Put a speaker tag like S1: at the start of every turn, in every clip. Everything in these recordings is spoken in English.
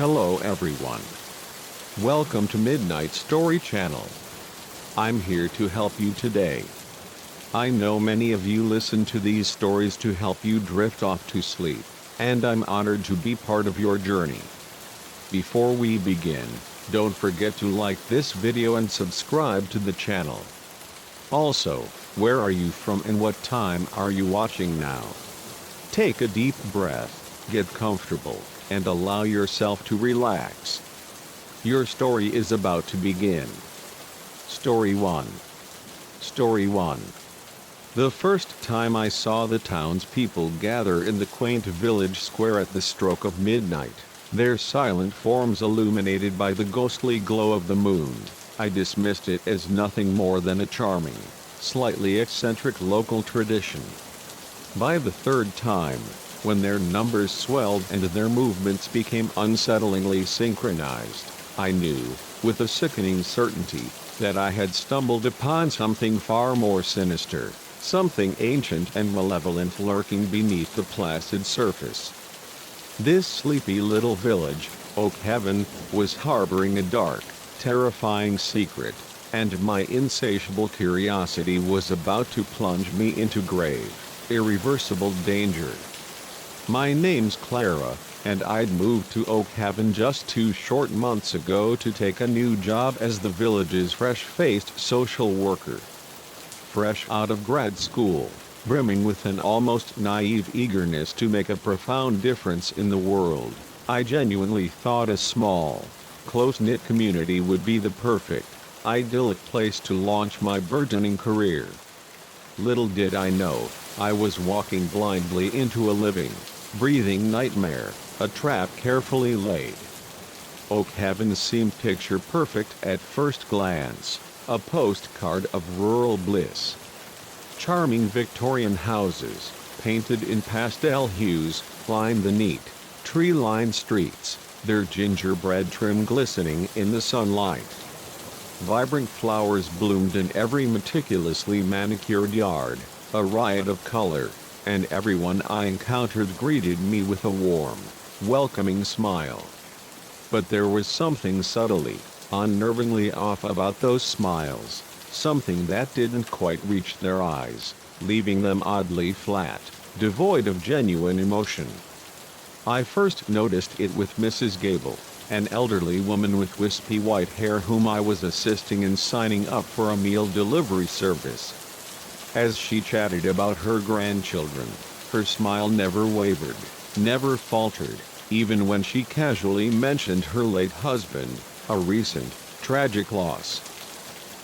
S1: Hello everyone. Welcome to Midnight Story Channel. I'm here to help you today. I know many of you listen to these stories to help you drift off to sleep, and I'm honored to be part of your journey. Before we begin, don't forget to like this video and subscribe to the channel. Also, where are you from and what time are you watching now? Take a deep breath, get comfortable, and allow yourself to relax. Your story is about to begin. Story 1. Story 1. The first time I saw the townspeople gather in the quaint village square at the stroke of midnight, their silent forms illuminated by the ghostly glow of the moon, I dismissed it as nothing more than a charming, slightly eccentric local tradition. By the third time, when their numbers swelled and their movements became unsettlingly synchronized, I knew, with a sickening certainty, that I had stumbled upon something far more sinister, something ancient and malevolent lurking beneath the placid surface. This sleepy little village, Oak Heaven, was harboring a dark, terrifying secret, and my insatiable curiosity was about to plunge me into grave, irreversible danger. My name's Clara, and I'd moved to Oak Heaven just 2 short months ago to take a new job as the village's fresh-faced social worker. Fresh out of grad school, brimming with an almost naive eagerness to make a profound difference in the world, I genuinely thought a small, close-knit community would be the perfect, idyllic place to launch my burgeoning career. Little did I know, I was walking blindly into a living, breathing nightmare, a trap carefully laid. Oak Heaven seemed picture perfect at first glance, a postcard of rural bliss. Charming Victorian houses, painted in pastel hues, lined the neat, tree-lined streets, their gingerbread trim glistening in the sunlight. Vibrant flowers bloomed in every meticulously manicured yard, a riot of color, and everyone I encountered greeted me with a warm, welcoming smile. But there was something subtly, unnervingly off about those smiles, something that didn't quite reach their eyes, leaving them oddly flat, devoid of genuine emotion. I first noticed it with Mrs. Gable, an elderly woman with wispy white hair whom I was assisting in signing up for a meal delivery service. As she chatted about her grandchildren, her smile never wavered, never faltered, even when she casually mentioned her late husband, a recent, tragic loss.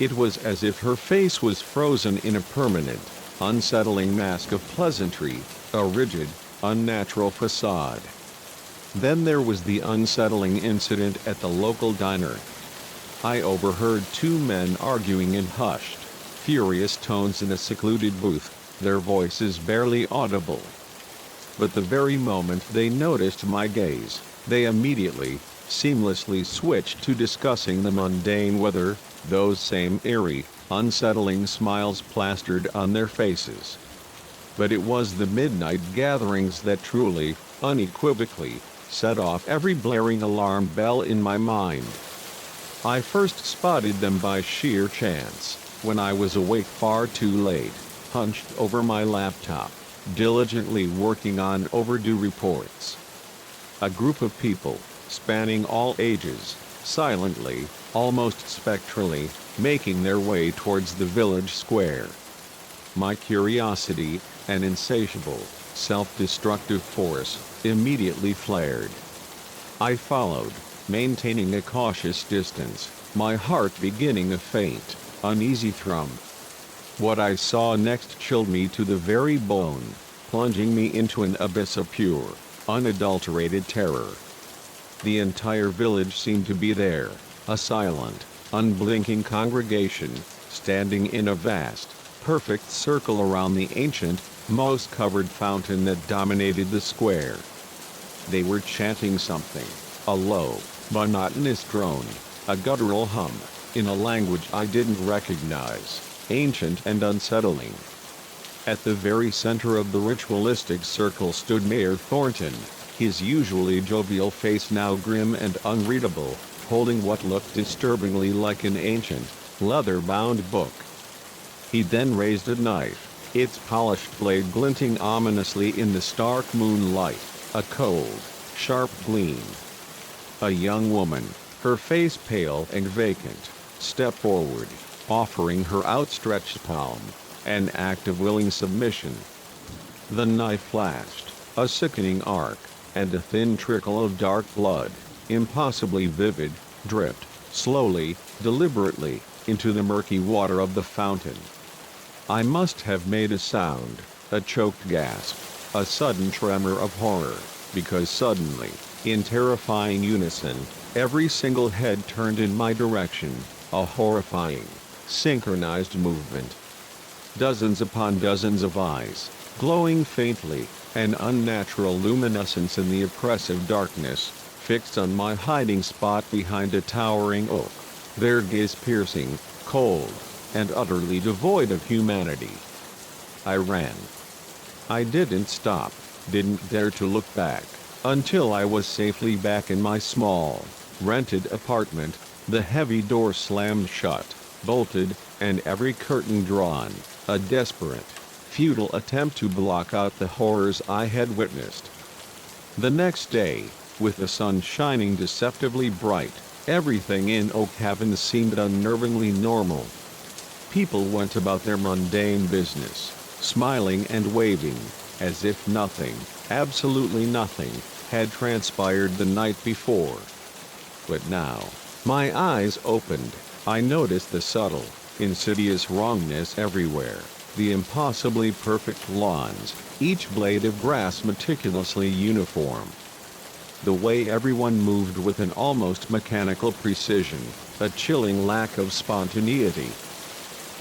S1: It was as if her face was frozen in a permanent, unsettling mask of pleasantry, a rigid, unnatural facade. Then there was the unsettling incident at the local diner. I overheard 2 men arguing in hushed, furious tones in a secluded booth, their voices barely audible. But the very moment they noticed my gaze, they immediately, seamlessly switched to discussing the mundane weather, those same eerie, unsettling smiles plastered on their faces. But it was the midnight gatherings that truly, unequivocally, set off every blaring alarm bell in my mind. I first spotted them by sheer chance, when I was awake far too late, hunched over my laptop, diligently working on overdue reports. A group of people, spanning all ages, silently, almost spectrally, making their way towards the village square. My curiosity, an insatiable, self-destructive force, immediately flared. I followed, maintaining a cautious distance, my heart beginning a faint, uneasy thrum. What I saw next chilled me to the very bone, plunging me into an abyss of pure, unadulterated terror. The entire village seemed to be there, a silent, unblinking congregation, standing in a vast, perfect circle around the ancient, moss-covered fountain that dominated the square. They were chanting something, a low, monotonous drone, a guttural hum, in a language I didn't recognize, ancient and unsettling. At the very center of the ritualistic circle stood Mayor Thornton, his usually jovial face now grim and unreadable, holding what looked disturbingly like an ancient, leather-bound book. He then raised a knife, its polished blade glinting ominously in the stark moonlight, a cold, sharp gleam. A young woman, her face pale and vacant, stepped forward, offering her outstretched palm, an act of willing submission. The knife flashed, a sickening arc, and a thin trickle of dark blood, impossibly vivid, dripped, slowly, deliberately, into the murky water of the fountain. I must have made a sound, a choked gasp, a sudden tremor of horror, because suddenly, in terrifying unison, every single head turned in my direction, a horrifying, synchronized movement. Dozens upon dozens of eyes, glowing faintly, an unnatural luminescence in the oppressive darkness, fixed on my hiding spot behind a towering oak, their gaze piercing, cold, and utterly devoid of humanity. I ran. I didn't stop, didn't dare to look back, until I was safely back in my small, rented apartment, the heavy door slammed shut, bolted, and every curtain drawn, a desperate, futile attempt to block out the horrors I had witnessed. The next day, with the sun shining deceptively bright, everything in Oak Haven seemed unnervingly normal. People went about their mundane business, smiling and waving, as if nothing, absolutely nothing, had transpired the night before. But now, my eyes opened, I noticed the subtle, insidious wrongness everywhere, the impossibly perfect lawns, each blade of grass meticulously uniform. The way everyone moved with an almost mechanical precision, a chilling lack of spontaneity.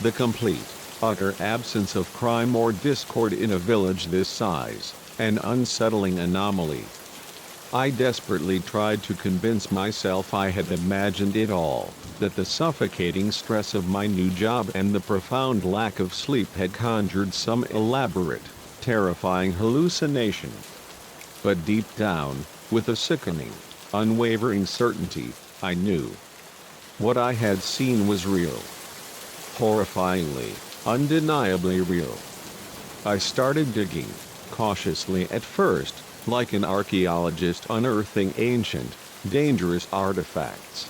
S1: The complete, utter absence of crime or discord in a village this size, an unsettling anomaly. I desperately tried to convince myself I had imagined it all, that the suffocating stress of my new job and the profound lack of sleep had conjured some elaborate, terrifying hallucination. But deep down, with a sickening, unwavering certainty, I knew. What I had seen was real. Horrifyingly, undeniably real. I started digging, cautiously at first, like an archaeologist unearthing ancient, dangerous artifacts.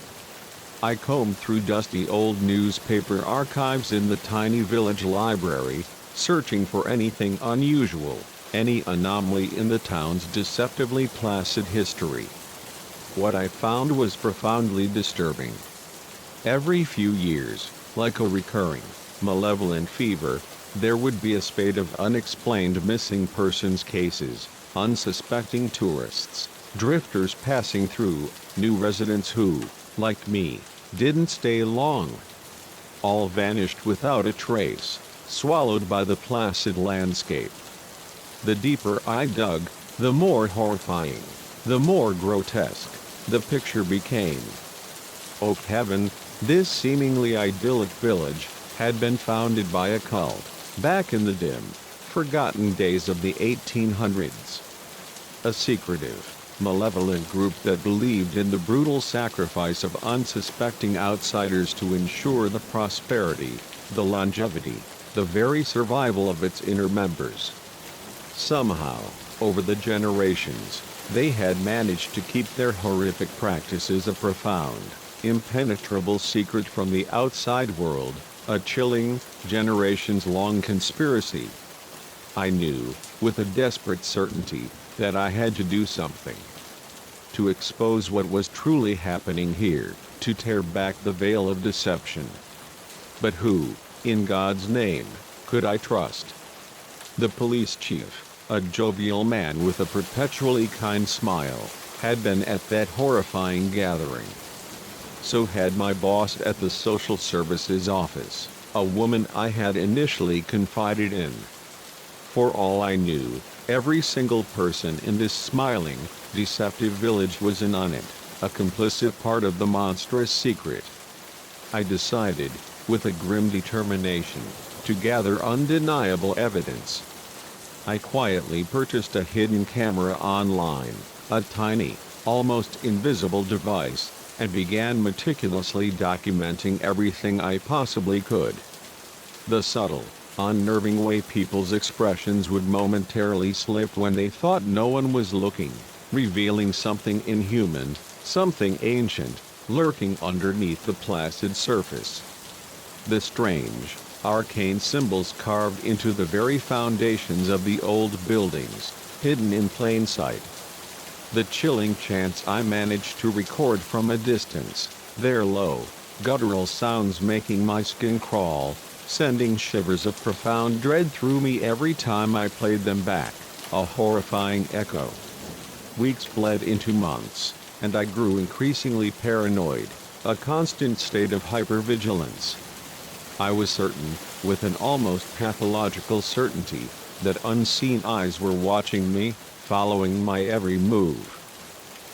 S1: I combed through dusty old newspaper archives in the tiny village library, searching for anything unusual, any anomaly in the town's deceptively placid history. What I found was profoundly disturbing. Every few years, like a recurring, malevolent fever, there would be a spate of unexplained missing persons cases, unsuspecting tourists, drifters passing through, new residents who, like me, didn't stay long. All vanished without a trace, swallowed by the placid landscape. The deeper I dug, the more horrifying, the more grotesque, the picture became. Oak Haven, this seemingly idyllic village, had been founded by a cult, back in the dim, forgotten days of the 1800s. A secretive, malevolent group that believed in the brutal sacrifice of unsuspecting outsiders to ensure the prosperity, the longevity, the very survival of its inner members. Somehow, over the generations, they had managed to keep their horrific practices a profound, impenetrable secret from the outside world, a chilling, generations-long conspiracy. I knew, with a desperate certainty, that I had to do something. To expose what was truly happening here, to tear back the veil of deception. But who, in God's name, could I trust? The police chief, a jovial man with a perpetually kind smile, had been at that horrifying gathering. So had my boss at the social services office, a woman I had initially confided in. For all I knew, every single person in this smiling, deceptive village was in on it, a complicit part of the monstrous secret. I decided, with a grim determination, to gather undeniable evidence. I quietly purchased a hidden camera online, a tiny, almost invisible device, and began meticulously documenting everything I possibly could. The subtle, unnerving way people's expressions would momentarily slip when they thought no one was looking, revealing something inhuman, something ancient, lurking underneath the placid surface. The strange, arcane symbols carved into the very foundations of the old buildings, hidden in plain sight. The chilling chants I managed to record from a distance, their low, guttural sounds making my skin crawl, sending shivers of profound dread through me every time I played them back, a horrifying echo. Weeks bled into months, and I grew increasingly paranoid, a constant state of hypervigilance. I was certain, with an almost pathological certainty, that unseen eyes were watching me, following my every move.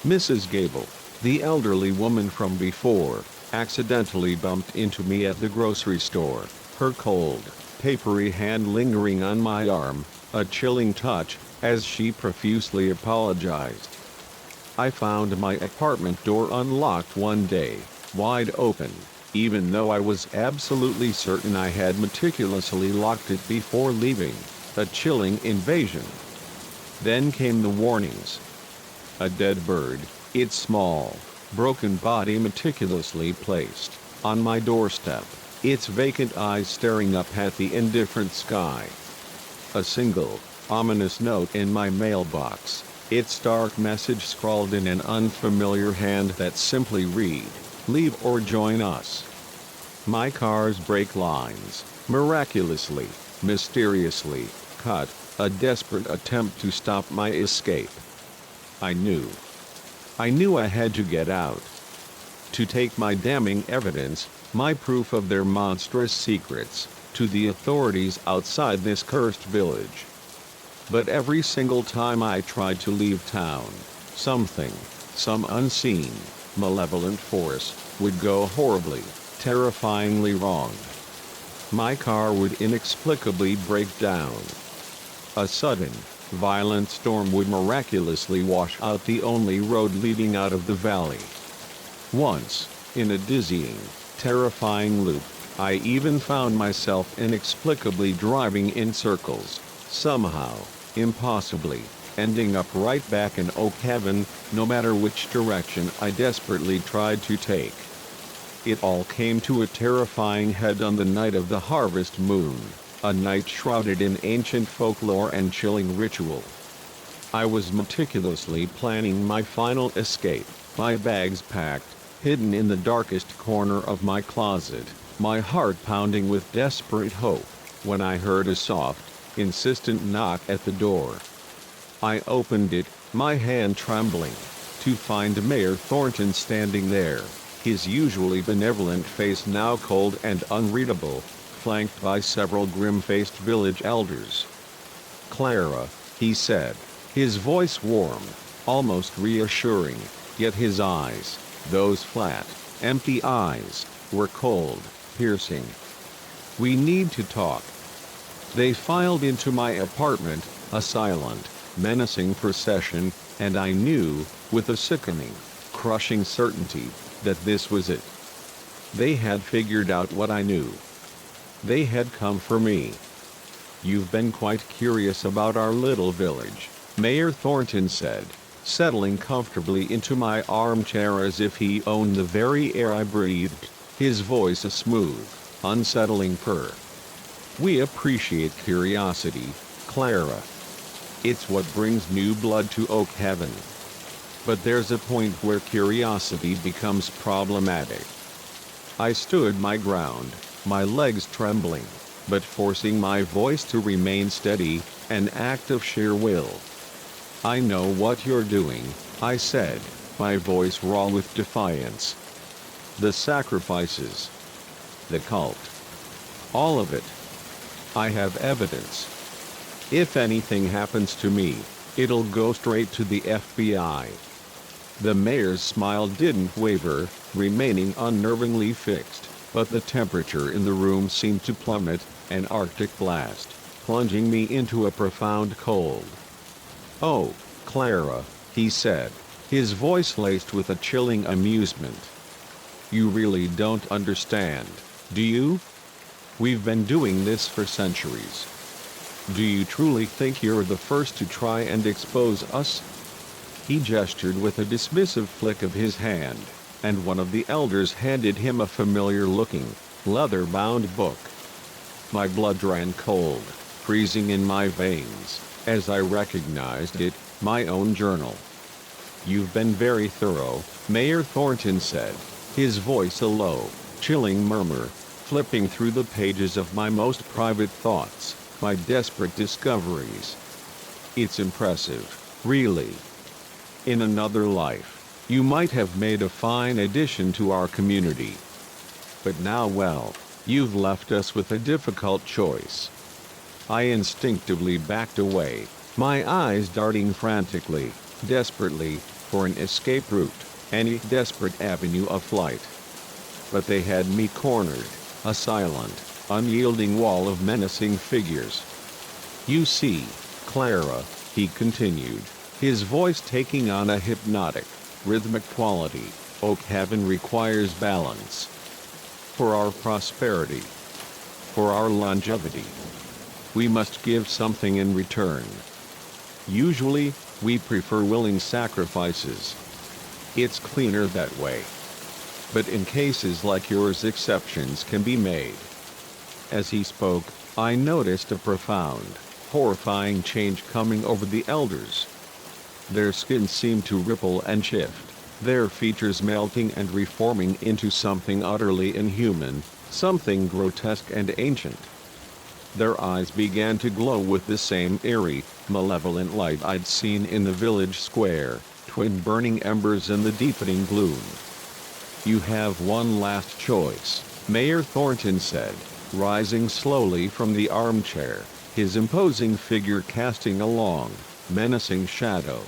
S1: Mrs. Gable, the elderly woman from before, accidentally bumped into me at the grocery store, her cold, papery hand lingering on my arm, a chilling touch, as she profusely apologized. I found my apartment door unlocked one day, wide open, even though I was absolutely certain I had meticulously locked it before leaving, a chilling invasion. Then came the warnings. A dead bird, its small, broken body meticulously placed on my doorstep, its vacant eyes staring up at the indifferent sky. A single, ominous note in my mailbox, its dark message scrawled in an unfamiliar hand that simply read, "Leave or join us." My car's brake lines, miraculously, mysteriously, cut, a desperate attempt to stop my escape. I knew I had to get out. To take my damning evidence, my proof of their monstrous secrets, to the authorities outside this cursed village. But every single time I tried to leave town, some unseen, malevolent force, would go horribly, terrifyingly wrong. My car would inexplicably break down. A sudden, violent storm would miraculously wash out the only road leading out of the valley. Once, in a dizzying, terrifying loop, I even found myself inexplicably driving in circles, somehow, impossibly, ending up right back in Oak Heaven, no matter which direction I desperately tried to take. It all came to a terrifying head on the night of the harvest moon, a night shrouded in ancient folklore and chilling ritual. I was meticulously planning my final escape, my bags packed, hidden in the darkest corner of my closet, my heart pounding with desperate hope, when I heard a soft, insistent knock at the door. I opened it, my hand trembling, to find Mayor Thornton standing there, his usually benevolent face now cold and unreadable, flanked by several grim-faced village elders. "Clara," he said, his voice warm, almost reassuring, yet his eyes, those flat, empty eyes, were cold, piercing. "We need to talk." They filed into my apartment, a silent, menacing procession, and I knew, with a sickening, crushing certainty, that this was it. They had figured out what I knew. They had come for me. "You've been quite curious about our little village," Mayor Thornton said, settling comfortably into my armchair as if he owned the very air I breathed, his voice a smooth, unsettling purr. "We appreciate curiosity, Clara. It's what brings new blood to Oak Heaven. But there's a point where curiosity becomes problematic." I stood my ground, my legs trembling, but forcing my voice to remain steady, an act of sheer will. "I know what you're doing," I said, my voice raw with defiance. "The sacrifices. The cult. All of it. I have evidence. If anything happens to me, it'll go straight to the FBI." The mayor's smile didn't waver, remaining unnervingly fixed, but the temperature in the room seemed to plummet, an Arctic blast, plunging me into a profound cold. "Oh, Clara, he said, his voice laced with a chilling amusement. You really don't understand, do you? We've been doing this for centuries. Do you truly think you're the first to try and expose us? He gestured with a dismissive flick of his hand, and one of the elders handed him a familiar-looking, leather-bound book. My blood ran cold, freezing in my veins, as I recognized it, my own journal. You've been very thorough, Mayor Thornton said, his voice a low, chilling murmur, flipping through the pages of my most private thoughts, my desperate discoveries. It's impressive, really. In another life, you might have made a fine addition to our community. But now, well, you've left us with a difficult choice. I instinctively backed away, my eyes darting frantically, desperately, for an escape route, any desperate avenue of flight. But they had me cornered, a silent, unyielding wall of menacing figures. You see, Clara, he continued, his voice taking on a hypnotic, rhythmic quality, Oakhaven requires balance. For our prosperity, for our longevity, we must give something in return. Usually, we prefer willing sacrifices. It's cleaner that way. But in cases like yours, exceptions can be made. As he spoke, I noticed a profound, horrifying change coming over the elders. Their skin seemed to ripple and shift, their features melting and reforming into something utterly inhuman, something grotesque and ancient. Their eyes began to glow with the same eerie, malevolent light I'd seen in the village square, twin burning embers in the deepening gloom. You have one last choice, Mayor Thornton said, rising slowly from the armchair, his imposing figure casting a long, menacing shadow.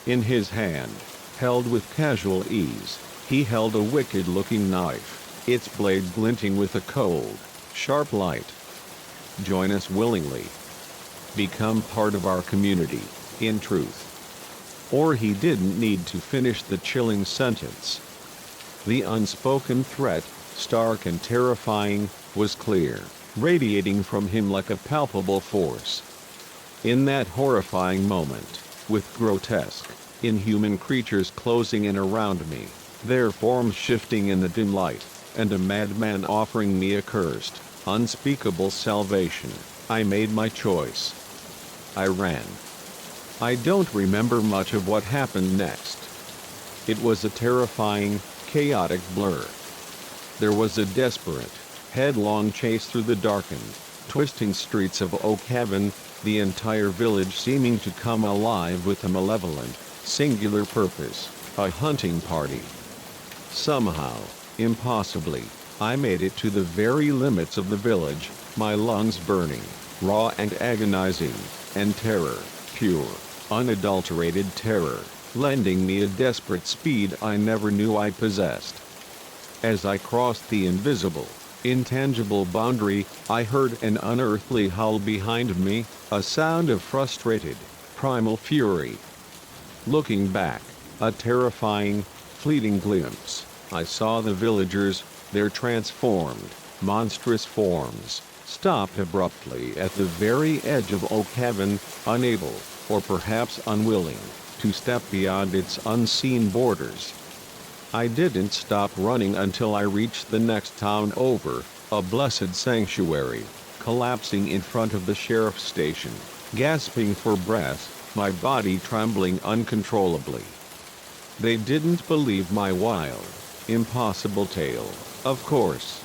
S1: In his hand, held with casual ease, he held a wicked-looking knife, its blade glinting with a cold, sharp light. Join us willingly. Become part of our community, in truth. Or he didn't need to finish the chilling sentence. The unspoken threat, stark and terrifying, was clear, radiating from him like a palpable force. In that horrifying moment, with grotesque, inhuman creatures closing in around me, their forms shifting in the dim light, and a madman offering me accursed, unspeakable salvation, I made my choice. I ran. I don't remember much of what happened next. It was a terrifying, chaotic blur. There was a desperate, headlong chase through the darkened, twisting streets of Oakhaven, the entire village seeming to come alive with a malevolent, singular purpose, a hunting party. Somehow, impossibly, I made it to the very limits of the village, my lungs burning, raw and agonizing, and terror, pure, unadulterated terror, lending me a desperate speed I never knew I possessed. As I crossed the invisible, intangible boundary, I heard an unearthly howl behind me, a sound of frustrated, primal fury. Looking back, a terrifying, fleeting glimpse, I saw the villagers, their transformed, monstrous forms, stopped abruptly at the very edge of Oakhaven, unable, or perhaps unwilling, to step beyond its unseen borders. I didn't stop running until I reached the next town over, a blessed sanctuary, collapsing in front of the sheriff's station, gasping for breath, my body trembling uncontrollably. They didn't believe my wild, impossible tale, of course.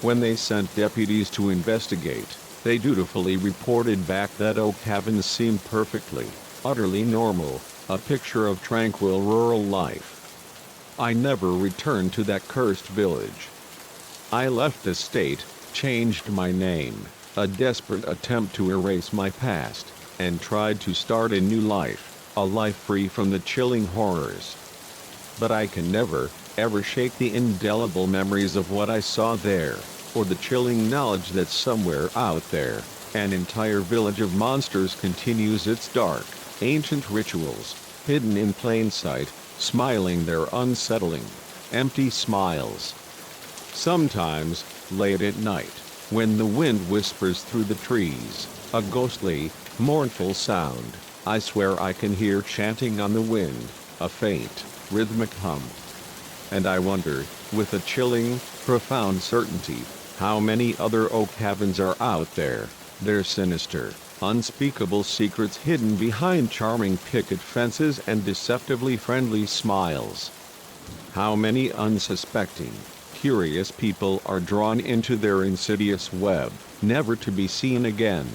S1: When they sent deputies to investigate, they dutifully reported back that Oakhaven seemed perfectly, utterly normal, a picture of tranquil rural life. I never returned to that cursed village. I left the state, changed my name, a desperate attempt to erase my past, and tried to start a new life, a life free from the chilling horrors. But I can never, ever shake the indelible memories of what I saw there, or the chilling knowledge that somewhere out there, an entire village of monsters continues its dark, ancient rituals, hidden in plain sight, smiling their unsettling, empty smiles. Sometimes, late at night, when the wind whispers through the trees, a ghostly, mournful sound, I swear I can hear chanting on the wind, a faint, rhythmic hum. And I wonder, with a chilling, profound certainty, how many other oak cabins are out there, their sinister, unspeakable secrets hidden behind charming picket fences and deceptively friendly smiles. How many unsuspecting, curious people are drawn into their insidious web, never to be seen again.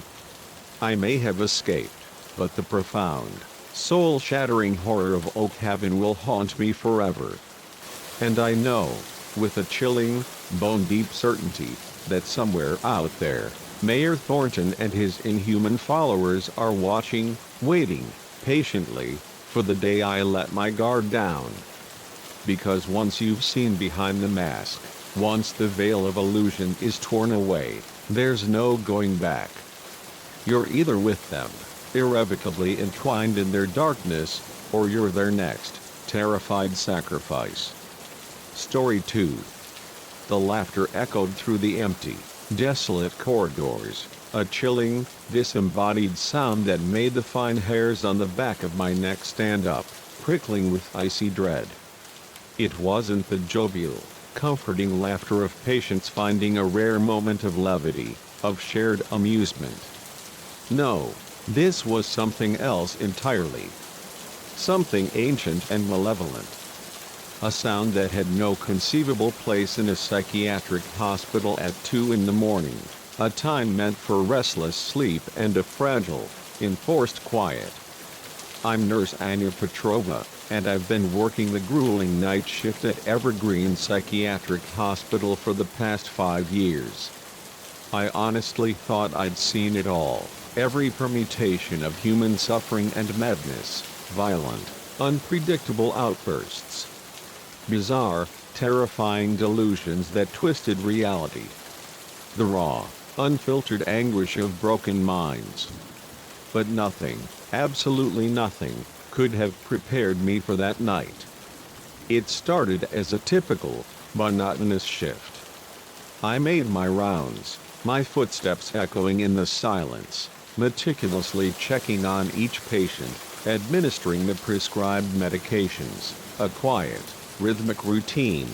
S1: I may have escaped, but the profound, soul-shattering horror of Oak Cabin will haunt me forever. And I know, with a chilling, bone-deep certainty, that somewhere out there, Mayor Thornton and his inhuman followers are watching, waiting, patiently, for the day I let my guard down. Because once you've seen behind the mask, once the veil of illusion is torn away, there's no going back. You're either with them, irrevocably entwined in their darkness, or you're their next, terrified sacrifice. Story 2. The laughter echoed through the empty, desolate corridors, a chilling, disembodied sound that made the fine hairs on the back of my neck stand up, prickling with icy dread. It wasn't the jovial, comforting laughter of patients finding a rare moment of levity, of shared amusement. No, this was something else entirely. Something ancient and malevolent. A sound that had no conceivable place in a psychiatric hospital at 2 in the morning, a time meant for restless sleep and a fragile, enforced quiet. I'm Nurse Anya Petrova, and I've been working the grueling night shift at Evergreen Psychiatric Hospital for the past 5 years. I honestly thought I'd seen it all, every permutation of human suffering and madness, violent, unpredictable outbursts. Bizarre, terrifying delusions that twisted reality. The raw, unfiltered anguish of broken minds. But nothing, absolutely nothing, could have prepared me for that night. It started as a typical, monotonous shift. I made my rounds, my footsteps echoing in the silence, meticulously checking on each patient, administering the prescribed medications, a quiet, rhythmic routine.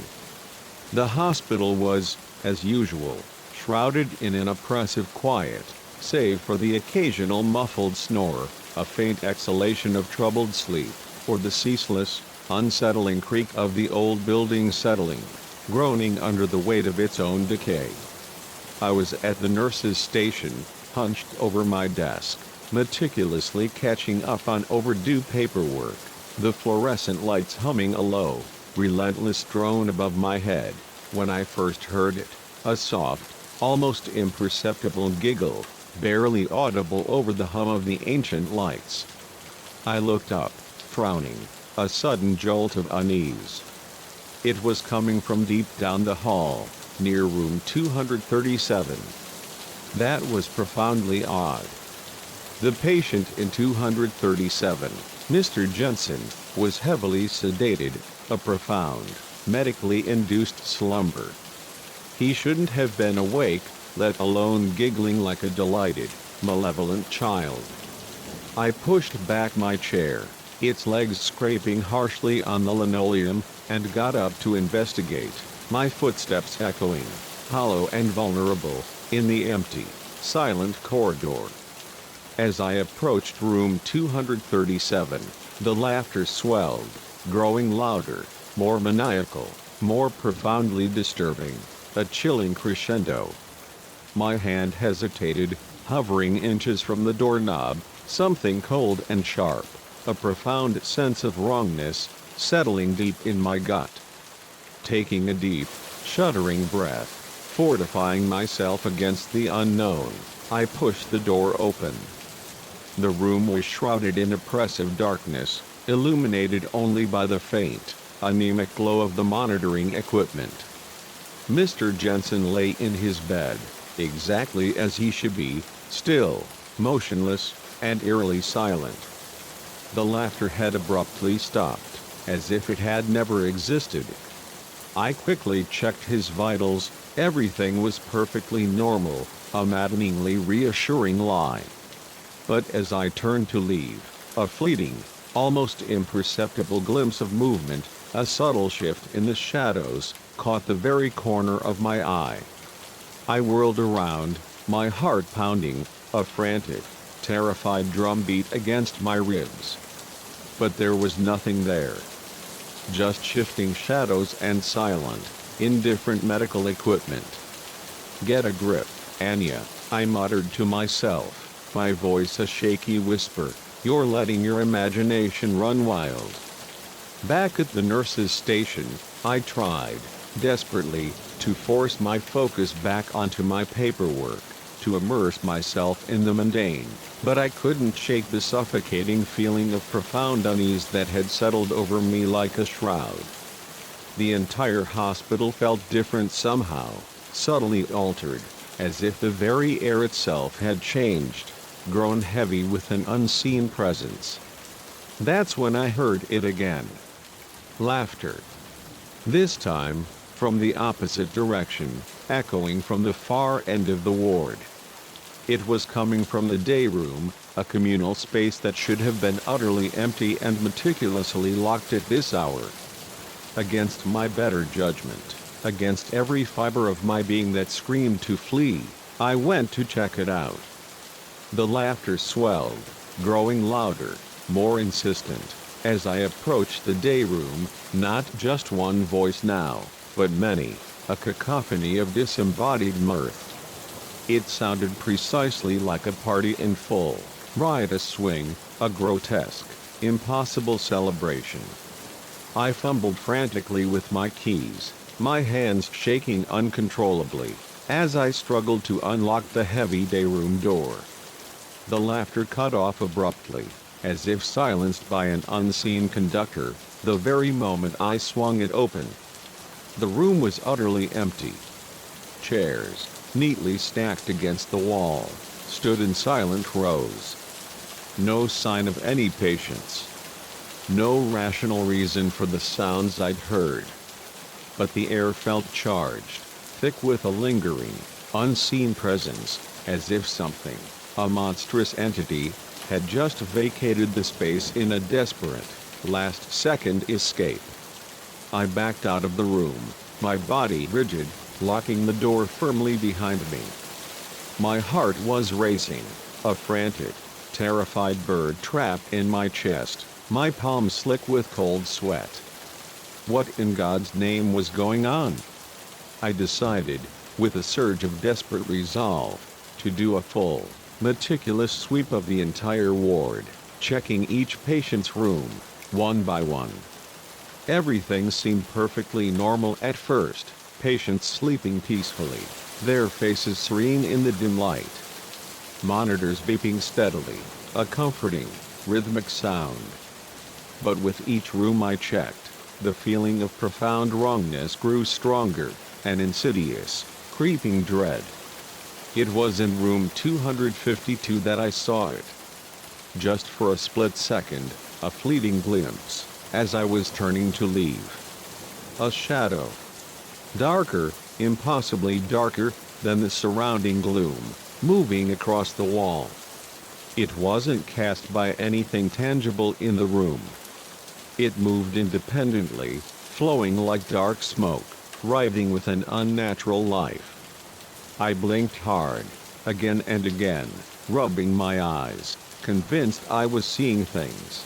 S1: The hospital was, as usual, shrouded in an oppressive quiet, save for the occasional muffled snore, a faint exhalation of troubled sleep, or the ceaseless, unsettling creak of the old building settling, groaning under the weight of its own decay. I was at the nurse's station, hunched over my desk, meticulously catching up on overdue paperwork, the fluorescent lights humming a low, relentless drone above my head, when I first heard it, a soft, almost imperceptible giggle, barely audible over the hum of the ancient lights. I looked up, frowning, a sudden jolt of unease. It was coming from deep down the hall, near room 237. That was profoundly odd. The patient in 237, Mr. Jensen, was heavily sedated, a profound, medically induced slumber. He shouldn't have been awake, let alone giggling like a delighted, malevolent child. I pushed back my chair, its legs scraping harshly on the linoleum, and got up to investigate, my footsteps echoing, hollow and vulnerable, in the empty, silent corridor. As I approached room 237, the laughter swelled, growing louder, more maniacal, more profoundly disturbing, a chilling crescendo. My hand hesitated, hovering inches from the doorknob, something cold and sharp, a profound sense of wrongness, settling deep in my gut. Taking a deep, shuddering breath, fortifying myself against the unknown, I pushed the door open. The room was shrouded in oppressive darkness, illuminated only by the faint, anemic glow of the monitoring equipment. Mr. Jensen lay in his bed, exactly as he should be, still, motionless, and eerily silent. The laughter had abruptly stopped, as if it had never existed. I quickly checked his vitals. Everything was perfectly normal, a maddeningly reassuring lie. But as I turned to leave, a fleeting, almost imperceptible glimpse of movement, a subtle shift in the shadows, caught the very corner of my eye. I whirled around, my heart pounding, a frantic, terrified drumbeat against my ribs. But there was nothing there. Just shifting shadows and silent, indifferent medical equipment. "Get a grip, Anya," I muttered to myself, my voice a shaky whisper. "You're letting your imagination run wild." Back at the nurse's station, I tried, desperately, to force my focus back onto my paperwork, to immerse myself in the mundane, but I couldn't shake the suffocating feeling of profound unease that had settled over me like a shroud. The entire hospital felt different somehow, subtly altered, as if the very air itself had changed, grown heavy with an unseen presence. That's when I heard it again. Laughter. This time, from the opposite direction, echoing from the far end of the ward. It was coming from the day room, a communal space that should have been utterly empty and meticulously locked at this hour. Against my better judgment, against every fiber of my being that screamed to flee, I went to check it out. The laughter swelled, growing louder, more insistent, as I approached the day room, not just one voice now, but many, a cacophony of disembodied mirth. It sounded precisely like a party in full, riotous swing, a grotesque, impossible celebration. I fumbled frantically with my keys, my hands shaking uncontrollably, as I struggled to unlock the heavy day room door. The laughter cut off abruptly, as if silenced by an unseen conductor, the very moment I swung it open. The room was utterly empty. Chairs, neatly stacked against the wall, stood in silent rows. No sign of any patients. No rational reason for the sounds I'd heard. But the air felt charged, thick with a lingering, unseen presence, as if something, a monstrous entity, had just vacated the space in a desperate, last-second escape. I backed out of the room, my body rigid, locking the door firmly behind me. My heart was racing, a frantic, terrified bird trapped in my chest, my palms slick with cold sweat. What in God's name was going on? I decided, with a surge of desperate resolve, to do a full, meticulous sweep of the entire ward, checking each patient's room, one by one. Everything seemed perfectly normal at first, patients sleeping peacefully, their faces serene in the dim light. Monitors beeping steadily, a comforting, rhythmic sound. But with each room I checked, the feeling of profound wrongness grew stronger, an insidious, creeping dread. It was in room 252 that I saw it. Just for a split second, a fleeting glimpse, as I was turning to leave. A shadow. Darker, impossibly darker, than the surrounding gloom, moving across the wall. It wasn't cast by anything tangible in the room. It moved independently, flowing like dark smoke, writhing with an unnatural life. I blinked hard, again and again, rubbing my eyes, convinced I was seeing things.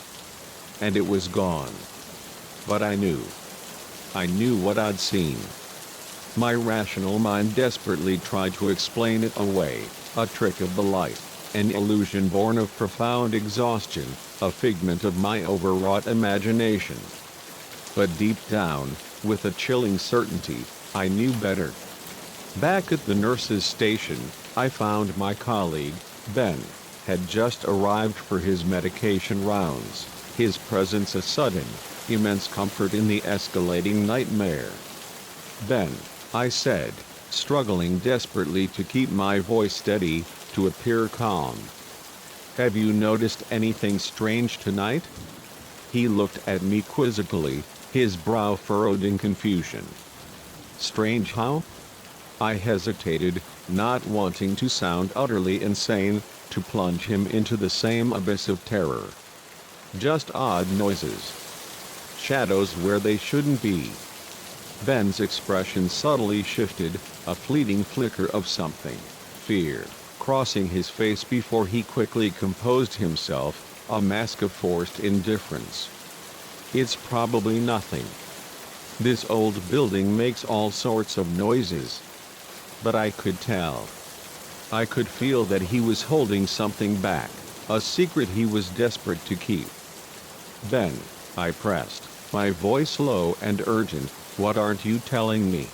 S1: And it was gone. But I knew. I knew what I'd seen. My rational mind desperately tried to explain it away, a trick of the light, an illusion born of profound exhaustion, a figment of my overwrought imagination. But deep down, with a chilling certainty, I knew better. Back at the nurse's station, I found my colleague, Ben, had just arrived for his medication rounds, his presence a sudden, immense comfort in the escalating nightmare. "Ben," I said, struggling desperately to keep my voice steady, to appear calm. Have you noticed anything strange tonight? He looked at me quizzically, his brow furrowed in confusion. Strange how? I hesitated, not wanting to sound utterly insane, to plunge him into the same abyss of terror. Just odd noises. Shadows where they shouldn't be. Ben's expression subtly shifted, a fleeting flicker of something, fear, crossing his face before he quickly composed himself, a mask of forced indifference. It's probably nothing. This old building makes all sorts of noises. But I could tell. I could feel that he was holding something back, a secret he was desperate to keep. Ben, I pressed, my voice low and urgent, what aren't you telling me?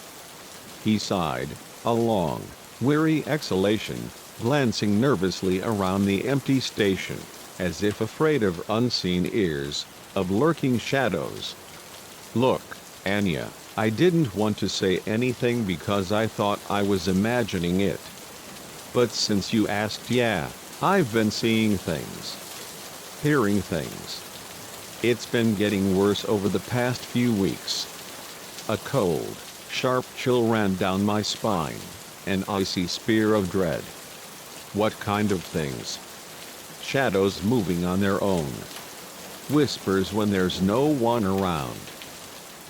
S1: He sighed, a long, weary exhalation, glancing nervously around the empty station, as if afraid of unseen ears, of lurking shadows. Look, Anya, I didn't want to say anything because I thought I was imagining it. But since you asked, yeah, I've been seeing things. Hearing things. It's been getting worse over the past few weeks. A cold, sharp chill ran down my spine, an icy spear of dread. What kind of things? Shadows moving on their own. Whispers when there's no one around.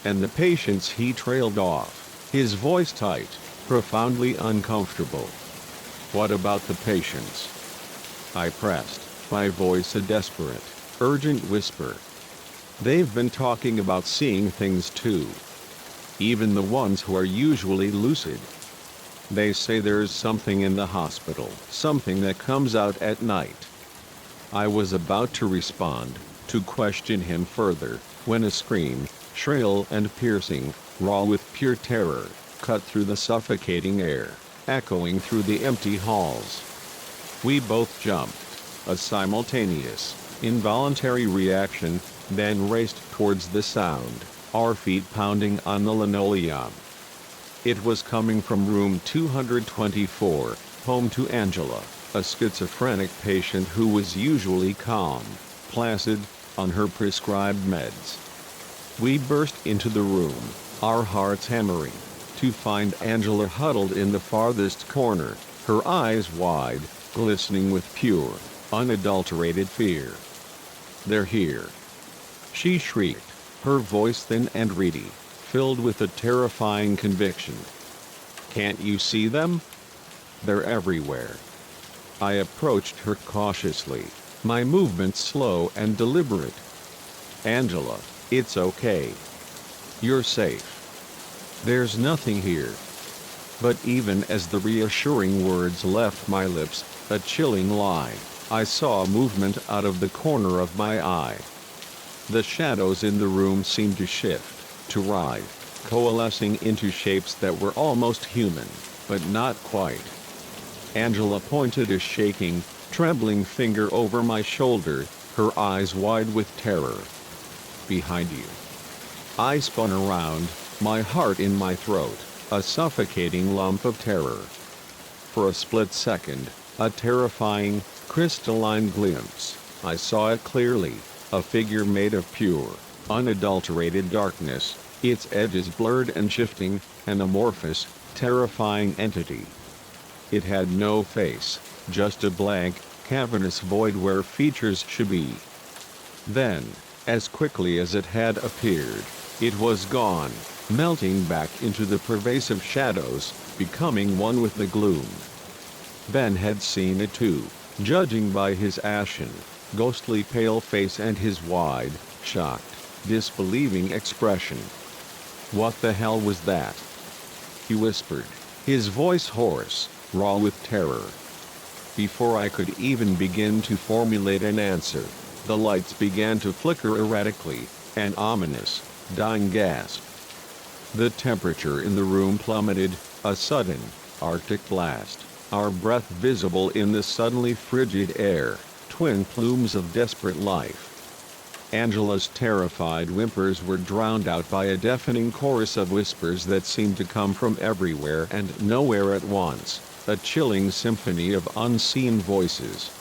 S1: And the patience he trailed off, his voice tight, profoundly uncomfortable. What about the patients? I pressed, my voice a desperate, urgent whisper. They've been talking about seeing things too. Even the ones who are usually lucid. They say there's something in the hospital, something that comes out at night. I was about to respond, to question him further, when a scream, shrill and piercing, raw with pure terror, cut through the suffocating air, echoing through the empty halls. We both jumped, a simultaneous, involuntary reaction, then raced towards the sound, our feet pounding on the linoleum. It was coming from room 224, home to Angela, a schizophrenic patient who was usually calm, placid, on her prescribed meds. We burst into the room, our hearts hammering, to find Angela huddled in the farthest corner, her eyes wide, glistening with pure, unadulterated fear. They're here. She shrieked, her voice thin and reedy, filled with a terrifying conviction. Can't you see them? They're everywhere. I approached her cautiously, my movements slow and deliberate. Angela, it's okay. You're safe. There's nothing here. But even as the reassuring words left my lips, a chilling lie, I saw movement out of the corner of my eye. The shadows in the room seemed to shift, to writhe, coalescing into shapes that were almost human, but not quite. Angela pointed a shaking, trembling finger over my shoulder, her eyes wide with terror. Behind you. I spun around, my heart in my throat, a suffocating lump of terror. For a split second, a terrifying, crystalline glimpse, I saw it clearly, a figure made of pure, unadulterated darkness, its edges blurred and shifting, an amorphous, terrifying entity. It had no face, just a blank, cavernous void where features should be. Then, as quickly as it had appeared, it was gone, melting back into the pervasive shadows, becoming one with the gloom. Ben had seen it too, judging by his ashen, ghostly pale face and his wide, shocked, disbelieving expression. What the hell was that? He whispered, his voice hoarse, raw with terror. Before I could even begin to formulate an answer, the lights began to flicker erratically, an ominous, dying gasp. The temperature in the room plummeted, a sudden, Arctic blast, our breath visible in the suddenly frigid air, twin plumes of desperate life. Angela's terrified whimpers were drowned out by a deafening chorus of whispers that seemed to come from everywhere and nowhere at once, a chilling symphony of unseen voices.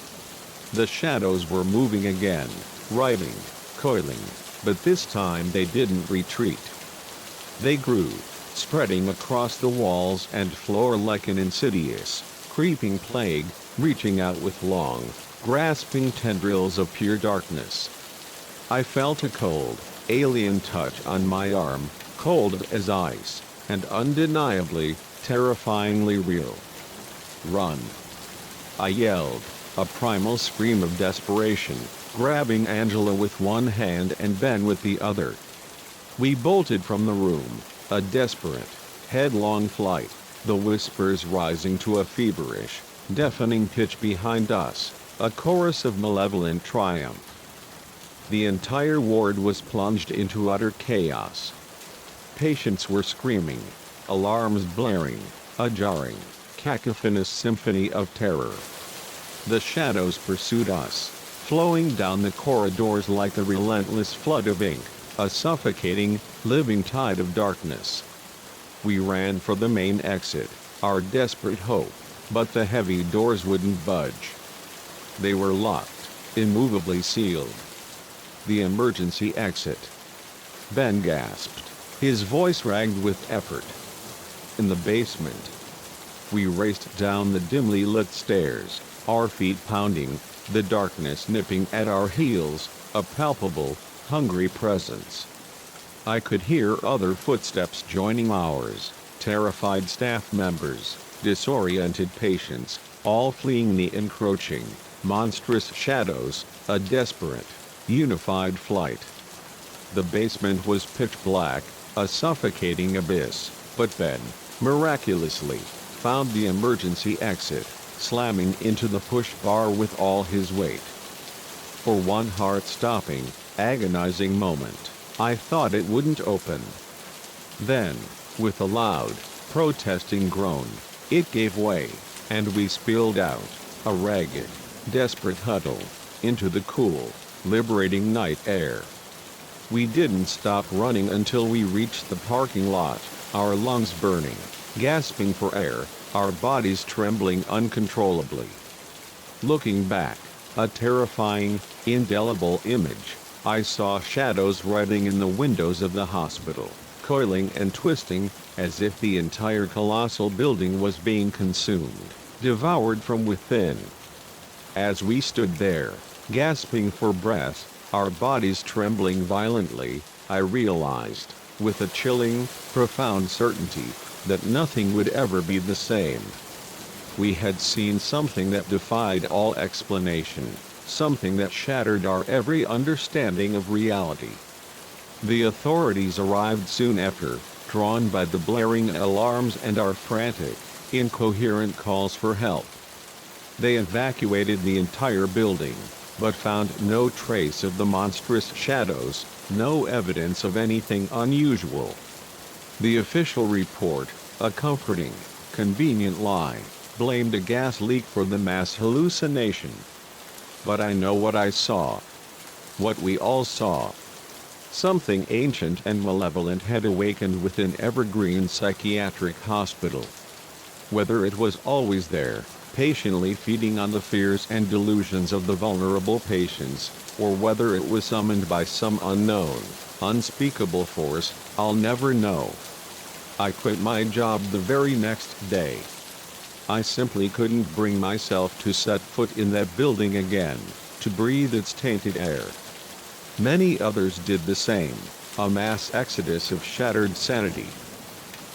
S1: The shadows were moving again, writhing, coiling, but this time they didn't retreat. They grew, spreading across the walls and floor like an insidious, creeping plague, reaching out with long, grasping tendrils of pure darkness. I felt a cold, alien touch on my arm, cold as ice, and undeniably, terrifyingly real. "Run!" I yelled, a primal scream of desperation, grabbing Angela with one hand and Ben with the other. We bolted from the room, a desperate, headlong flight, the whispers rising to a feverish, deafening pitch behind us, a chorus of malevolent triumph. The entire ward was plunged into utter chaos. Patients were screaming, alarms blaring, a jarring, cacophonous symphony of terror. The shadows pursued us, flowing down the corridors like a relentless flood of ink, a suffocating, living tide of darkness. We ran for the main exit, our desperate hope, but the heavy doors wouldn't budge. They were locked, immovably sealed. "The emergency exit," Ben gasped, his voice ragged with effort. "In the basement." We raced down the dimly lit stairs, our feet pounding, the darkness nipping at our heels, a palpable, hungry presence. I could hear other footsteps joining ours, terrified staff members, disoriented patients, all fleeing the encroaching, monstrous shadows, a desperate, unified flight. The basement was pitch black, a suffocating abyss, but Ben, miraculously, found the emergency exit, slamming into the push bar with all his weight. For one heart-stopping, agonizing moment, I thought it wouldn't open. Then, with a loud, protesting groan, it gave way, and we spilled out, a ragged, desperate huddle, into the cool, liberating night air. We didn't stop running until we reached the parking lot, our lungs burning, gasping for air, our bodies trembling uncontrollably. Looking back, a terrifying, indelible image, I saw shadows writhing in the windows of the hospital, coiling and twisting, as if the entire colossal building was being consumed, devoured from within. As we stood there, gasping for breath, our bodies trembling violently, I realized, with a chilling, profound certainty, that nothing would ever be the same. We had seen something that defied all explanation, something that shattered our every understanding of reality. The authorities arrived soon after, drawn by the blaring alarms and our frantic, incoherent calls for help. They evacuated the entire building, but found no trace of the monstrous shadows, no evidence of anything unusual. The official report, a comforting, convenient lie, blamed a gas leak for the mass hallucination. But I know what I saw. What we all saw. Something ancient and malevolent had awakened within Evergreen Psychiatric Hospital. Whether it was always there, patiently feeding on the fears and delusions of the vulnerable patients, or whether it was summoned by some unknown, unspeakable force, I'll never know. I quit my job the very next day. I simply couldn't bring myself to set foot in that building again, to breathe its tainted air. Many others did the same, a mass exodus of shattered sanity.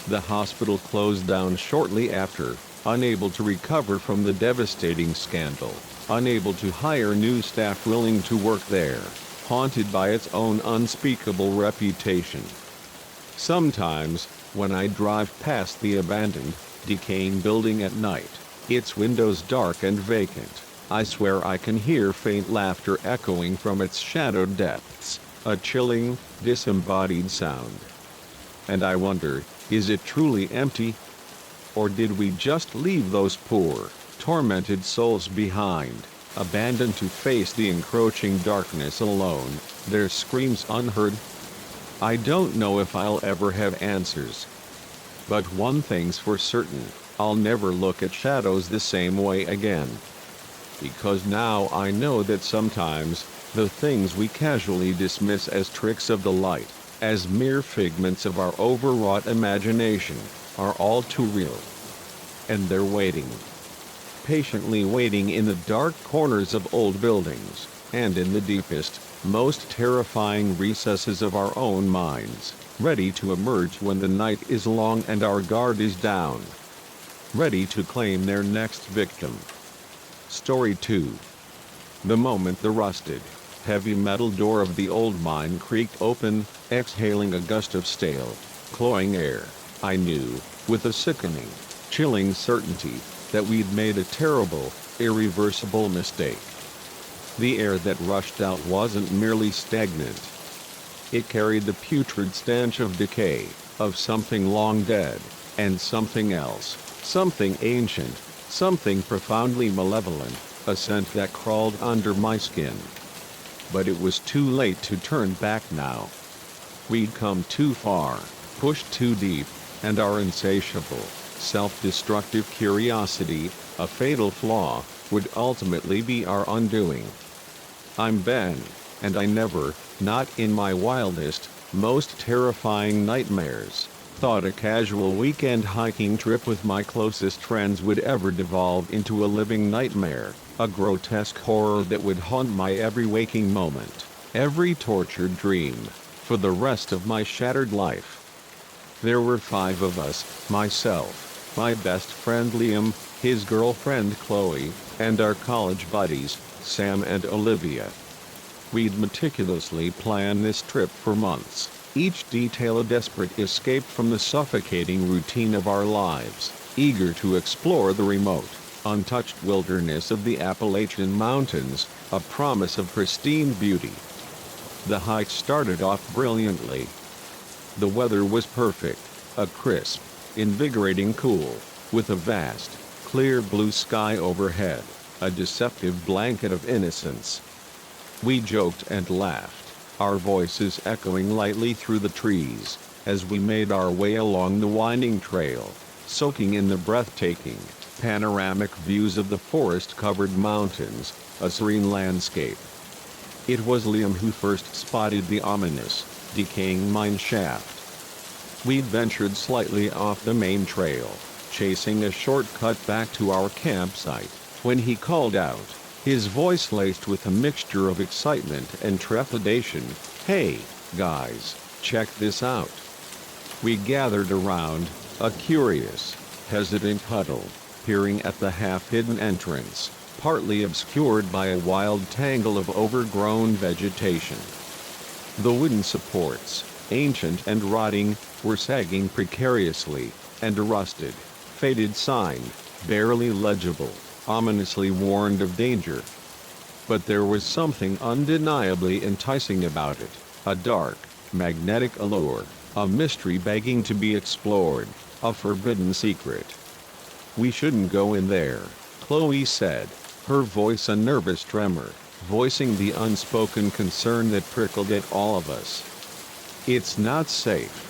S1: The hospital closed down shortly after, unable to recover from the devastating scandal, unable to hire new staff willing to work there, haunted by its own unspeakable reputation. Sometimes, when I drive past the abandoned, decaying building at night, its windows dark and vacant, I swear I can hear faint laughter echoing from its shadowed depths, a chilling, disembodied sound. And I wonder, is it truly empty? Or did we just leave those poor, tormented souls behind, abandoned to face the encroaching darkness alone, their screams unheard? I don't know if I'll ever have answers. But one thing's for certain, I'll never look at shadows the same way again. because now I know that sometimes, the things we casually dismiss as tricks of the light, as mere figments of our overwrought imagination, are all too real. And they're waiting. Patiently waiting in the dark corners of old buildings, and in the deepest, most terrifying recesses of our own minds, ready to emerge when the night is long and our guard is down. Ready to claim their next victim. Story 2. The moment the rusted, heavy metal door of the old mine creaked open, exhaling a gust of stale, cloying air, I knew, with a sickening, chilling certainty, that we'd made a terrible, irreversible mistake. The air that rushed out wasn't merely stagnant. It carried the putrid stench of decay, of something long dead, and something else, something ancient, something profoundly malevolent, a scent that crawled under my skin. But it was too late to turn back now. We'd come too far, pushed too deep, and our insatiable, self-destructive curiosity, a fatal flaw, would ultimately be our undoing. I'm Ben, and I never, not in my wildest, most terrifying nightmares, thought a casual weekend hiking trip with my closest friends would ever devolve into a living nightmare, a grotesque horror that would haunt my every waking moment, every tortured dream, for the rest of my shattered life. There were 5 of us, myself, my best friend Liam, his girlfriend Chloe, and our college buddies, Sam and Olivia. We'd meticulously planned this trip for months, each detail a desperate escape from the suffocating routine of our lives, eager to explore the remote, untouched wilderness of the Appalachian Mountains, a promise of pristine beauty. The hike started off brilliantly. The weather was perfect, a crisp, invigorating cool, with a vast, clear blue sky overhead, a deceptive blanket of innocence. We joked and laughed, our voices echoing lightly through the trees, as we made our way along the winding trail, soaking in the breathtaking, panoramic views of the forest-covered mountains, a serene landscape. It was Liam who first spotted the ominous, decaying mine shaft. We ventured slightly off the main trail, chasing a shortcut back to our campsite, when he called out, his voice laced with a mixture of excitement and trepidation, "Hey, guys, check this out." We gathered around, a curious, hesitant huddle, peering at the half-hidden entrance, partly obscured by a wild tangle of overgrown vegetation. The wooden supports, ancient and rotting, were sagging precariously, and a rusted, faded sign, barely legible, ominously warned of danger. But there was something undeniably enticing about it, a dark, magnetic allure, a mystery begging to be explored, a forbidden secret. "We shouldn't go in there," Chloe said, her voice a nervous tremor, voicing the unspoken concern that prickled at all of us. "It's not safe."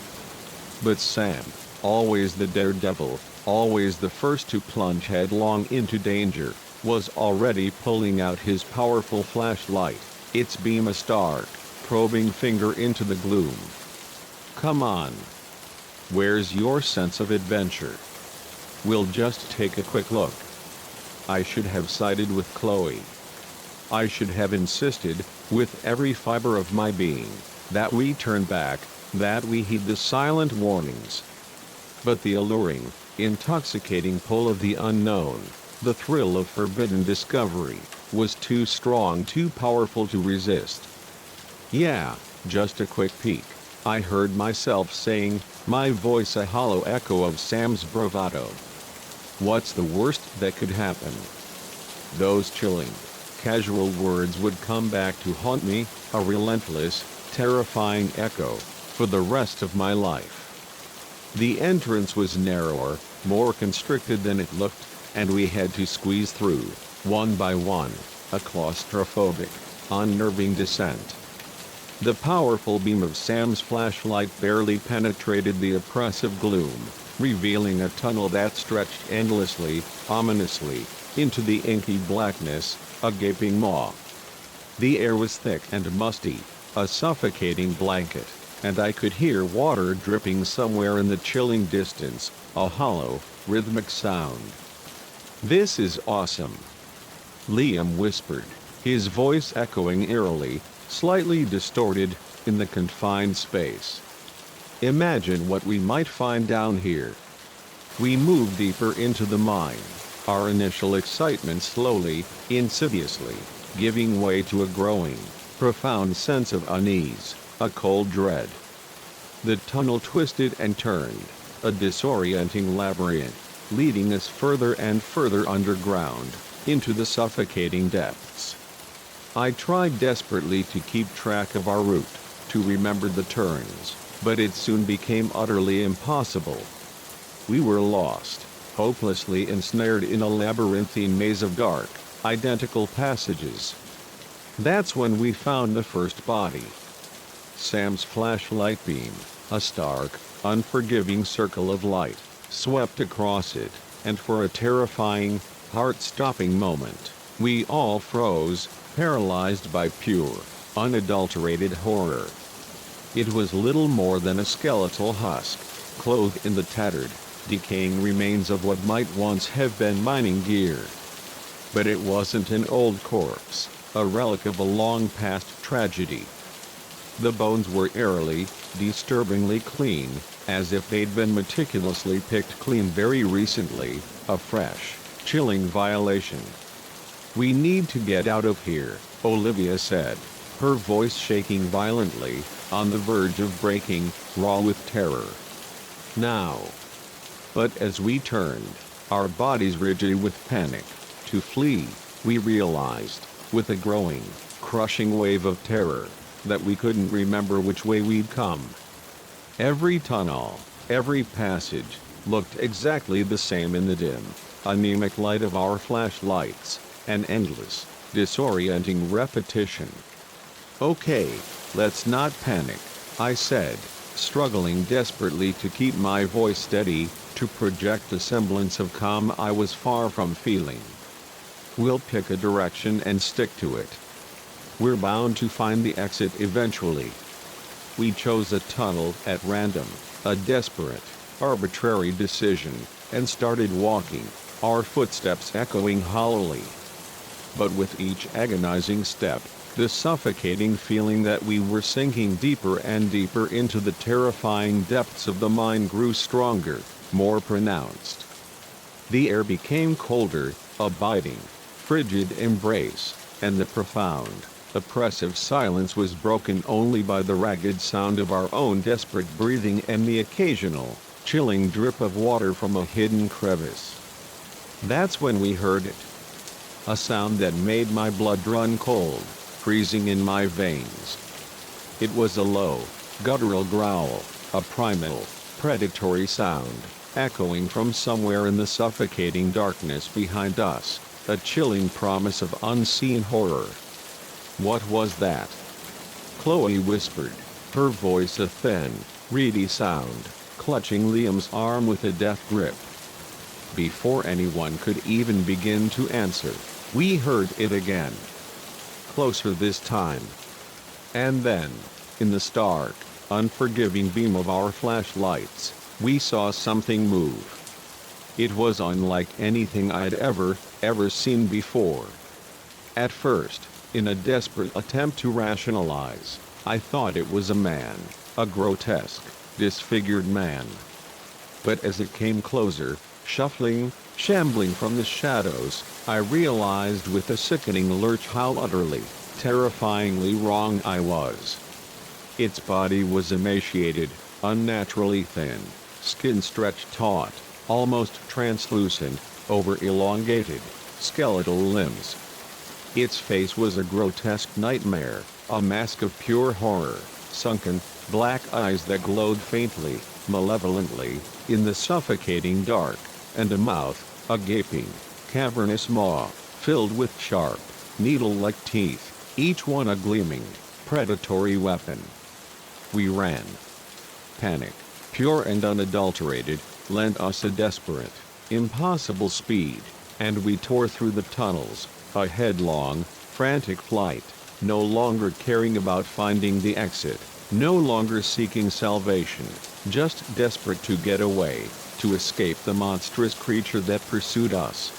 S1: But Sam, always the daredevil, always the first to plunge headlong into danger, was already pulling out his powerful flashlight, its beam a stark, probing finger into the gloom. "Come on. Where's your sense of adventure? We'll just take a quick look." I should have sided with Chloe. I should have insisted, with every fiber of my being, that we turn back, that we heed the silent warnings. But the alluring, intoxicating pull of the unknown, the thrill of forbidden discovery, was too strong, too powerful to resist. "Yeah, just a quick peek," I heard myself saying, my voice a hollow echo of Sam's bravado. What's the worst that could happen? Those chilling, casual words would come back to haunt me, a relentless, terrifying echo, for the rest of my life. The entrance was narrower, more constricted than it looked, and we had to squeeze through, one by one, a claustrophobic, unnerving descent. The powerful beam of Sam's flashlight barely penetrated the oppressive gloom, revealing a tunnel that stretched endlessly, ominously, into the inky blackness, a gaping maw. The air was thick and musty, a suffocating blanket, and I could hear water dripping somewhere in the chilling distance, a hollow, rhythmic sound. "This is awesome," Liam whispered, his voice echoing eerily, slightly distorted, in the confined space. "Imagine what we might find down here." We moved deeper into the mine, our initial excitement slowly, insidiously, giving way to a growing, profound sense of unease, a cold dread. The tunnel twisted and turned, a disorienting labyrinth, leading us further and further underground, into the suffocating depths. I tried desperately to keep track of our route, to remember the turns, but it soon became utterly impossible. We were lost, hopelessly ensnared in a labyrinthine maze of dark, identical passages. That's when we found the first body. Sam's flashlight beam, a stark, unforgiving circle of light, swept across it, and for a terrifying, heart-stopping moment, we all froze, paralyzed by pure, unadulterated horror. It was little more than a skeletal husk, clothed in the tattered, decaying remains of what might once have been mining gear. But it wasn't an old corpse, a relic of a long-past tragedy. The bones were eerily, disturbingly clean, as if they'd been meticulously picked clean very recently, a fresh, chilling violation. "We need to get out of here," Olivia said, her voice shaking violently, on the verge of breaking, raw with terror. "Now." But as we turned, our bodies rigid with panic, to flee, we realized, with a growing, crushing wave of terror, that we couldn't remember which way we'd come. Every tunnel, every passage, looked exactly the same in the dim, anemic light of our flashlights, an endless, disorienting repetition. "Okay, let's not panic," I said, struggling desperately to keep my voice steady, to project a semblance of calm I was far from feeling. "We'll pick a direction and stick to it. We're bound to find the exit eventually." We chose a tunnel at random, a desperate, arbitrary decision, and started walking, our footsteps echoing hollowly. But with each agonizing step, the suffocating feeling that we were sinking deeper and deeper into the terrifying depths of the mine grew stronger, more pronounced. The air became colder, a biting, frigid embrace, and the profound, oppressive silence was broken only by the ragged sound of our own desperate breathing and the occasional, chilling drip of water from a hidden crevice. That's when we heard it. A sound that made my blood run cold, freezing in my veins. It was a low, guttural growl, a primal, predatory sound, echoing from somewhere in the suffocating darkness behind us, a chilling promise of unseen horror. "What was that?" Chloe whispered, her voice a thin, reedy sound, clutching Liam's arm with a death grip. Before anyone could even begin to answer, we heard it again. Closer this time. And then, in the stark, unforgiving beam of our flashlights, we saw something move. It was unlike anything I'd ever seen before. At first, in a desperate attempt to rationalize, I thought it was a man, a grotesque, disfigured man. But as it came closer, shuffling, shambling from the shadows, I realized with a sickening lurch how utterly, terrifyingly wrong I was. Its body was emaciated, unnaturally thin, skin stretched taut, almost translucent, over elongated, skeletal limbs. Its face was a grotesque nightmare, a mask of pure horror, sunken, black eyes that glowed faintly, malevolently, in the suffocating dark, and a mouth, a gaping, cavernous maw, filled with sharp, needle-like teeth, each one a gleaming, predatory weapon. We ran. Panic, pure and unadulterated, lent us a desperate, impossible speed, and we tore through the tunnels, a headlong, frantic flight, no longer caring about finding the exit, no longer seeking salvation, just desperate to get away, to escape the monstrous creature that pursued us.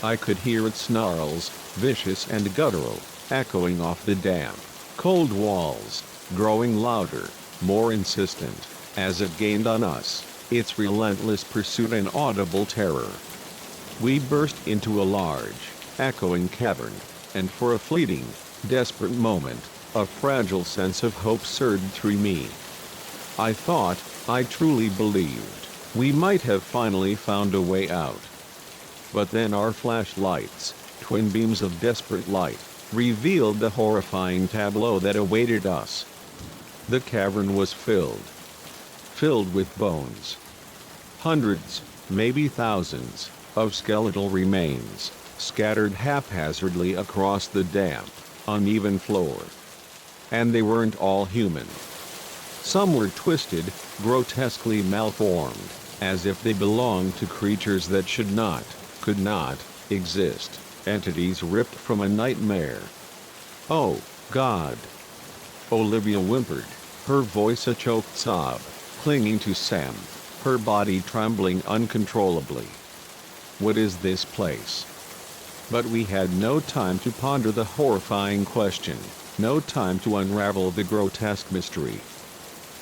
S1: I could hear its snarls, vicious and guttural, echoing off the damp, cold walls, growing louder, more insistent, as it gained on us, its relentless pursuit an audible terror. We burst into a large, echoing cavern, and for a fleeting, desperate moment, a fragile sense of hope surged through me. I thought, I truly believed, we might have finally found a way out. But then our flashlights, twin beams of desperate light, revealed the horrifying tableau that awaited us. The cavern was filled with bones. Hundreds, maybe thousands, of skeletal remains, scattered haphazardly across the damp, uneven floor. And they weren't all human. Some were twisted, grotesquely malformed, as if they belonged to creatures that should not, could not, exist, entities ripped from a nightmare. "Oh, God!" Olivia whimpered, her voice a choked sob, clinging to Sam, her body trembling uncontrollably. "What is this place?" But we had no time to ponder the horrifying question, no time to unravel the grotesque mystery.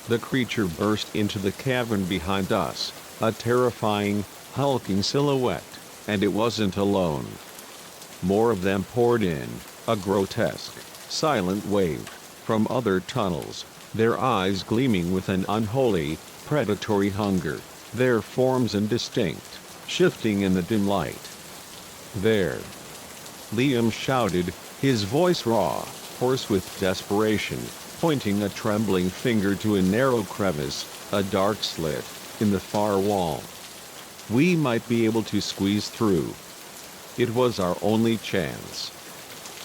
S1: The creature burst into the cavern behind us, a terrifying, hulking silhouette, and it wasn't alone. More of them poured in, a grotesque, silent wave, from other tunnels, their eyes gleaming with an unholy, predatory hunger, their forms indistinct, shifting in the dim light. "There!" Liam shouted, his voice raw, hoarse with desperation, pointing a trembling finger to a narrow crevice, a dark slit, in the far wall. We might be able to squeeze through. It was our only chance.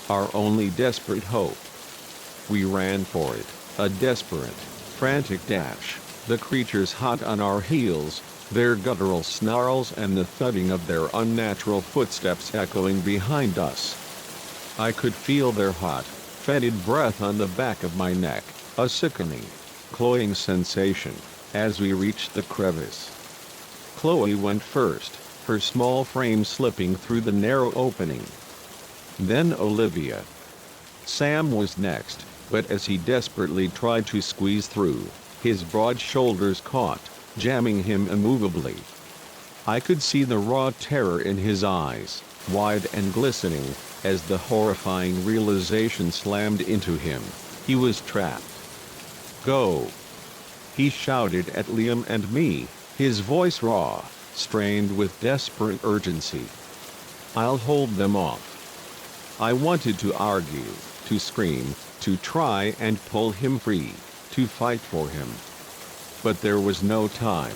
S1: Our only desperate hope. We ran for it, a desperate, frantic dash, the creatures hot on our heels, their guttural snarls and the thudding of their unnatural footsteps echoing behind us. I could feel their hot, fetid breath on the back of my neck, a sickening, cloying sensation, as we reached the crevice. Chloe went first, her small frame slipping through the narrow opening. Then Olivia. Sam was next, but as he desperately tried to squeeze through, his broad shoulders caught, jamming him immovably. I could see the raw terror in his eyes, wide and glistening, as the horrifying realization slammed into him. He was trapped. "Go!" he shouted at Liam and me, his voice raw, strained with desperate urgency. "I'll hold them off." I wanted to argue, to scream, to try and pull him free, to fight for him. But there was no time.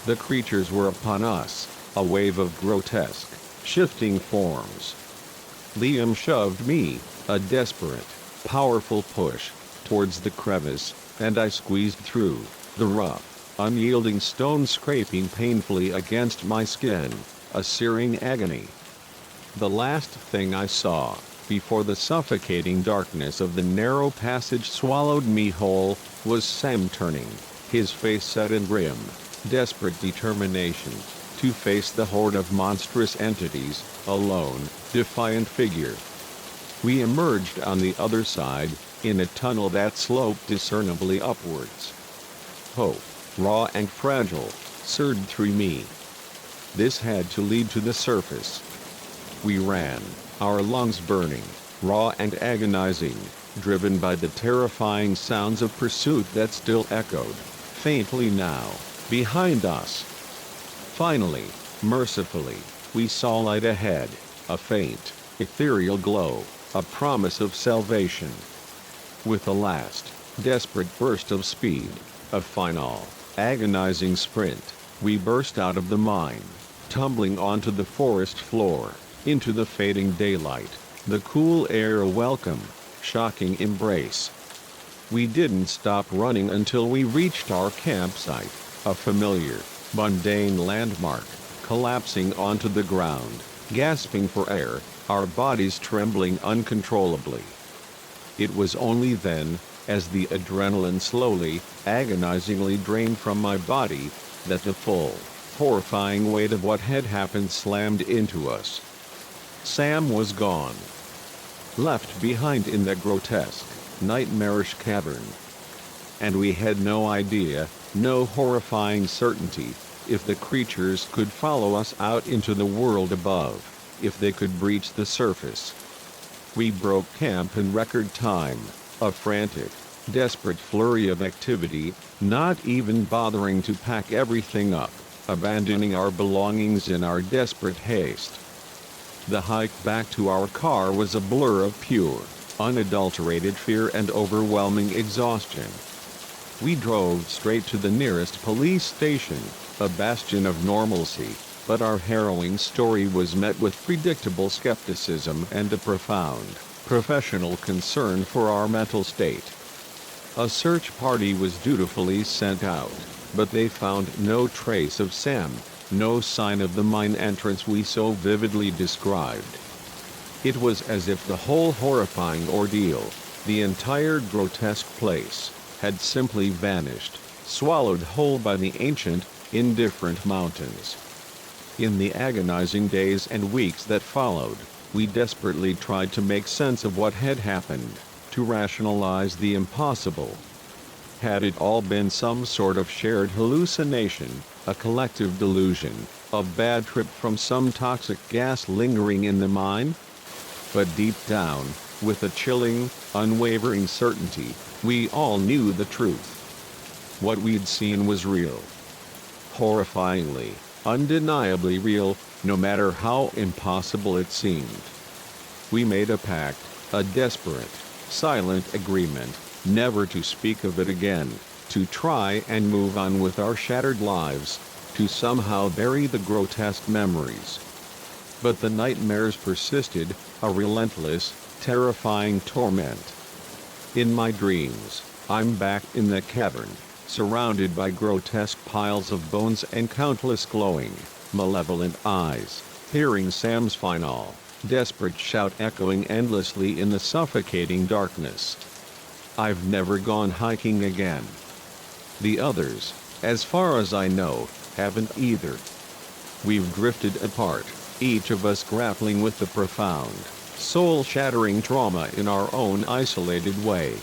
S1: The creatures were upon us, a wave of grotesque, shifting forms. Liam shoved me, a desperate, powerful push, towards the crevice, and I squeezed through, the rough, unyielding stone scraping painfully against my skin, a searing agony. The last thing I saw, before the suffocating darkness of the narrow passage swallowed me whole, was Sam turning, his face set in grim, desperate determination, to face the horde of monstrous entities, a lone, defiant figure. We emerged on the other side, in a tunnel that sloped discernibly upwards. Hope, raw and fragile, surged through me. This had to lead to the surface. We ran, our lungs burning, raw and agonizing, driven by the terrifying sounds of pursuit that still echoed, faintly now, behind us. Finally, mercifully, we saw light ahead, a faint, ethereal glow, a promise of salvation. With a last, desperate burst of speed, a final, agonizing sprint, we burst out of the mine, tumbling onto the forest floor, into the fading daylight, the cool air a welcome, shocking embrace. We didn't stop running until we reached our campsite, a familiar, mundane landmark, collapsing onto the ground, gasping for air, our bodies trembling uncontrollably. It was only then, as the adrenaline slowly, agonizingly drained from my body, that the full, horrifying weight of what had happened slammed into us. Sam was gone. Left behind in that grotesque, nightmarish cavern. And we had no idea, no horrifying certainty, if the creatures could follow us out into the world above, if they could breach the surface. We broke camp in record time, a frantic, desperate flurry of activity, not even bothering to pack everything up, abandoning our belongings in our desperate haste. The hike back to our car was a blur of pure, unadulterated fear and overwhelming exhaustion. We drove straight to the nearest police station, a bastion of normalcy, but our harrowing story was met with predictable skepticism and a profound, professional concern for our mental state. A search party was dutifully sent out, but they found no trace of Sam, no sign of the mine entrance we so vividly described. It was as if the whole horrifying ordeal, the entire grotesque place, had simply vanished, swallowed whole by the ancient, indifferent mountains. In the agonizing days and weeks that followed, we desperately tried to make sense of what had happened, to rationalize the impossible. Had it all been some sort of shared hallucination, a collective delusion, a bad trip from some toxic gas lingering in the mine? But deep down, with a chilling, unwavering certainty, we all knew the truth. What we'd seen was real. Horrifyingly, undeniably real, no matter how impossible it seemed. We made a pact, a desperate, silent agreement, never to speak of it again, to try and move on with our shattered lives, to somehow bury the grotesque memories. But the nightmares persisted, a relentless, terrifying torment. In my dreams, I'm back in the cavern, surrounded by grotesque piles of bones and countless glowing, malevolent eyes, hearing Sam's final, desperate shout echoing endlessly in the suffocating darkness. I've never gone hiking again. The others, as far as I know, haven't either. We've drifted apart, each of us grappling with the profound, soul-shattering trauma in our own isolated way.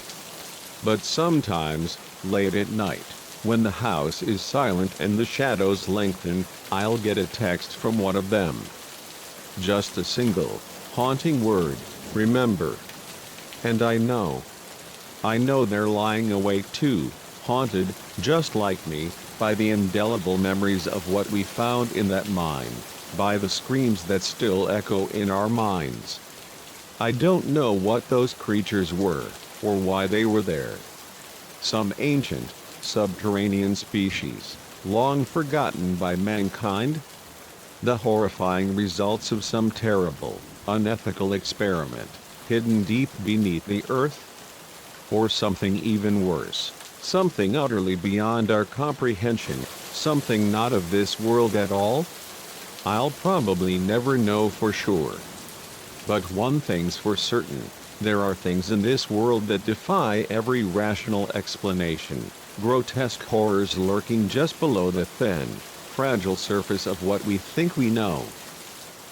S1: But sometimes, late at night, when the house is silent and the shadows lengthen, I'll get a text from one of them. Just a single, haunting word, remember. And I know they're lying awake too, haunted, just like me, by the indelible memories of what we found in that mine, by the screams that still echo in our minds. I don't know what those creatures were, or why they were there. Some ancient, subterranean species, long forgotten by mankind? The horrifying results of some terrible, unethical experiment, hidden deep beneath the earth? Or something even worse, something utterly beyond our comprehension, something not of this world at all? I'll probably never know for sure. But one thing's for certain, there are things in this world that defy every rational explanation, grotesque horrors lurking just below the thin, fragile surface of what we think we know.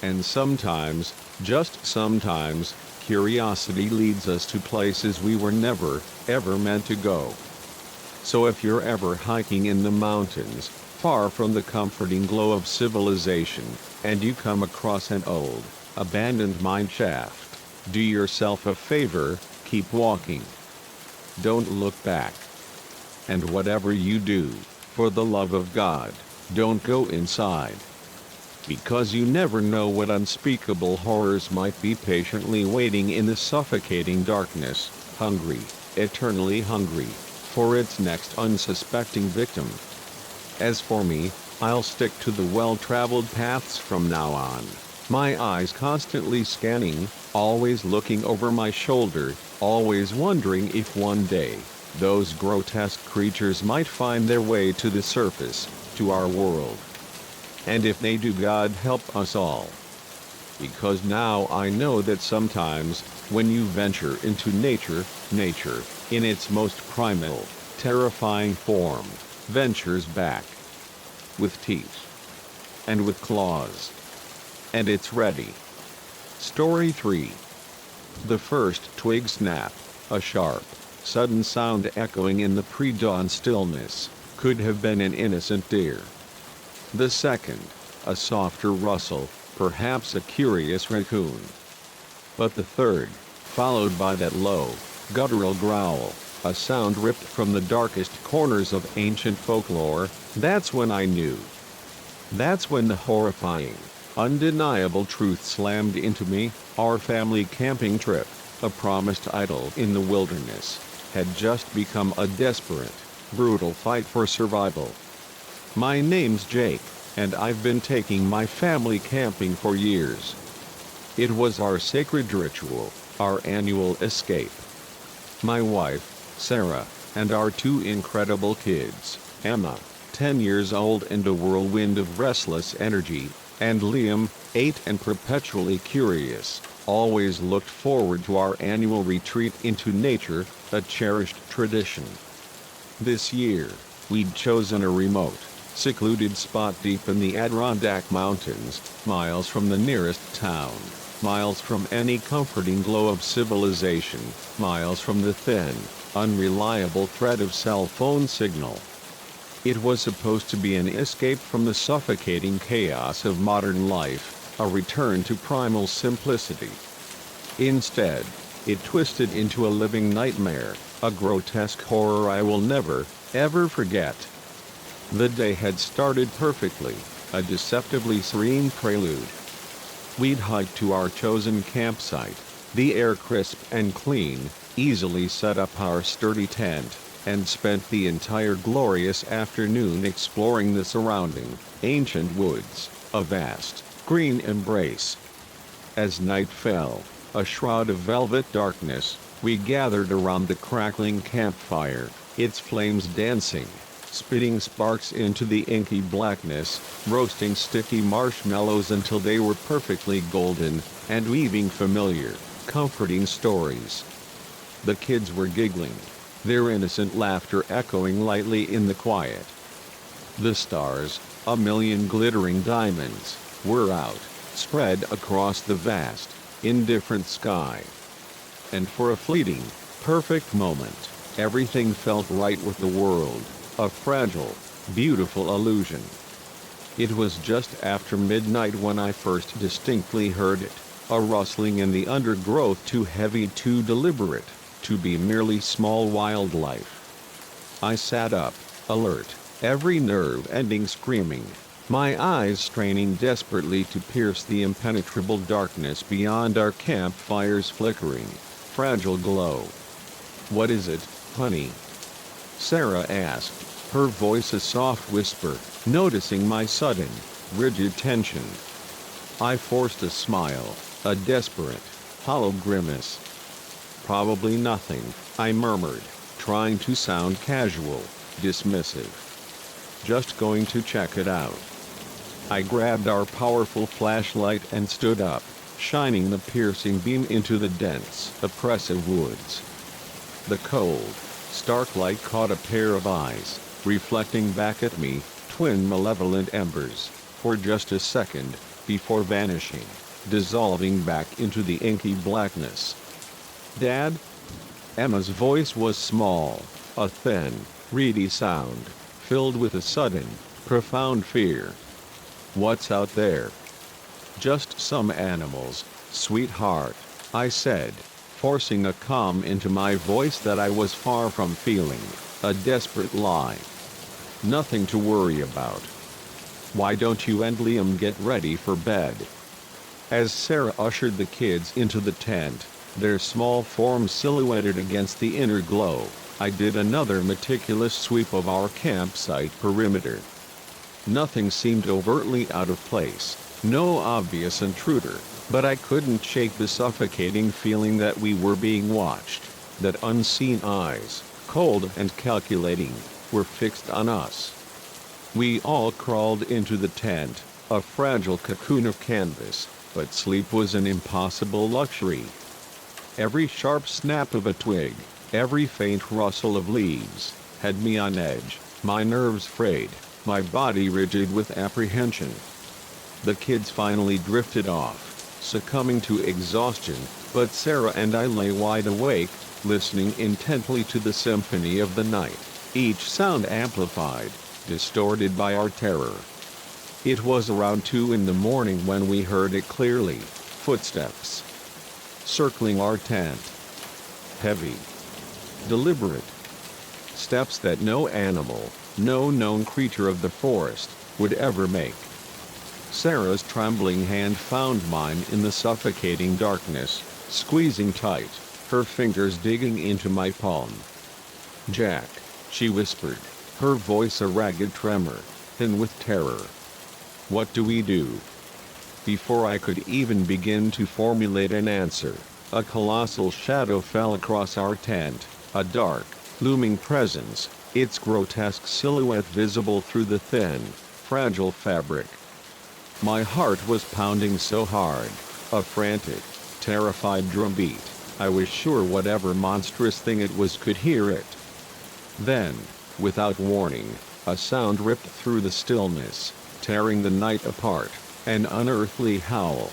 S1: And sometimes, just sometimes, curiosity leads us to places we were never, ever meant to go. So if you're ever hiking in the mountains, far from the comforting glow of civilization, and you come across an old, abandoned mine shaft, do yourself a favor, keep walking. Don't look back. And whatever you do, for the love of God, don't go inside. Because you never know what unspeakable horrors might be patiently waiting in the suffocating darkness, hungry, eternally hungry, for its next unsuspecting victim. As for me, I'll stick to the well-traveled paths from now on, my eyes constantly scanning, always looking over my shoulder, always wondering if one day, Those grotesque creatures might find their way to the surface, to our world. And if they do, God help us all. Because now I know that sometimes, when you venture into nature, nature, in its most primal, terrifying form, ventures back. With teeth. And with claws. And it's ready. Story 3. The first twig snap, a sharp, sudden sound echoing in the pre-dawn stillness, could have been an innocent deer. The second, a softer rustle, perhaps a curious raccoon. But the third, followed by that low, guttural growl, a sound ripped from the darkest corners of ancient folklore, that's when I knew. That's when the horrifying, undeniable truth slammed into me. Our family camping trip, a promised idyll in the wilderness, had just become a desperate, brutal fight for survival. My name's Jake, and I've been taking my family camping for years. It was our sacred ritual, our annual escape. My wife, Sarah, and our two incredible kids, Emma, 10 years old and a whirlwind of restless energy, and Liam, 8 and perpetually curious, always looked forward to our annual retreat into nature, a cherished tradition. This year, we'd chosen a remote, secluded spot deep in the Adirondack Mountains, miles from the nearest town, miles from any comforting glow of civilization, miles from the thin, unreliable thread of cell phone signal. It was supposed to be an escape from the suffocating chaos of modern life, a return to primal simplicity. Instead, it twisted into a living nightmare, a grotesque horror I will never, ever forget. The day had started perfectly, a deceptively serene prelude. We'd hiked to our chosen campsite, the air crisp and clean, easily set up our sturdy tent, and spent the entire glorious afternoon exploring the surrounding, ancient woods, a vast, green embrace. As night fell, a shroud of velvet darkness, we gathered around the crackling campfire, its flames dancing, spitting sparks into the inky blackness, roasting sticky marshmallows until they were perfectly golden, and weaving familiar, comforting stories. The kids were giggling, their innocent laughter echoing lightly in the quiet. The stars, a million glittering diamonds, were out, spread across the vast, indifferent sky. And for a fleeting, perfect moment, everything felt right with the world, a fragile, beautiful illusion. It was just after midnight when I first distinctly heard it, a rustling in the undergrowth too heavy, too deliberate, to be merely small wildlife. I sat up, alert, every nerve ending screaming, my eyes straining desperately to pierce the impenetrable darkness beyond our campfire's flickering, fragile glow. "What is it, honey?" Sarah asked, her voice a soft whisper, noticing my sudden, rigid tension. I forced a smile, a desperate, hollow grimace. "Probably nothing," I murmured, trying to sound casual, dismissive. "Just going to check it out." I grabbed our powerful flashlight and stood up, shining the piercing beam into the dense, oppressive woods. The cold, stark light caught a pair of eyes, reflecting back at me, twin malevolent embers, for just a second, before vanishing, dissolving back into the inky blackness. "Dad?" Emma's voice was small, a thin, reedy sound, filled with a sudden, profound fear. "What's out there?" "Just some animals, sweetheart," I said, forcing a calm into my voice that I was far from feeling, a desperate lie. "Nothing to worry about. Why don't you and Liam get ready for bed?" As Sarah ushered the kids into the tent, their small forms silhouetted against the inner glow, I did another meticulous sweep of our campsite perimeter. Nothing seemed overtly out of place, no obvious intruder, but I couldn't shake the suffocating feeling that we were being watched, that unseen eyes, cold and calculating, were fixed on us. We all crawled into the tent, a fragile cocoon of canvas, but sleep was an impossible luxury. Every sharp snap of a twig, every faint rustle of leaves, had me on edge, my nerves frayed, my body rigid with apprehension. The kids finally drifted off, succumbing to exhaustion, but Sarah and I lay wide awake, listening intently to the symphony of the night, each sound amplified, distorted by our terror. It was around 2 in the morning when we heard it clearly, footsteps circling our tent. Heavy, deliberate steps that no animal, no known creature of the forest, would ever make. Sarah's trembling hand found mine in the suffocating darkness, squeezing tight, her fingers digging into my palm. "Jack," she whispered, her voice a ragged tremor, thin with terror. "What do we do?" Before I could even begin to formulate an answer, a colossal shadow fell across our tent, a dark, looming presence, its grotesque silhouette visible through the thin, fragile fabric. My heart was pounding so hard, a frantic, terrified drumbeat, I was sure whatever monstrous thing it was could hear it. Then, without warning, a sound ripped through the stillness, tearing the night apart, an unearthly howl.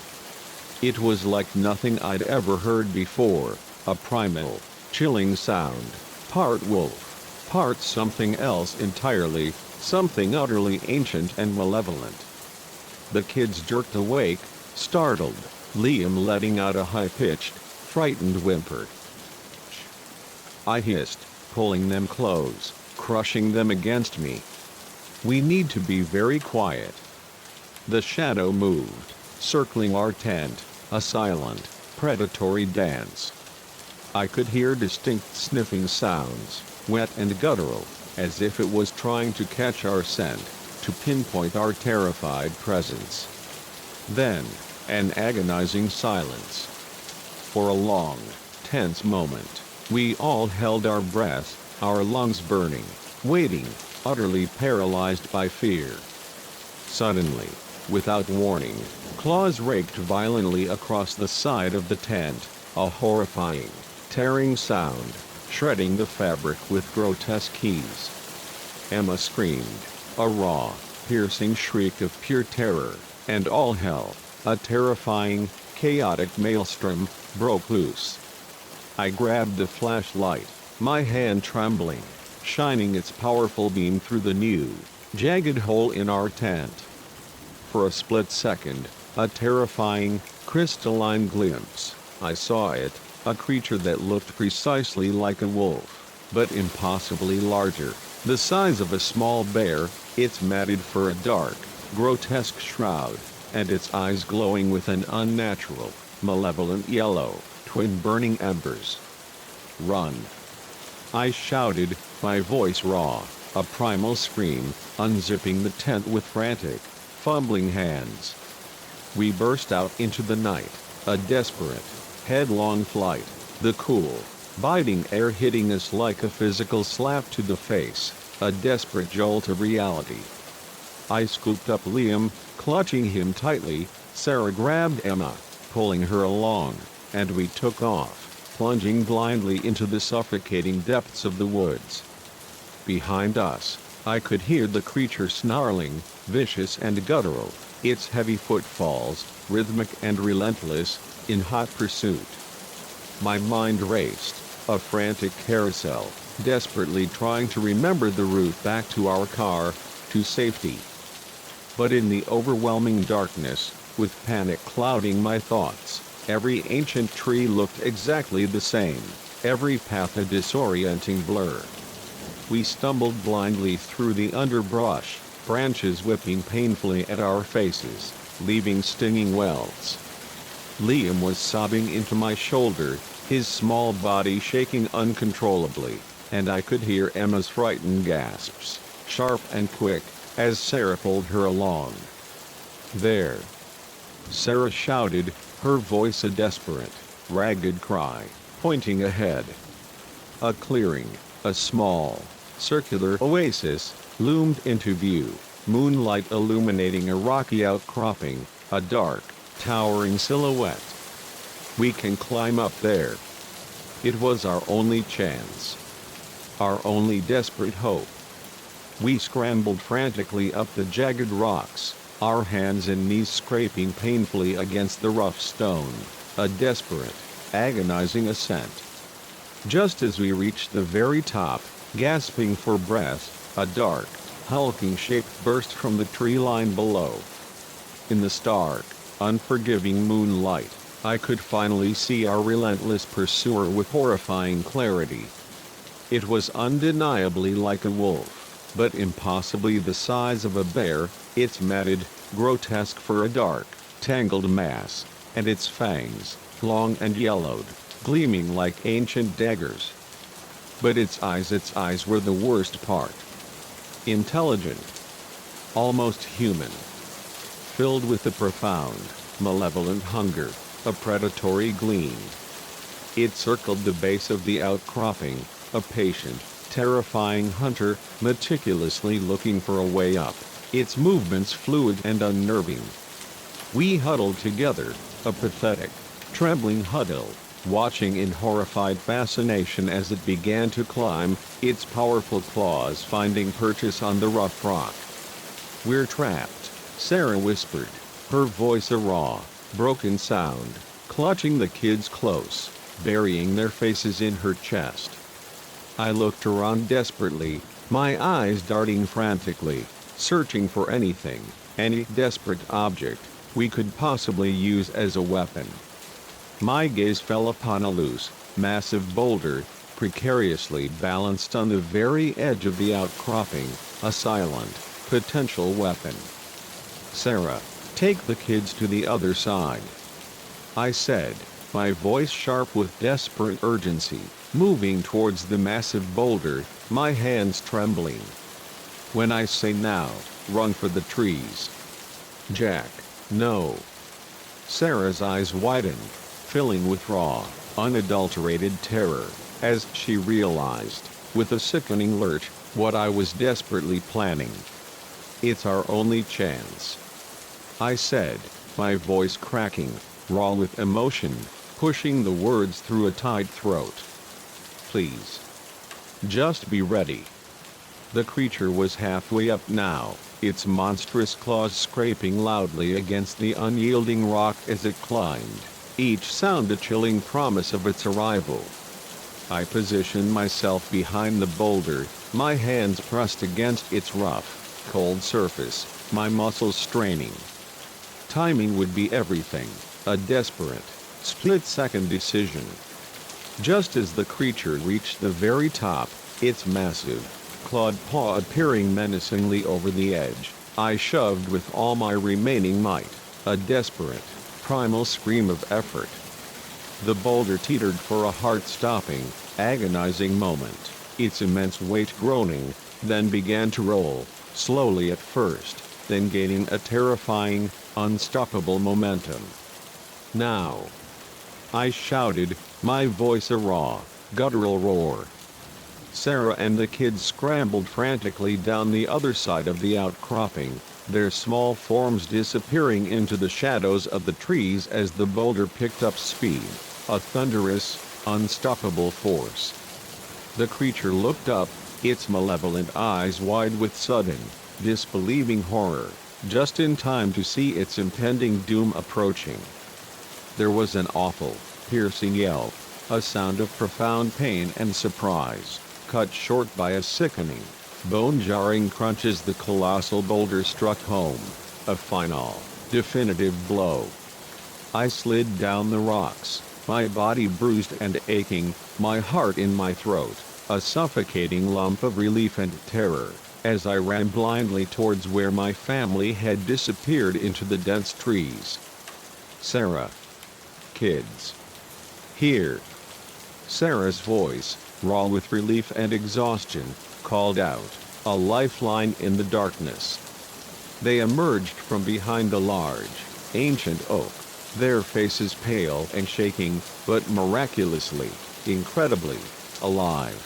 S1: It was like nothing I'd ever heard before, a primal, chilling sound, part wolf, part something else entirely, something utterly ancient and malevolent. The kids jerked awake, startled, Liam letting out a high-pitched, frightened whimper. "Shh," I hissed, pulling them close, crushing them against me. "We need to be very quiet." The shadow moved, circling our tent, a silent, predatory dance. I could hear distinct sniffing sounds, wet and guttural, as if it was trying to catch our scent, to pinpoint our terrified presence. Then, an agonizing silence. For a long, tense moment, we all held our breath, our lungs burning, waiting, utterly paralyzed by fear. Suddenly, without warning, claws raked violently across the side of the tent, a horrifying, tearing sound, shredding the fabric with grotesque ease. Emma screamed, a raw, piercing shriek of pure terror, and all hell, a terrifying, chaotic maelstrom, broke loose. I grabbed the flashlight, my hand trembling, shining its powerful beam through the new, jagged hole in our tent. For a split second, a terrifying, crystalline glimpse, I saw it, a creature that looked precisely like a wolf, but impossibly larger, the size of a small bear, its matted fur a dark, grotesque shroud, and its eyes glowing with an unnatural, malevolent yellow, twin burning embers. "Run!" I shouted, my voice raw, a primal scream, unzipping the tent with frantic, fumbling hands. We burst out into the night, a desperate, headlong flight, the cool, biting air hitting us like a physical slap to the face, a desperate jolt of reality. I scooped up Liam, clutching him tightly, Sarah grabbed Emma, pulling her along, and we took off, plunging blindly into the suffocating depths of the woods. Behind us, I could hear the creature snarling, vicious and guttural, its heavy footfalls, rhythmic and relentless, in hot pursuit. My mind raced, a frantic carousel, desperately trying to remember the route back to our car, to safety. But in the overwhelming darkness, with panic clouding my thoughts, every ancient tree looked exactly the same, every path a disorienting blur. We stumbled blindly through the underbrush, branches whipping painfully at our faces, leaving stinging welts. Liam was sobbing into my shoulder, his small body shaking uncontrollably, and I could hear Emma's frightened gasps, sharp and quick, as Sarah pulled her along. "There!" Sarah shouted, her voice a desperate, ragged cry, pointing ahead. A clearing, A small, circular oasis loomed into view, moonlight illuminating a rocky outcropping, a dark, towering silhouette. "We can climb up there." It was our only chance. Our only desperate hope. We scrambled frantically up the jagged rocks, our hands and knees scraping painfully against the rough stone, a desperate, agonizing ascent. Just as we reached the very top, gasping for breath, a dark, hulking shape burst from the tree line below. In the stark, unforgiving moonlight, I could finally see our relentless pursuer with horrifying clarity. It was undeniably like a wolf, but impossibly the size of a bear, its matted, grotesque fur a dark, tangled mass, and its fangs, long and yellowed, gleaming like ancient daggers. But its eyes were the worst part. Intelligent. Almost human. Filled with a profound, malevolent hunger, a predatory gleam. It circled the base of the outcropping, a patient, terrifying hunter, meticulously looking for a way up, its movements fluid and unnerving. We huddled together, a pathetic, trembling huddle, watching in horrified fascination as it began to climb, its powerful claws finding purchase on the rough rock. "We're trapped," Sarah whispered, her voice a raw, broken sound, clutching the kids close, burying their faces in her chest. I looked around desperately, my eyes darting frantically, searching for anything, any desperate object, we could possibly use as a weapon. My gaze fell upon a loose, massive boulder, precariously balanced on the very edge of the outcropping, a silent, potential weapon. "Sarah, take the kids to the other side," I said, my voice sharp with desperate urgency, moving towards the massive boulder, my hands trembling. "When I say now, run for the trees." "Jack, no." Sarah's eyes widened, filling with raw, unadulterated terror, as she realized, with a sickening lurch, what I was desperately planning. "It's our only chance," I said, my voice cracking, raw with emotion, pushing the words through a tight throat. "Please. Just be ready." The creature was halfway up now, its monstrous claws scraping loudly against the unyielding rock as it climbed, each sound a chilling promise of its arrival. I positioned myself behind the boulder, my hands pressed against its rough, cold surface, my muscles straining. Timing would be everything, a desperate, split-second decision. Just as the creature reached the very top, its massive, clawed paw appearing menacingly over the edge, I shoved with all my remaining might, a desperate, primal scream of effort. The boulder teetered for a heart-stopping, agonizing moment, its immense weight groaning, then began to roll, slowly at first, then gaining a terrifying, unstoppable momentum. "Now!" I shouted, my voice a raw, guttural roar. Sarah and the kids scrambled frantically down the other side of the outcropping, their small forms disappearing into the shadows of the trees as the boulder picked up speed, a thunderous, unstoppable force. The creature looked up, its malevolent eyes wide with sudden, disbelieving horror, just in time to see its impending doom approaching. There was an awful, piercing yelp, a sound of profound pain and surprise, cut short by a sickening, bone-jarring crunch as the colossal boulder struck home, a final, definitive blow. I slid down the rocks, my body bruised and aching, my heart in my throat, a suffocating lump of relief and terror, as I ran blindly towards where my family had disappeared into the dense trees. "Sarah. Kids. Here." Sarah's voice, raw with relief and exhaustion, called out, a lifeline in the darkness. They emerged from behind a large, ancient oak, their faces pale and shaking, but miraculously, incredibly, alive.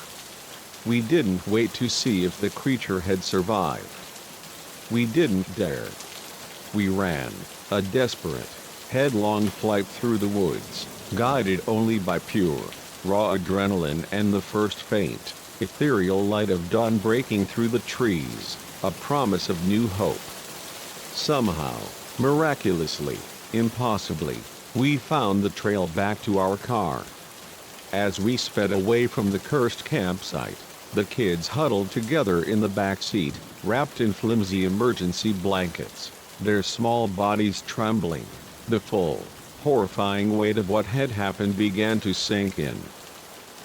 S1: We didn't wait to see if the creature had survived. We didn't dare. We ran, a desperate, headlong flight through the woods, guided only by pure, raw adrenaline and the first faint, ethereal light of dawn breaking through the trees, a promise of new hope. Somehow, miraculously, impossibly, we found the trail back to our car. As we sped away from the cursed campsite, the kids huddled together in the back seat, wrapped in flimsy emergency blankets, their small bodies trembling. The full, horrifying weight of what had happened began to sink in.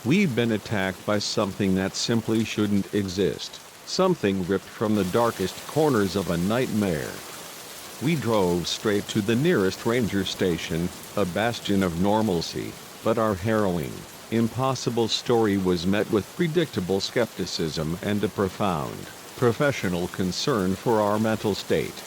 S1: We'd been attacked by something that simply shouldn't exist, something ripped from the darkest corners of a nightmare. We drove straight to the nearest ranger station, a bastion of normalcy, but our harrowing, impossible story was met with predictable skepticism and a profound, professional concern for our mental state.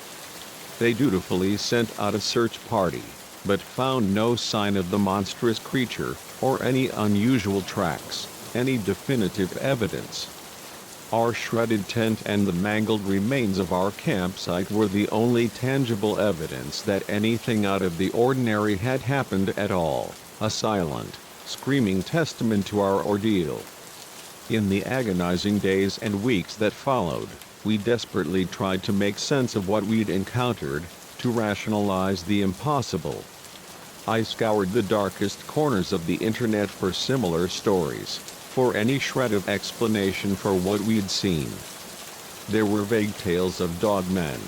S1: They dutifully sent out a search party, but found no sign of the monstrous creature, or any unusual tracks, any definitive evidence. Our shredded tent and the mangled remains of our campsite were the only tangible evidence that anything out of the ordinary had happened at all, a silent, screaming testament to our ordeal. In the agonizing days and weeks that followed, we desperately tried to make sense of what we'd encountered, to rationalize the impossible. I scoured the darkest corners of the internet for similar stories, for any shred of explanation for what we'd seen. There were vague tales of dogmen,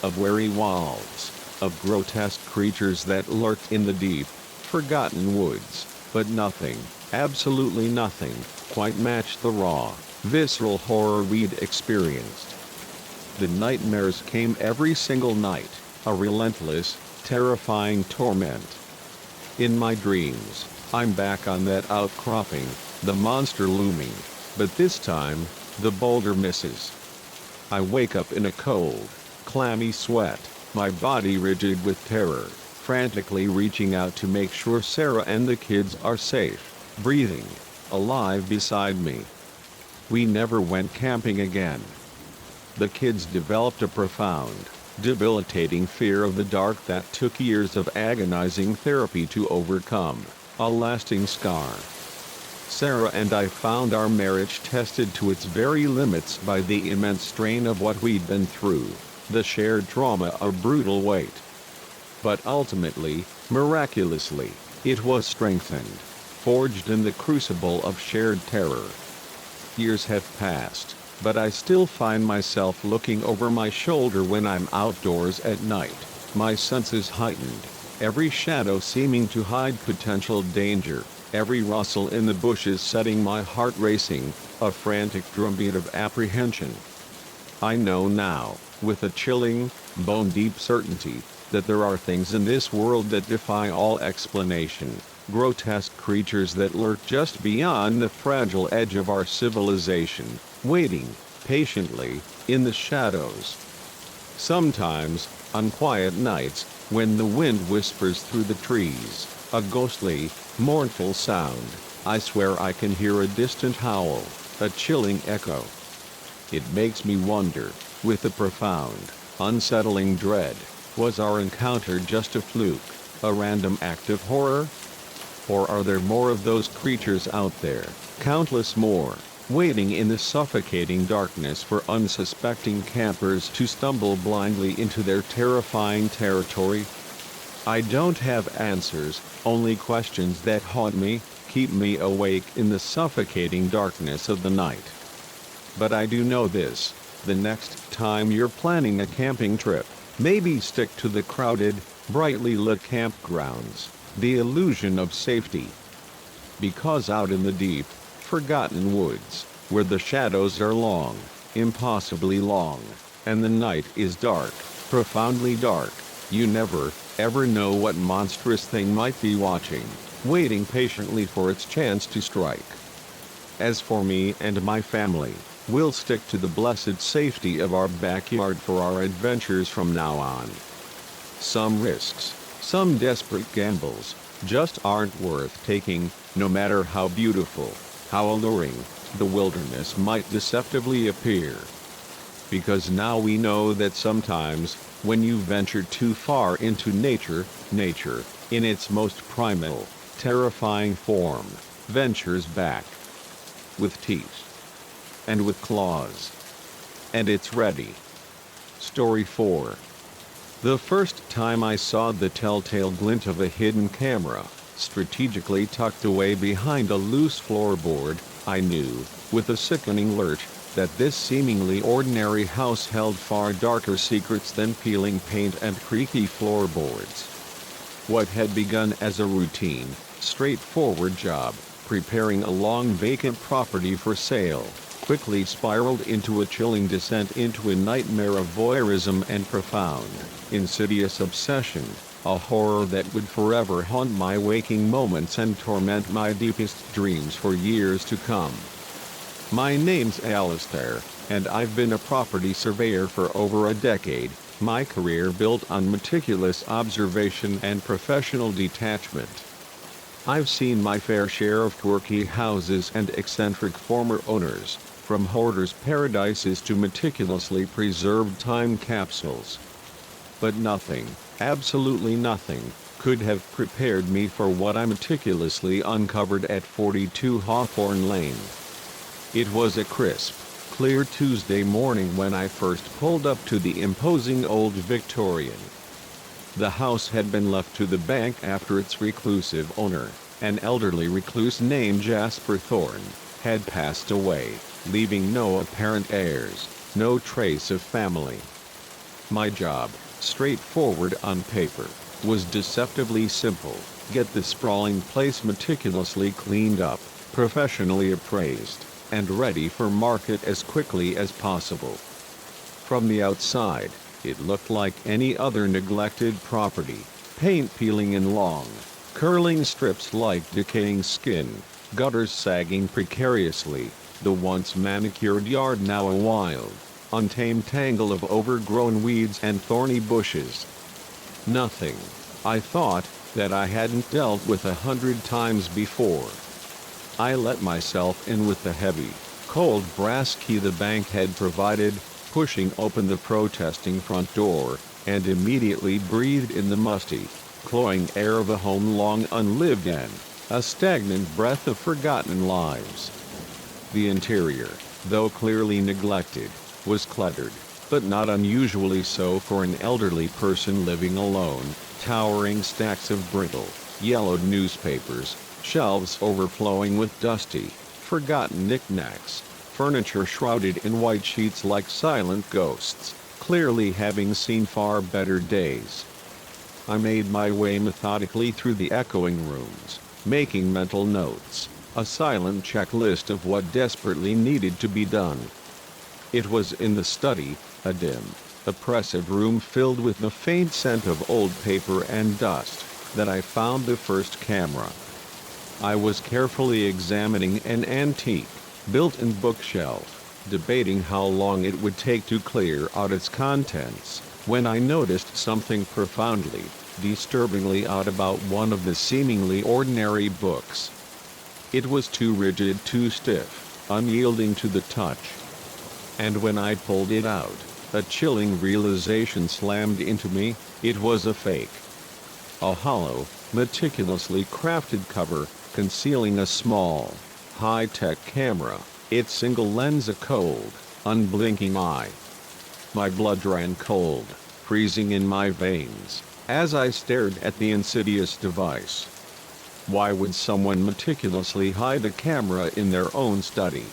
S1: of wary wolves, of grotesque creatures that lurked in the deep, forgotten woods, but nothing, absolutely nothing, quite matched the raw, visceral horror we'd experienced. The nightmares came every single night, a relentless, terrifying torment. In my dreams, I'm back on that outcropping, the monster looming, but this time, the boulder misses. I wake up in a cold, clammy sweat, my body rigid with terror, frantically reaching out to make sure Sarah and the kids are safe, breathing, alive beside me. We never went camping again. The kids developed a profound, debilitating fear of the dark that took years of agonizing therapy to overcome, a lasting scar. Sarah and I found our marriage tested to its very limits by the immense strain of what we'd been through, the shared trauma of brutal weight. But ultimately, miraculously, it was strengthened, forged in the crucible of shared terror. Years have passed, but I still find myself looking over my shoulder when I'm outdoors at night, my senses heightened, every shadow seeming to hide potential danger, every rustle in the bushes setting my heart racing, a frantic drumbeat of apprehension. I know now, with a chilling, bone-deep certainty, that there are things in this world that defy all explanation, grotesque creatures that lurk just beyond the fragile edge of our civilization, waiting, patiently, in the shadows. Sometimes, on quiet nights, when the wind whispers through the trees, a ghostly, mournful sound, I swear I can hear a distant howl, a chilling echo. It makes me wonder, with a profound, unsettling dread, was our encounter just a fluke, a random act of horror? Or are there more of those creatures out there, countless more, waiting in the suffocating darkness for unsuspecting campers to stumble blindly into their terrifying territory? I don't have answers, only questions that haunt me, keep me awake in the suffocating darkness of the night. But I do know this, the next time you're planning a camping trip, maybe stick to the crowded, brightly lit campgrounds, the illusion of safety. Because out in the deep, forgotten woods, where the shadows are long, impossibly long, and the night is dark, profoundly dark, you never, ever know what monstrous thing might be watching, waiting patiently for its chance to strike. As for me and my family, we'll stick to the blessed safety of our backyard for our adventures from now on. Some risks, some desperate gambles, just aren't worth taking, no matter how beautiful, how alluring, the wilderness might deceptively appear. Because now we know that sometimes, when you venture too far into nature, in its most primal, terrifying form, ventures back. With teeth. And with claws. And it's ready. Story 4. The first time I saw the telltale glint of a hidden camera, strategically tucked away behind a loose floorboard, I knew, with a sickening lurch, that this seemingly ordinary house held far darker secrets than peeling paint and creaky floorboards. What had begun as a routine, straightforward job, preparing a long vacant property for sale, quickly spiraled into a chilling descent into a nightmare of voyeurism and profound, insidious obsession, a horror that would forever haunt my waking moments and torment my deepest dreams for years to come. My name's Alistair, and I've been a property surveyor for over a decade, my career built on meticulous observation and professional detachment. I've seen my fair share of quirky houses and eccentric former owners, from hoarders' paradises to meticulously preserved time capsules. But nothing, absolutely nothing, could have prepared me for what I meticulously uncovered at 42 Hawthorne Lane. It was a crisp, clear Tuesday morning when I first pulled up to the imposing old Victorian. The house had been left to the bank after its reclusive owner, an elderly recluse named Jasper Thorne, had passed away, leaving no apparent heirs, no trace of family. My job, straightforward on paper, was deceptively simple: get the sprawling place meticulously cleaned up, professionally appraised, and ready for market as quickly as possible. From the outside, it looked like any other neglected property, paint peeling in long, curling strips like decaying skin, gutters sagging precariously, the once manicured yard now a wild, untamed tangle of overgrown weeds and thorny bushes. Nothing, I thought, that I hadn't dealt with 100 times before. I let myself in with the heavy, cold brass key the bank had provided, pushing open the protesting front door, and immediately breathed in the musty, cloying air of a home long unlived in, a stagnant breath of forgotten lives. The interior, though clearly neglected, was cluttered, but not unusually so for an elderly person living alone. Towering stacks of brittle, yellowed newspapers, shelves overflowing with dusty, forgotten knickknacks, furniture shrouded in white sheets like silent ghosts, clearly having seen far better days. I made my way methodically through the echoing rooms, making mental notes, a silent checklist of what desperately needed to be done. It was in the study, a dim, oppressive room filled with the faint scent of old paper and dust, that I found the first camera. I was carefully examining an antique, built-in bookshelf, debating how long it would take to clear out its contents, when I noticed something profoundly, disturbingly odd about one of the seemingly ordinary books. It was too rigid, too stiff, unyielding to the touch. And when I pulled it out, a chilling realization slammed into me: it was a fake. A hollow, meticulously crafted cover, concealing a small, high-tech camera, its single lens a cold, unblinking eye. My blood ran cold, freezing in my veins, as I stared at the insidious device. Why would someone meticulously hide a camera in their own study?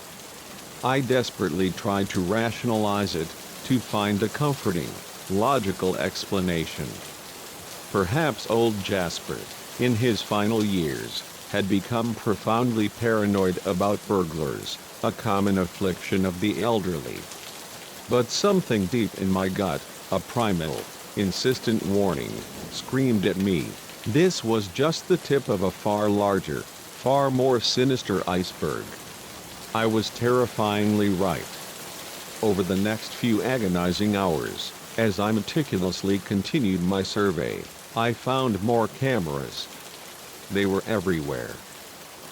S1: I desperately tried to rationalize it, to find a comforting, logical explanation. Perhaps old Jasper, in his final years, had become profoundly paranoid about burglars, a common affliction of the elderly. But something deep in my gut, a primal, insistent warning, screamed at me: this was just the tip of a far larger, far more sinister iceberg. I was terrifyingly right. Over the next few agonizing hours, as I meticulously continued my survey, I found more cameras. They were everywhere.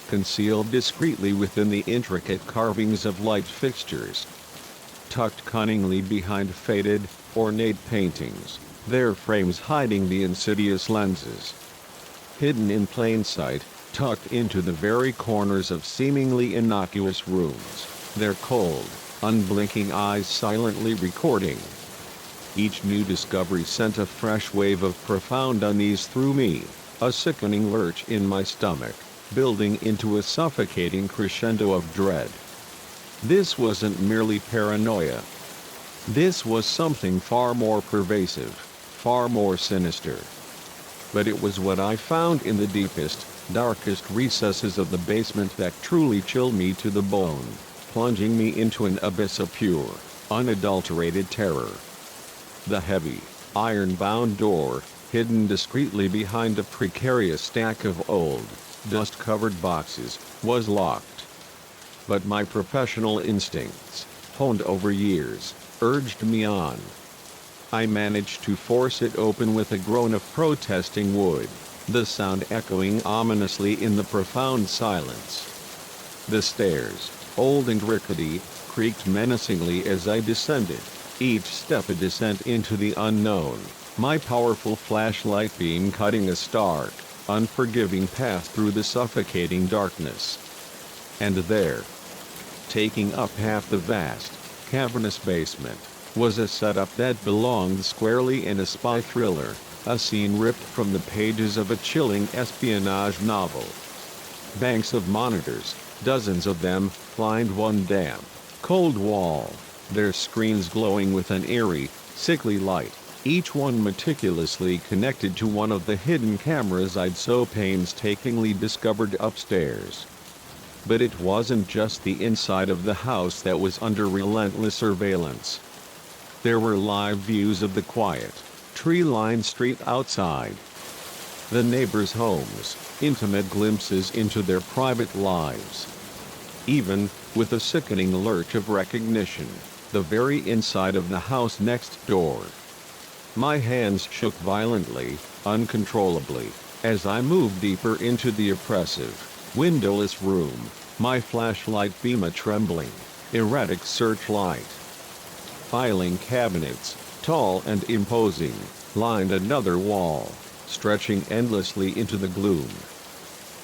S1: concealed discreetly within the intricate carvings of light fixtures. Tucked cunningly behind faded, ornate paintings, their frames hiding the insidious lenses. Hidden in plain sight, tucked into the very corners of seemingly innocuous rooms, their cold, unblinking eyes silently recording. Each new discovery sent a fresh wave of profound unease through me, a sickening lurch in my stomach, building into a suffocating crescendo of dread. This wasn't merely paranoia. This was something far more pervasive, far more sinister. But it was what I found in the deepest, darkest recesses of the basement that truly chilled me to the bone, plunging me into an abyss of pure, unadulterated terror. The heavy, iron-bound door, hidden discreetly behind a precarious stack of old, dust-covered boxes, was locked. But my professional instincts, honed over years, urged me on. I managed to force it open with a groan of protesting wood, the sound echoing ominously in the profound silence. The stairs, old and rickety, creaked menacingly as I descended, each step a descent into the unknown, my powerful flashlight beam cutting a stark, unforgiving path through the suffocating darkness. And there, taking up half the vast, cavernous basement, was a setup that belonged squarely in a spy thriller, a scene ripped from the pages of a chilling espionage novel. Banks of monitors, dozens of them, lined one damp, cold wall, their screens glowing with an eerie, sickly light, each one meticulously connected to one of the hidden cameras I'd so painstakingly discovered upstairs. But it wasn't just the inside of the house that was under relentless surveillance. There were live views of the quiet, tree-lined street outside. The neighbors' homes, intimate glimpses into their private lives. Even, with a sickening lurch of recognition, the very inside of the house next door. My hands shook violently, uncontrollably, as I moved deeper into the oppressive, windowless room, my flashlight beam a trembling, erratic searchlight. Filing cabinets, tall and imposing, lined another wall, stretching endlessly into the gloom.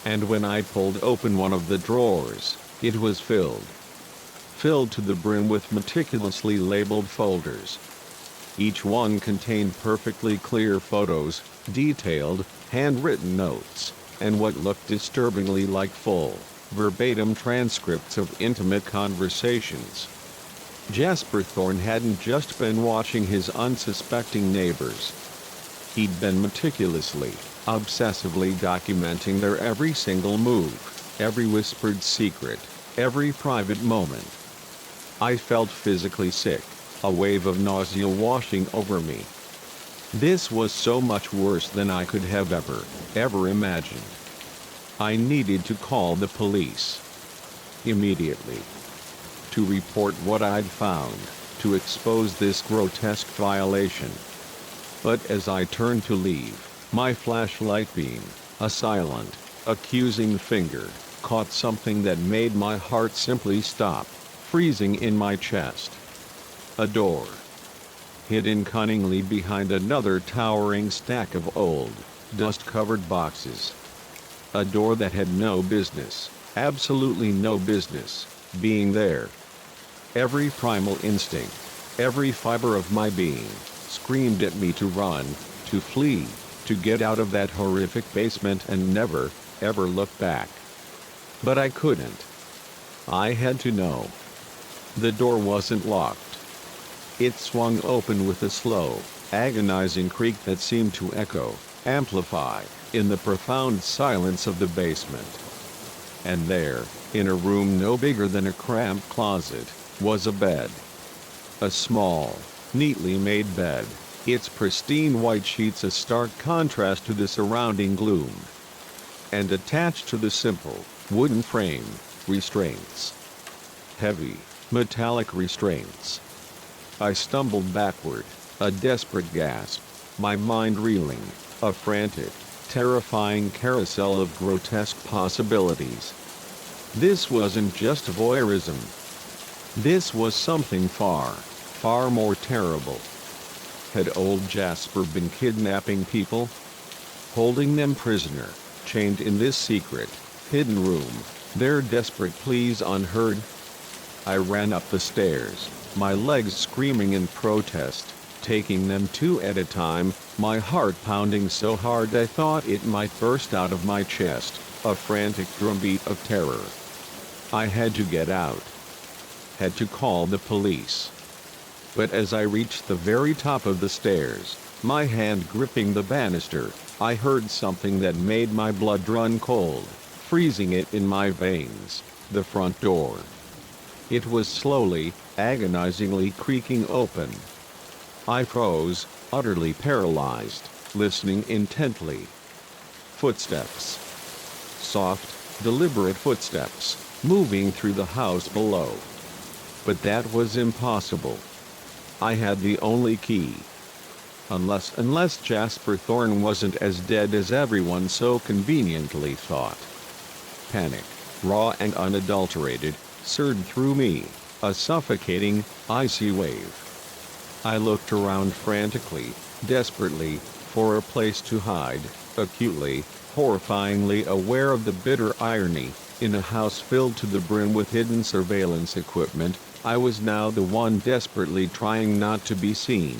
S1: And when I pulled open one of the drawers, it was filled to the brim with meticulously labeled folders. Each one contained perfectly clear photos, detailed, handwritten notes, and what looked disturbingly like full, verbatim transcripts of intimate conversations. Jasper Thorne hadn't just been watching his unsuspecting neighbors. He'd been meticulously, obsessively documenting their every single move, every whispered secret, every private moment. I felt physically sick, a wave of nausea washing over me. This was so much worse than I could have ever imagined. I needed to call the police. Immediately. To report what I'd found, to expose this grotesque violation. But as I turned to leave, my flashlight beam, a silent, accusing finger, caught something that made my heart simply stop, freezing in my chest. A door. Hidden cunningly behind another towering stack of old, dust-covered boxes. A door that had no business, absolutely no business, being there. Every primal instinct, every fiber of my being, screamed at me to run, to flee, to get out of that horrific basement and never, ever look back. But I couldn't. I had to know. The door wasn't locked. It swung open with a slow, agonizing creak that seemed to echo, amplify, in the profound silence of the basement. And there, in a room no bigger than a cramped closet, was a bed. A small, neatly made bed, its pristine white sheets a stark contrast to the surrounding gloom. And attached to the simple, wooden frame, restraints. Heavy, metallic restraints. I stumbled backward, a desperate gasp, my mind reeling, a frantic, terrifying carousel of grotesque possibilities. This wasn't just voyeurism. This was something far, far more terrible. Had old Jasper been kidnapping people? Holding them prisoner, chained in this secret, hidden room, their desperate pleas unheard? I ran up the stairs, my legs screaming in protest, taking them two at a time, my heart pounding so hard I thought it might burst out of my chest, a frantic drumbeat of terror. I had to get out. Had to call the police. But as I reached the very top of the stairs, my hand gripping the banister, I heard something that made my blood run cold, freezing it in my veins: the front door. It was slowly, agonizingly creaking open. I froze, utterly paralyzed, listening intently. Footsteps. Soft, deliberate footsteps, moving through the house below. But that was impossible. I had the only key. Unless Jasper Thorne wasn't as dead as everyone so conveniently thought. Panic, raw and unadulterated, surged through me, a suffocating, icy wave. I looked around frantically, desperately, for a place to hide, acutely, horrifyingly aware of the bitter irony. In a house filled to the brim with hidden surveillance equipment, I was now the one desperately trying not to be seen,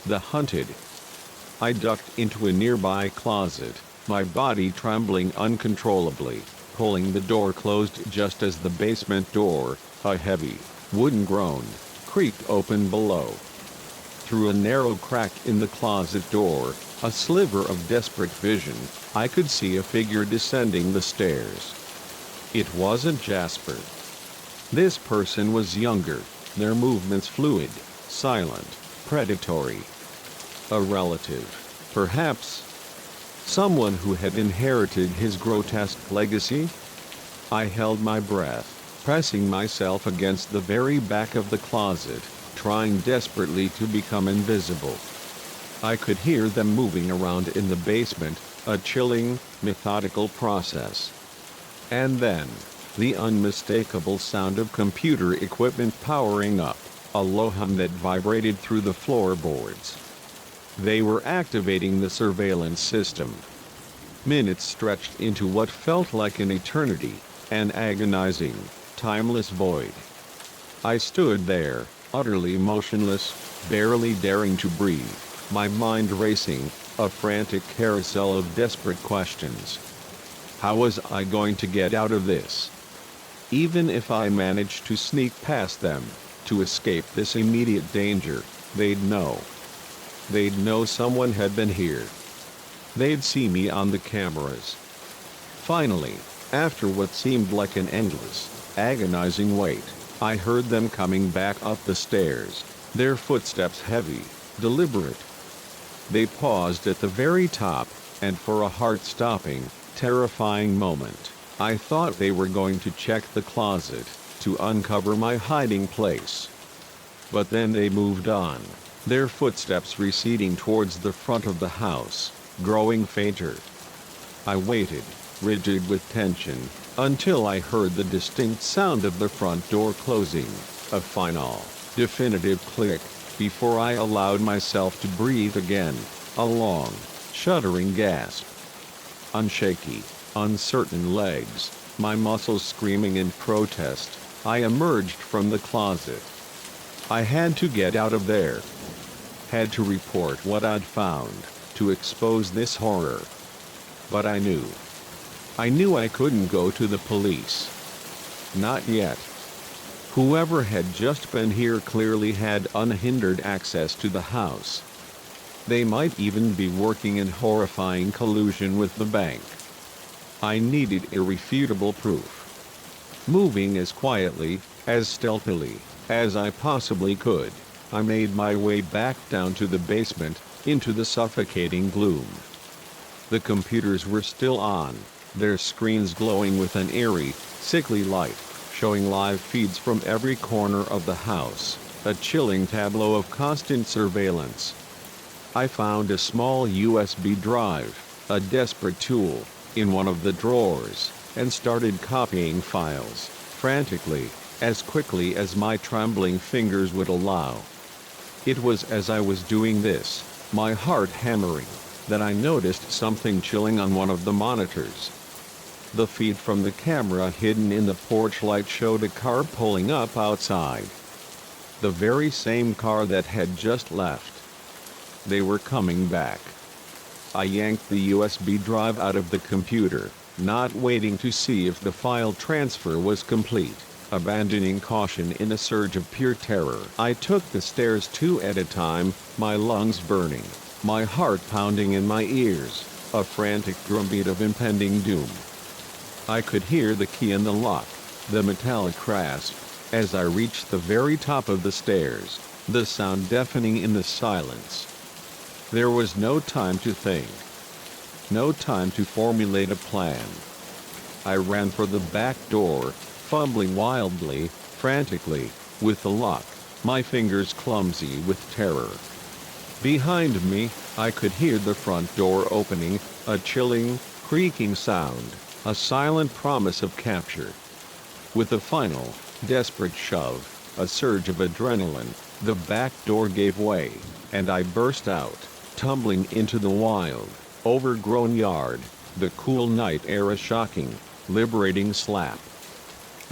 S1: the hunted. I ducked into a nearby closet, my body trembling uncontrollably, pulling the door closed just as the basement door, a heavy, wooden groan, creaked open below. Through a narrow crack in the closet door, a sliver of desperate vision, I could see a figure descending the stairs. It wasn't Jasper. This person was younger, their movements fluid, silent, predatory. A relative, perhaps. Someone who had inherited his grotesque legacy? I held my breath, pressing myself against the very back of the closet, trying desperately to become invisible. I could hear them moving around in the basement, a chilling, methodical process. And then, the unmistakable sound of computer equipment powering up, a low hum that vibrated through the floorboards. They were activating the surveillance system. Minutes stretched into what felt like an eternity, an agonizing, timeless void. I stood there, utterly motionless, barely daring to breathe, my mind racing, a frantic carousel of desperate questions. How was I going to get out of this? Even if I managed to sneak past them, to escape this immediate danger, they'd know. They'd know someone had been here. They'd see me on the cameras. Finally, after what seemed like an endless, agonizing wait, I heard them coming back up the stairs, their footsteps heavy, deliberate. They paused at the very top, and for a heart-stopping, terrifying moment, I thought they were going to check the closet, to uncover my hiding place. But then they moved on, their footsteps receding towards the front of the house, growing fainter. I waited, rigid with tension, until I heard the distinct sound of the front door closing, a final, definitive click, before I allowed myself to breathe again, a long, shuddering gasp. On shaky, uncertain legs, my muscles screaming in protest, I emerged from the closet. I had to get out of there. Had to report what I'd found, to expose this horror. But I knew I couldn't go to the police. Not yet. Whoever had just been here clearly had unhindered access to the house. They might even be working in horrifying collusion with the bank. I needed irrefutable proof. Moving as quietly, as stealthily, as I possibly could, I made my way back down to the basement, into the suffocating gloom. The computers were still on, their screens glowing with an eerie, sickly light, showing live feeds from every corner of the house, a chilling tableau of constant surveillance. I found a small USB drive, a desperate tool, in one of the drawers, and started copying files, frantically, as quickly as my trembling fingers would allow. It was as I was doing this, my heart hammering, that I noticed something chilling on one of the monitors. The feed from the camera hidden in the porch light showed a car pulling up outside. The very same car that had just left. They were coming back. I yanked the USB drive out of the computer, not waiting to see if the file transfer was complete. Abandoning caution in a surge of pure terror, I took the stairs two at a time, my lungs burning, my heart pounding in my ears, a frantic drumbeat of impending doom. I could hear the key in the lock, the metallic rasp, as I reached the very top of the stairs, the sound deafening in the silence. There was no time to think. No time to formulate a plan. I ran for the back door, fumbling wildly, frantically, with the lock, my fingers clumsy with terror. Behind me, I could hear the front door opening, a chilling, creaking sound, a silent promise of capture. With a final, desperate shove, a surge of adrenaline, the back door gave way, and I burst out, tumbling into the wild, overgrown yard, the cool night air a shocking, liberating slap.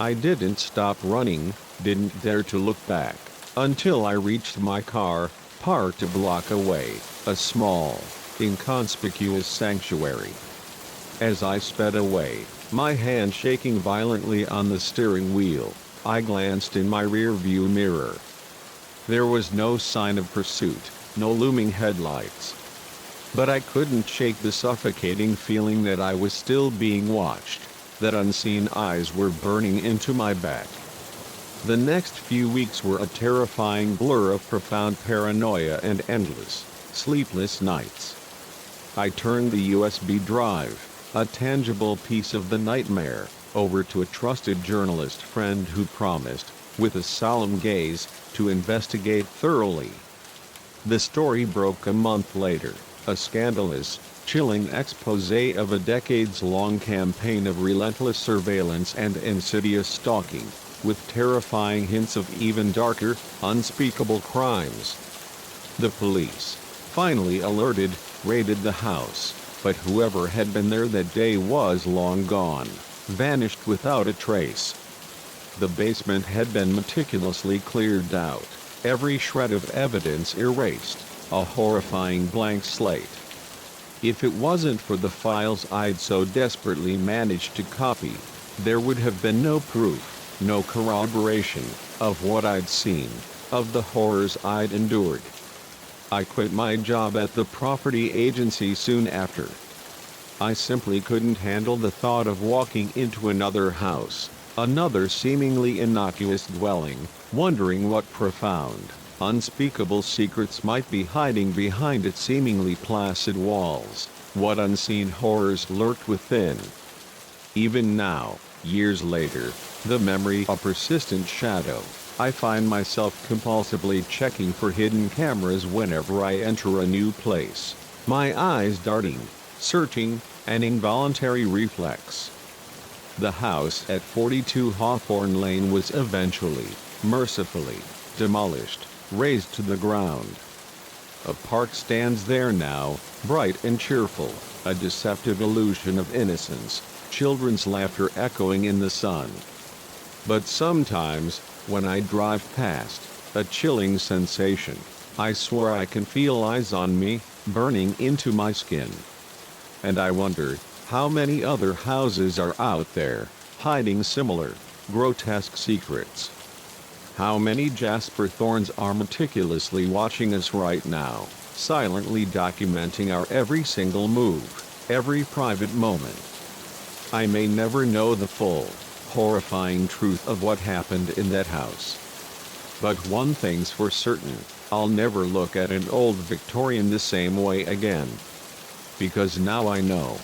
S1: I didn't stop running, didn't dare to look back, until I reached my car, parked a block away, a small, inconspicuous sanctuary. As I sped away, my hand shaking violently on the steering wheel, I glanced in my rearview mirror. There was no sign of pursuit, no looming headlights. But I couldn't shake the suffocating feeling that I was still being watched, that unseen eyes were burning into my back. The next few weeks were a terrifying blur of profound paranoia and endless, sleepless nights. I turned the USB drive, a tangible piece of the nightmare, over to a trusted journalist friend who promised, with a solemn gaze, to investigate thoroughly. The story broke a month later, a scandalous, chilling exposé of a decades-long campaign of relentless surveillance and insidious stalking, with terrifying hints of even darker, unspeakable crimes. The police, finally alerted, raided the house, but whoever had been there that day was long gone, vanished without a trace. The basement had been meticulously cleared out, every shred of evidence erased, a horrifying blank slate. If it wasn't for the files I'd so desperately managed to copy, there would have been no proof, no corroboration, of what I'd seen, of the horrors I'd endured. I quit my job at the property agency soon after. I simply couldn't handle the thought of walking into another house, another seemingly innocuous dwelling, wondering what profound, unspeakable secrets might be hiding behind its seemingly placid walls, what unseen horrors lurked within. Even now, years later, the memory a persistent shadow, I find myself compulsively checking for hidden cameras whenever I enter a new place, my eyes darting, searching, an involuntary reflex. The house at 42 Hawthorne Lane was eventually, mercifully, demolished, razed to the ground. A park stands there now, bright and cheerful, a deceptive illusion of innocence, children's laughter echoing in the sun. But sometimes, when I drive past, a chilling sensation, I swear I can feel eyes on me, burning into my skin. And I wonder, how many other houses are out there, hiding similar, grotesque secrets? How many Jasper Thorns are meticulously watching us right now, silently documenting our every single move, every private moment? I may never know the full, horrifying truth of what happened in that house. But one thing's for certain, I'll never look at an old Victorian the same way again. Because now I know.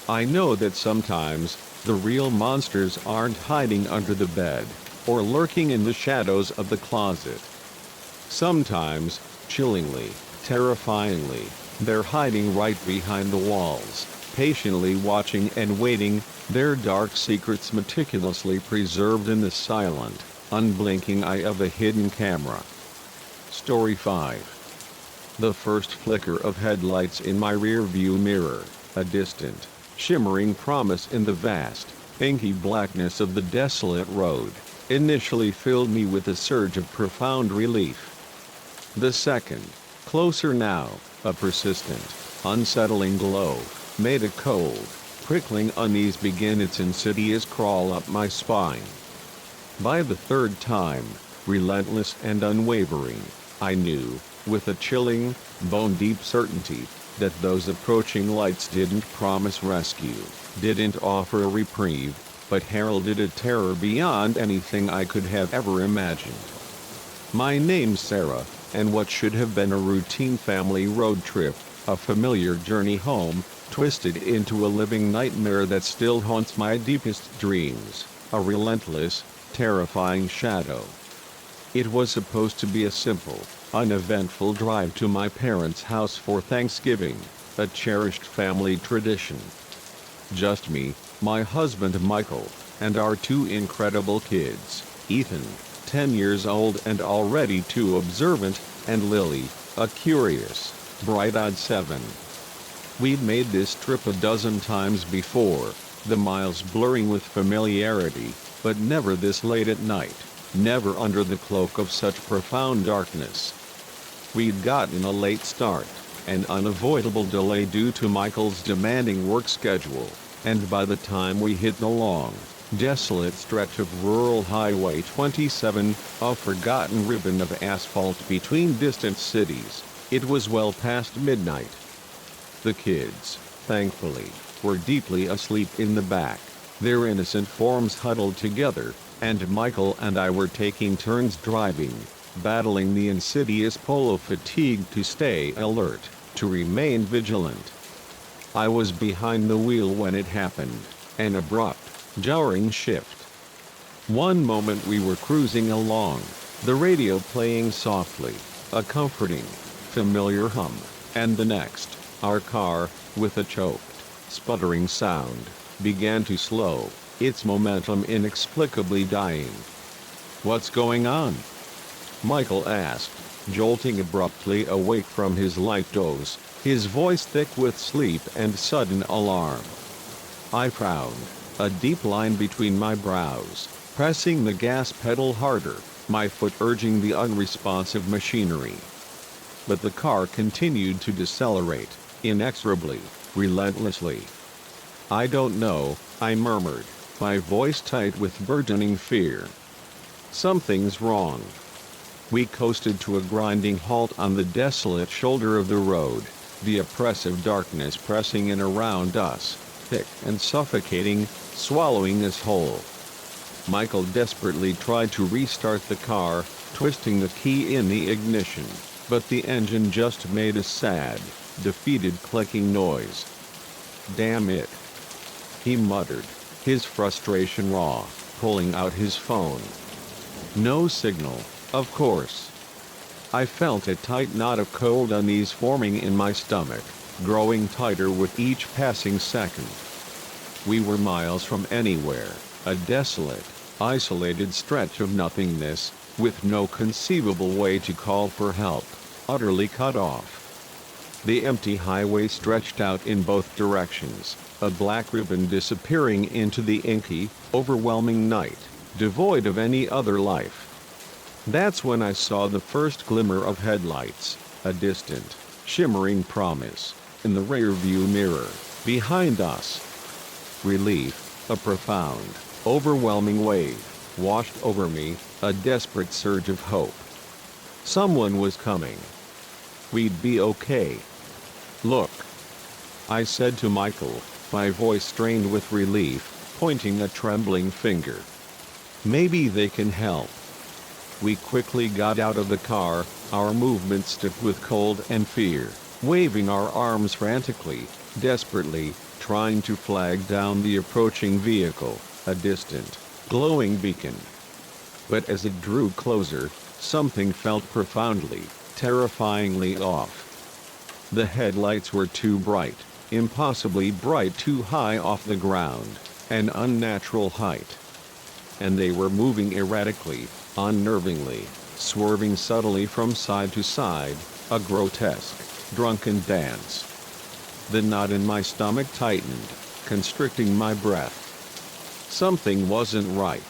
S1: I know that sometimes, the real monsters aren't hiding under the bed, or lurking in the shadows of the closet. Sometimes, chillingly, terrifyingly, they're hiding right behind the walls, patiently watching and waiting, their dark secrets meticulously preserved in the silent, unblinking eye of a hidden camera. Story 5. The first flicker of headlights in my rearview mirror, a distant, shimmering promise in the vast, inky blackness of the desolate road, initially filled me with a surge of profound relief. The second, closer now, a persistent, unsettling glow, made a cold, prickling unease begin its insidious crawl up my spine. By the third time, relentless and unwavering, I knew, with a chilling, bone-deep certainty, that those approaching lights didn't promise rescue, didn't offer a reprieve, but heralded a terror beyond anything I could have ever imagined. My name's Sarah, and what should have been a routine family road trip, a familiar journey home, twisted into a living nightmare that still haunts my deepest dreams, a relentless, terrifying shadow. It was supposed to be a simple, uneventful drive to my parents' house for Thanksgiving, a cherished family tradition. Just me, my husband Michael, and our two incredible kids, Ethan, 10 years old and already too observant, and Lily, a curious, bright-eyed 7. We'd made this trip a dozen times before, the miles blurring with familiarity, but never this late at night, never under the cloak of such profound darkness. We'd gotten a late start, an unavoidable delay due to Michael's demanding work schedule, and by the time we hit the long, desolate stretch of rural Highway 27, a forgotten ribbon of asphalt between distant cities, it was well past midnight. The kids, thankfully, were deeply asleep in the back, their innocent forms huddled together, and Michael and I were taking turns driving, battling the insidious polo fatigue to stay alert, to remain vigilant. I was behind the wheel when it happened, an abrupt, jarring shift. One moment we were cruising along, the radio playing softly, a comforting, familiar hum, and the next, our car, with a choked, sputtering sound, began to slow, its momentum inexplicably dying. "What's going on?" Michael asked, jolting abruptly awake from his light doze, his voice thick with sleep and sudden alarm. I frowned, a deep line between my brows, pressing the gas pedal harder, my foot urging the unresponsive machinery. But the car continued to decelerate, inexorably, relentlessly. "I don't know," I murmured, my voice tight with burgeoning fear. "Something's wrong." We coasted to a grinding halt on the desolate shoulder of the road, the oppressive darkness pressing in around us, thick and suffocating, swallowing us whole. Michael desperately tried to restart the car, twisting the key in the ignition, but the engine just made a sad, defeated clicking noise. "Damn it," he muttered, his frustration raw, pulling out his phone. No signal, of course. I felt a tight knot of cold unease forming in my stomach, growing tighter with each passing second. We were miles from anywhere, a desolate, isolated stretch of nothingness, with no conceivable way to call for help, utterly cut off. The empty highway stretched out in both directions, a black ribbon disappearing into the inky, overwhelming night, devoid of any other life. That's when I saw the first glimmer of headlights, a distant, shimmering promise, in the rearview mirror, behind us. Relief, a profound, overwhelming wave, washed over me, a desperate surge of hope. Someone was coming. We'd be okay. "Look," I said to Michael, my voice strained with relief, pointing a trembling finger. "Maybe they can help." We quickly got out of the car, our movements stiff with cold and fear, waving our arms frantically, desperately, trying to flag down the approaching vehicle, a distant, glowing beacon. But as it drew closer, something felt profoundly, terrifyingly off. The headlights were too bright, impossibly bright, too high off the ground, an unnatural height. And they were moving erratically, unnervingly, swerving subtly from side to side, a grotesque, drunken dance. The knot in my stomach tightened, constricting my breath. Something wasn't right.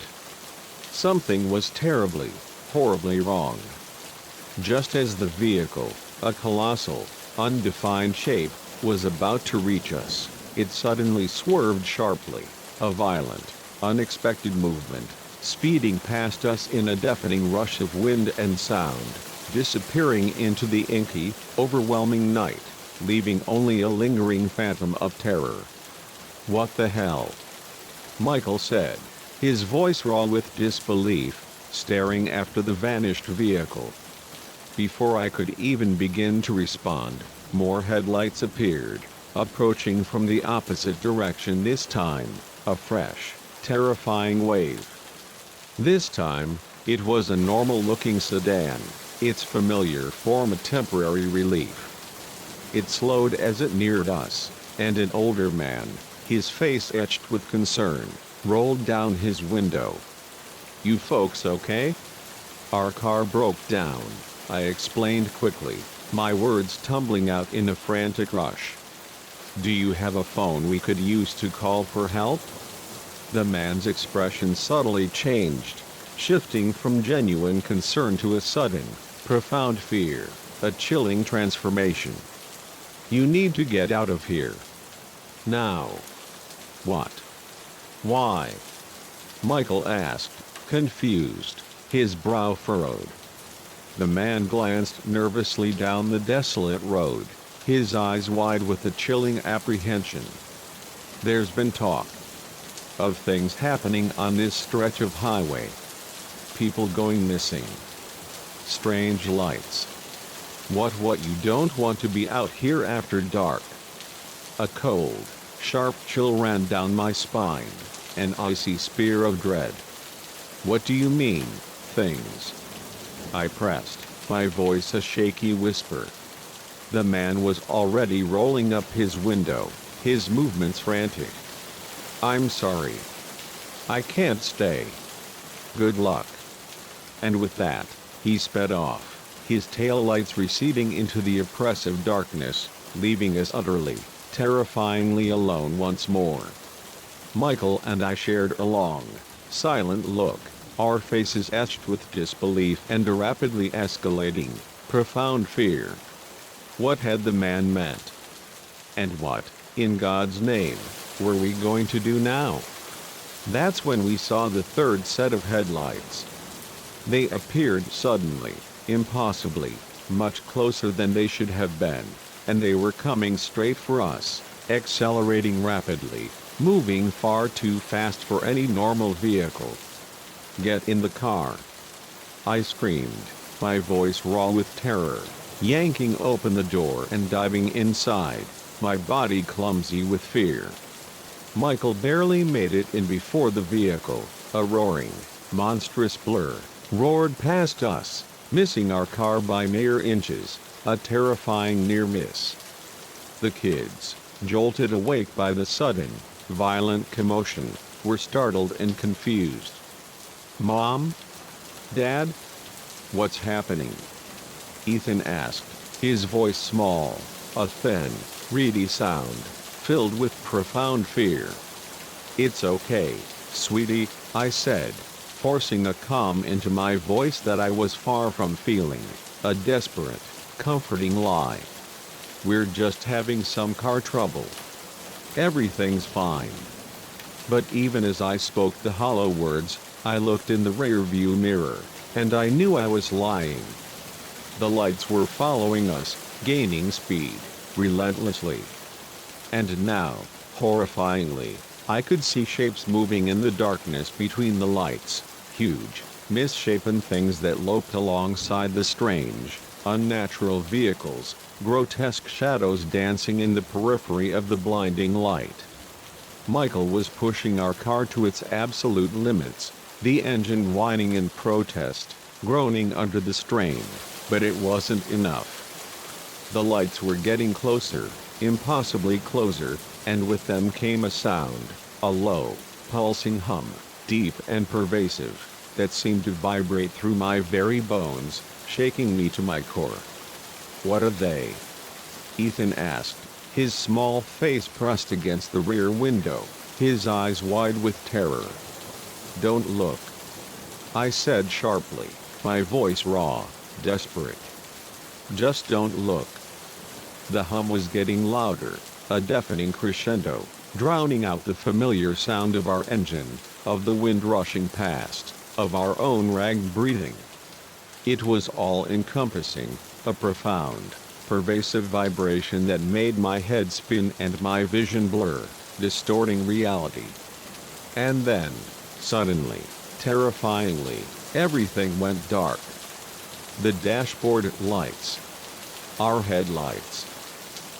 S1: Something was terribly, horribly wrong. Just as the vehicle, a colossal, undefined shape, was about to reach us, it suddenly swerved sharply, a violent, unexpected movement, speeding past us in a deafening rush of wind and sound, disappearing into the inky, overwhelming night, leaving only a lingering phantom of terror. "What the hell?" Michael said, his voice raw with disbelief, staring after the vanished vehicle. Before I could even begin to respond, more headlights appeared, approaching from the opposite direction this time, a fresh, terrifying wave. This time, it was a normal-looking sedan, its familiar form a temporary relief. It slowed as it neared us, and an older man, his face etched with concern, rolled down his window. "You folks okay?" "Our car broke down," I explained quickly, my words tumbling out in a frantic rush. "Do you have a phone we could use to call for help?" The man's expression subtly changed, shifting from genuine concern to a sudden, profound fear, a chilling transformation. "You need to get out of here. Now." "What? Why?" Michael asked, confused, his brow furrowed. The man glanced nervously down the desolate road, his eyes wide with a chilling apprehension. "There's been talk of things happening on this stretch of highway. People going missing. Strange lights. What you don't want to be out here after dark." A cold, sharp chill ran down my spine, an icy spear of dread. "What do you mean, things?" I pressed, my voice a shaky whisper. The man was already rolling up his window, his movements frantic. "I'm sorry. I can't stay. Good luck." And with that, he sped off, his taillights receding into the oppressive darkness, leaving us utterly, terrifyingly alone once more. Michael and I shared a long, silent look, our faces etched with disbelief and a rapidly escalating, profound fear. What had the man meant? And what, in God's name, were we going to do now? That's when we saw the third set of headlights. They appeared suddenly, impossibly, much closer than they should have been, and they were coming straight for us, accelerating rapidly, moving far too fast for any normal vehicle. "Get in the car!" I screamed, my voice raw with terror, yanking open the door and diving inside, my body clumsy with fear. Michael barely made it in before the vehicle, a roaring, monstrous blur, roared past us, missing our car by mere inches, a terrifying near miss. The kids, jolted awake by the sudden, violent commotion, were startled and confused. "Mom? Dad? What's happening?" Ethan asked, his voice small, a thin, reedy sound, filled with profound fear. "It's okay, sweetie," I said, forcing a calm into my voice that I was far from feeling, a desperate, comforting lie. "We're just having some car trouble. Everything's fine." But even as I spoke the hollow words, I looked in the rearview mirror, and I knew I was lying. The lights were following us, gaining speed, relentlessly. And now, horrifyingly, I could see shapes moving in the darkness between the lights, huge, misshapen things that loped alongside the strange, unnatural vehicles, grotesque shadows dancing in the periphery of the blinding light. Michael was pushing our car to its absolute limits, the engine whining in protest, groaning under the strain, but it wasn't enough. The lights were getting closer, impossibly closer, and with them came a sound, a low, pulsing hum, deep and pervasive, that seemed to vibrate through my very bones, shaking me to my core. "What are they?" Ethan asked, his small face pressed against the rear window, his eyes wide with terror. "Don't look," I said sharply, my voice raw, desperate. "Just don't look." The hum was getting louder, a deafening crescendo, drowning out the familiar sound of our engine, of the wind rushing past, of our own ragged breathing. It was all-encompassing, a profound, pervasive vibration that made my head spin and my vision blur, distorting reality. And then, suddenly, terrifyingly, everything went dark. The dashboard lights, our headlights,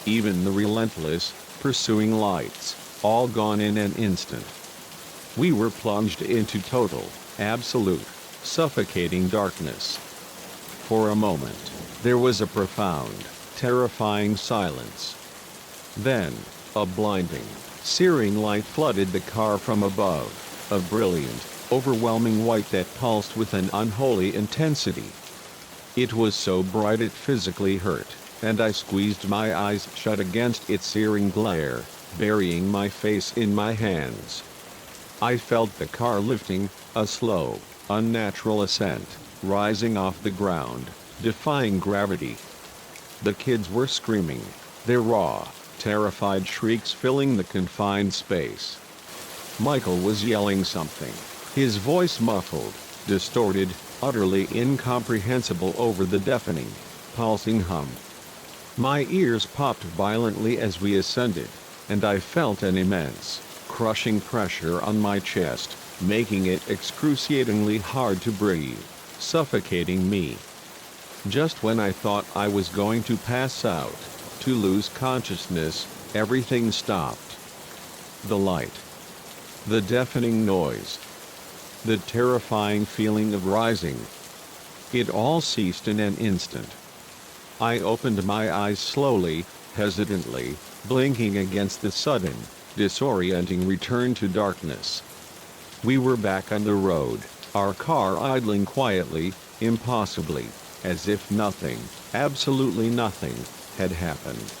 S1: even the relentless, pursuing lights, all gone in an instant. We were plunged into total, absolute, suffocating darkness. For a moment, there was a profound, terrifying silence. Then, a blinding, searing light flooded the car from above, a brilliant, overwhelming white that pulsed with an unholy intensity. It was so bright it physically hurt, and I squeezed my eyes shut against its searing glare, burying my face in my hands. I felt the car lifting, a slow, unnatural ascent, rising off the ground, defying gravity. The kids were screaming, their raw, terrified shrieks filling the confined space. Michael was yelling something, his voice muffled, distorted, utterly incomprehensible over the deafening, pulsing hum. My ears popped violently as we ascended, and I felt an immense, crushing pressure on my chest, making it excruciatingly hard to breathe, suffocating me. Just when I thought I was going to pass out, to lose consciousness, everything stopped. The light, the deafening noise, the terrifying feeling of rising. It all ceased in an instant. I opened my eyes slowly, hesitantly, blinking against the sudden, disorienting return to darkness. We were back on the road, our car idling quietly, impossibly, as if nothing, absolutely nothing, had happened.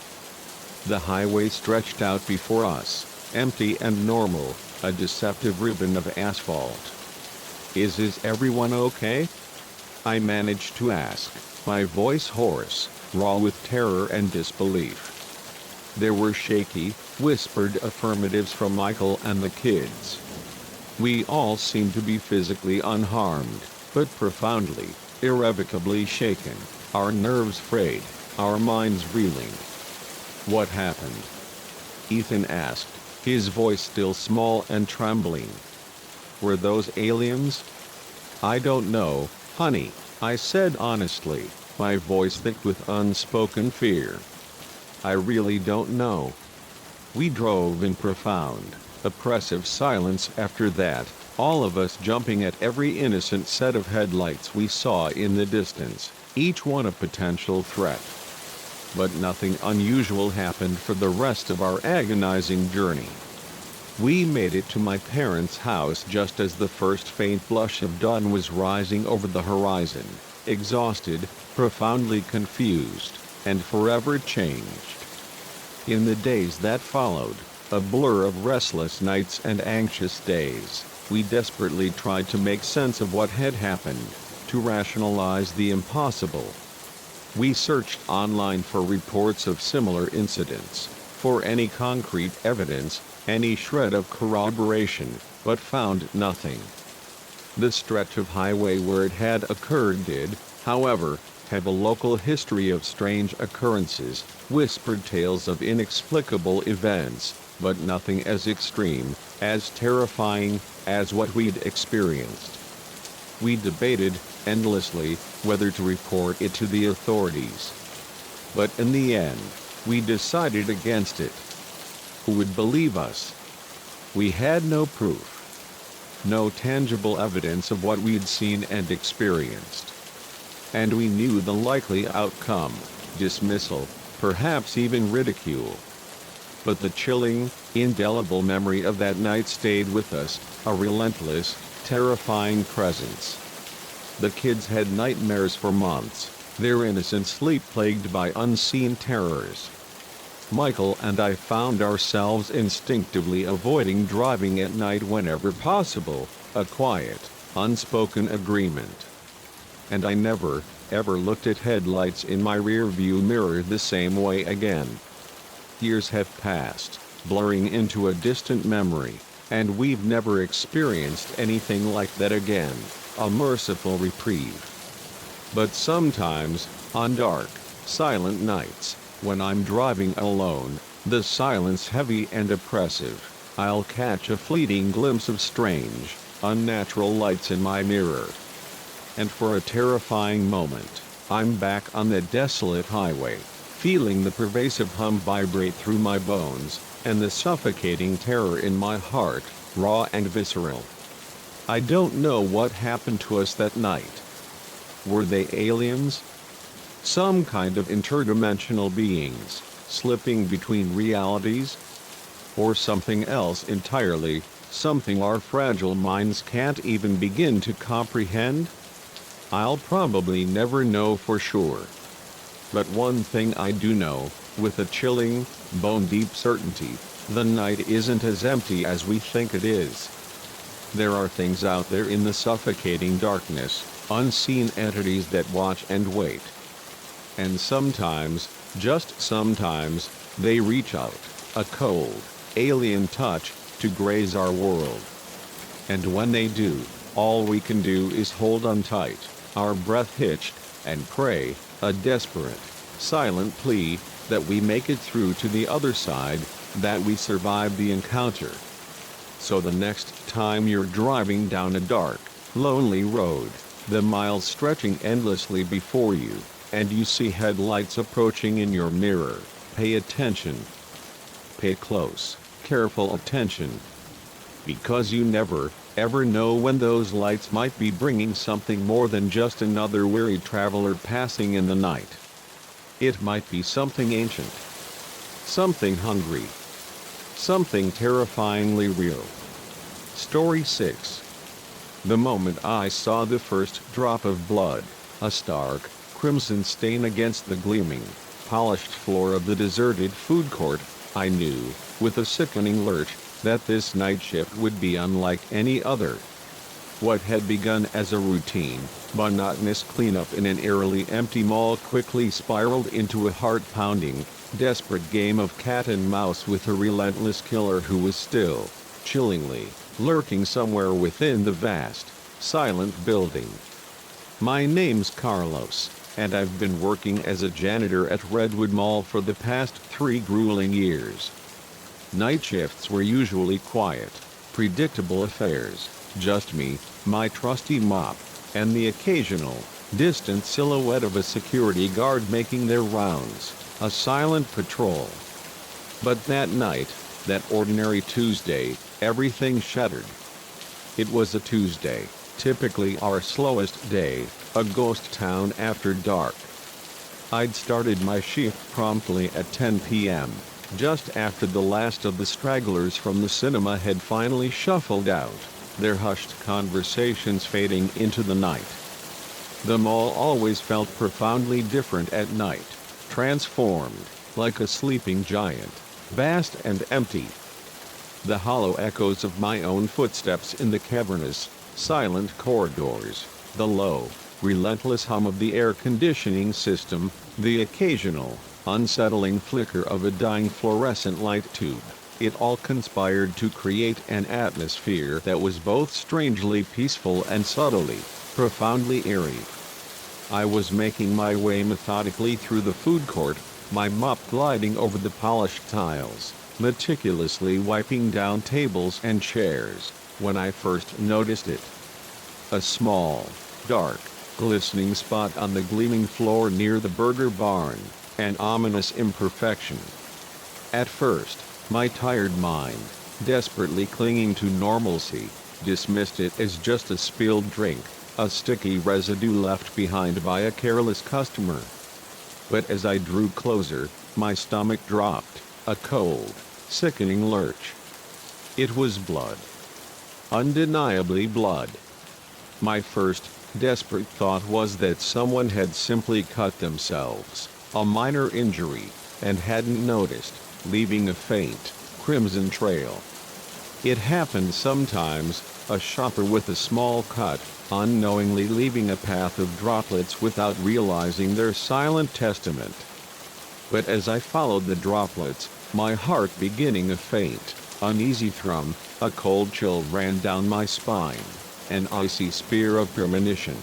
S1: The highway stretched out before us, empty and normal, a deceptive ribbon of asphalt. Is everyone okay?" I managed to ask, my voice hoarse, raw with terror and disbelief. There were shaky, whispered affirmatives from Michael and the kids. We all seemed to be physically unharmed, but profoundly, irrevocably shaken, our nerves frayed, our minds reeling. "What happened?" Ethan asked, his voice still small and trembling. "Were those aliens?" "I don't know, honey," I said honestly, my voice thick with unspoken fear. "I really don't know." We drove in profound, oppressive silence after that, all of us jumping at every innocent set of headlights we saw in the distance, each one a potential threat. But nothing unusual happened for the rest of our agonizing journey. We made it to my parents' house just as the first faint blush of dawn was rising over the horizon, exhausted, profoundly confused, and forever changed. In the days that followed, a blur of restless nights and anxious days, we desperately tried to make sense of what had happened, to rationalize the impossible. We searched online for reports of similar incidents, for any concrete evidence, any shred of corroboration, but found nothing. The stretch of highway where it had occurred did, however, have a local history of strange occurrences, whispered tales of inexplicable events, but nothing as extreme, as terrifying, as what we'd experienced. We debated, endlessly, whether to report it to the authorities. But in the end, we decided against it. Who would believe us? We had no proof. No tangible evidence of what we'd seen and experienced. And we knew the likely outcome, dismissal, perhaps even ridicule. But the chilling, indelible memory of that night stayed with us, a relentless, terrifying presence. The kids had nightmares for months, their innocent sleep plagued by unseen terrors. Michael and I found ourselves instinctively avoiding driving at night whenever possible, a quiet, unspoken agreement. And I never, ever looked at headlights in my rearview mirror the same way again. Years have passed, blurring into a distant memory, and we've never experienced anything like that again, a merciful reprieve. But sometimes, on dark, silent nights, when I'm driving alone, the silence heavy and oppressive, I'll catch a fleeting glimpse of strange, unnatural lights in my mirror. And for a terrifying moment, I'm back on the desolate highway, feeling the pervasive hum vibrate through my bones, and the suffocating terror in my heart, raw and visceral. I don't know what happened to us that night. Were they aliens? Some kind of interdimensional beings, slipping between realities? Or something else entirely, something our fragile minds can't even begin to comprehend? I'll probably never know for sure. But one thing I do know, with a chilling, bone-deep certainty, the night isn't as empty as we think it is. There are things out there in the suffocating darkness, unseen entities that watch and wait. And sometimes, just sometimes, they reach out, a cold, alien touch, to graze our world. And when they do, all we can do is hold on tight, our breath hitched, and pray, a desperate, silent plea, that we make it through to the other side, that we survive the encounter. So the next time you're driving down a dark, lonely road, the miles stretching endlessly before you, and you see headlights approaching in your mirror, pay attention. Pay close, careful attention. Because you never, ever know when those lights might be bringing something more than just another weary traveler passing in the night. It might be something ancient, something hungry, something terrifyingly real. Story 6. The moment I saw the first drop of blood, a stark, crimson stain against the gleaming, polished floor of the deserted food court, I knew, with a sickening lurch, that this night shift would be unlike any other. What had begun as a routine, monotonous cleanup in an eerily empty mall quickly spiraled into a heart-pounding, desperate game of cat and mouse with a relentless killer who was still, chillingly, lurking somewhere within the vast, silent building. My name's Carlos, and I've been working as a janitor at Redwood Mall for the past 3 grueling years. Night shifts were usually quiet, predictable affairs, just me, my trusty mop, and the occasional, distant silhouette of a security guard making their rounds, a silent patrol. But that night, that ordinary Tuesday, everything shattered. It was a Tuesday, typically our slowest day, a ghost town after dark. I'd started my shift promptly at 10 p.m., just after the last of the stragglers from the cinema had finally shuffled out, their hushed conversations fading into the night. The mall always felt profoundly different at night, transformed, like a sleeping giant, vast and empty. The hollow echoes of my own footsteps in the cavernous, silent corridors, the low, relentless hum of the air conditioning system, the occasional, unsettling flicker of a dying fluorescent light tube, it all conspired to create an atmosphere that was both strangely peaceful and subtly, profoundly eerie. I was making my way methodically through the food court, my mop gliding over the polished tiles, meticulously wiping down tables and chairs, when I first noticed it. A small, dark, glistening spot on the gleaming floor near the burger barn, an ominous imperfection. At first, my tired mind, desperately clinging to normalcy, dismissed it as just a spilled drink, a sticky residue left behind by a careless customer. But as I drew closer, my stomach dropped, a cold, sickening lurch. It was blood. Undeniably blood. My first, desperate thought was that someone had simply cut themselves, a minor injury, and hadn't noticed, leaving a faint, crimson trail. It happened sometimes, a shopper with a small cut, unknowingly leaving a path of droplets without realizing their silent testament. But as I followed the droplets, my heart beginning a faint, uneasy thrum, a cold chill ran down my spine, an icy spear of premonition.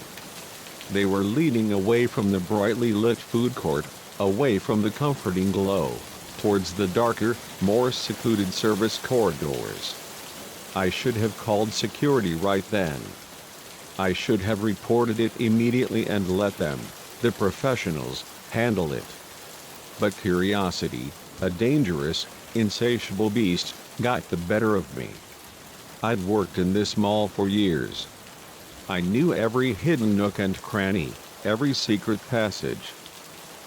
S1: They were leading away from the brightly lit food court, away from the comforting glow, towards the darker, more secluded service corridors. I should have called security right then. I should have reported it immediately and let them, the professionals, handle it. But curiosity, a dangerous, insatiable beast, got the better of me. I'd worked in this mall for years. I knew every hidden nook and cranny, every secret passage.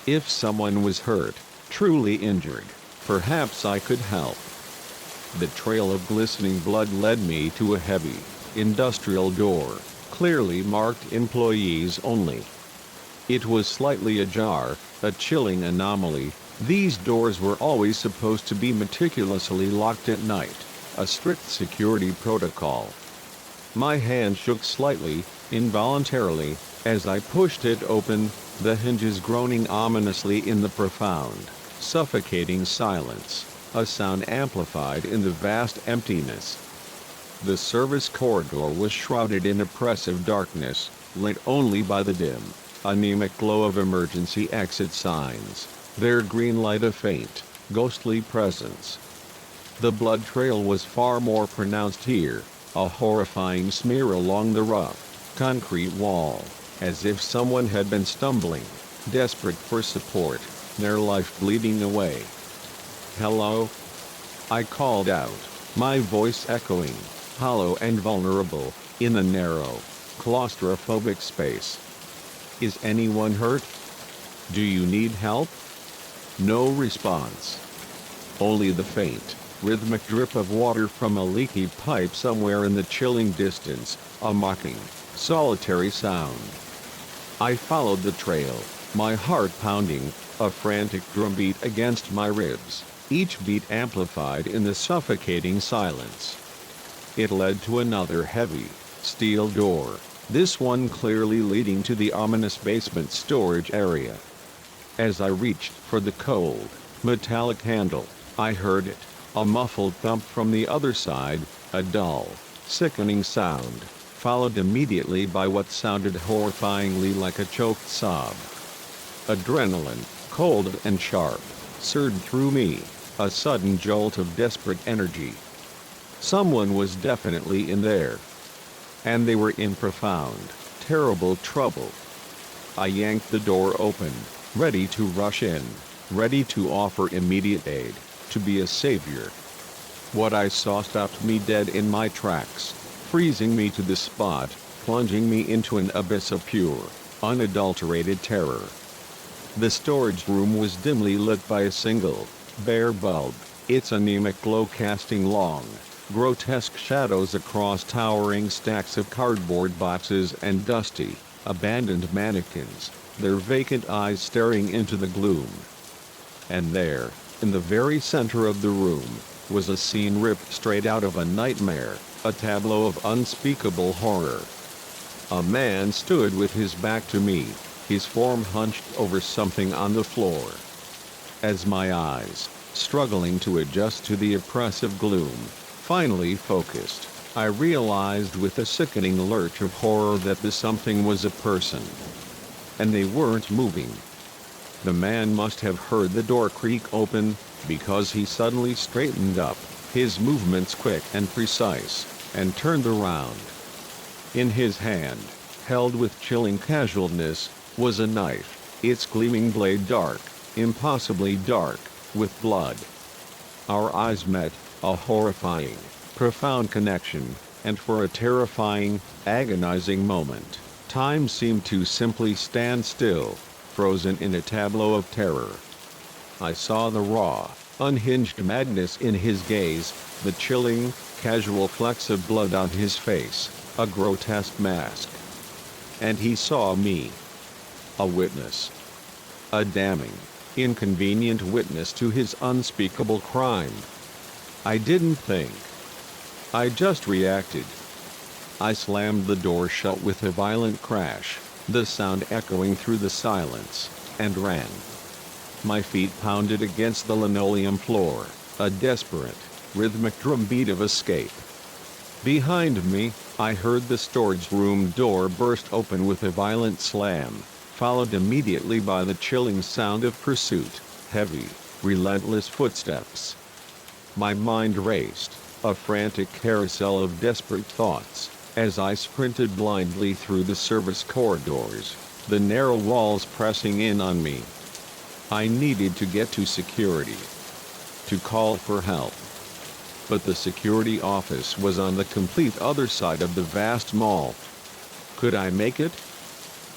S1: If someone was hurt, truly injured, perhaps I could help. The trail of glistening blood led me to a heavy, industrial door, clearly marked employees only. It was slightly ajar, a chilling anomaly. These doors were always supposed to be meticulously locked at night, a strict security protocol. My hand shook slightly, involuntarily, as I pushed it open, the hinges groaning ominously in the profound, suffocating silence, a sound amplified in the vast emptiness. The service corridor was shrouded in oppressive darkness, lit only by the dim, anemic glow of emergency exit signs, their green light a faint, ghostly presence. The blood trail was far more pronounced here, a horrifying smear along the rough, concrete wall, as if someone had been stumbling, desperate for support, their life bleeding away. "Hello?" I called out, my voice echoing, hollow and vulnerable, in the narrow, claustrophobic space. "Is anyone hurt? Do you need help?" No response. Only the faint, rhythmic drip of water from a leaky pipe somewhere in the chilling distance, a mocking, solitary sound. I followed the trail, my heart pounding, a frantic drumbeat against my ribs, each beat amplified in the suffocating silence. It led to another heavy, steel door, this one clearly leading to the ominous basement storage area. As I reached for the cold, metallic handle, I heard it, a muffled thump from the other side, a dull, sickening sound, followed immediately by what sounded horrifyingly like a choked sob. Adrenaline, cold and sharp, surged through me, a sudden jolt of desperate energy. Someone was definitely in there. And they were in profound, terrible trouble. I yanked the door open, ready to rush in, ready to offer immediate aid, to be a savior. What I saw stopped me dead in my tracks, freezing me to the spot, plunging me into an abyss of pure, unadulterated terror. The storage room was dimly lit by a single, bare bulb, its anemic glow casting long, grotesque shadows across towering stacks of cardboard boxes and dusty, abandoned mannequins, their vacant eyes staring into the gloom. And there, in the very center of the room, was a scene ripped straight out of a nightmare, a tableau of unspeakable horror. A man stood with his back to me, his form hunched over something on the floor. As my eyes, struggling to adjust to the oppressive gloom, finally focused, I realized with a sickening lurch of horror that the something was a person. And they weren't moving. The man must have heard the door creak open, because he suddenly straightened up, his movements quick and precise, and turned around. In his hand, held with chilling casualness, was a knife, its gleaming blade dark, impossibly dark, with blood. Our eyes met, a horrifying, profound connection, and for a terrifying, agonizing moment, time seemed to simply stand still, frozen in a tableau of terror. I saw the raw, unhinged madness in his gaze, the chilling, casual flecks of blood on his face, a grotesque mask. And he saw me. A witness. A damning, inconvenient witness to his unspeakable crime. I didn't think. I just reacted. I slammed the door shut with a violent crash, the sound echoing through the silence, and ran. My feet pounded against the linoleum floor, a desperate, rhythmic drumbeat of escape. Behind me, I heard the storage room door burst open with a violent slam, followed immediately by the chilling sound of pursuit, heavy, relentless footsteps. My mind raced, a frantic carousel of desperate thoughts, as I sprinted blindly through the service corridors, the narrow walls pressing in on me. I needed to get to security. To call for help. But the security office was on the complete other side of the vast mall. Could I make it?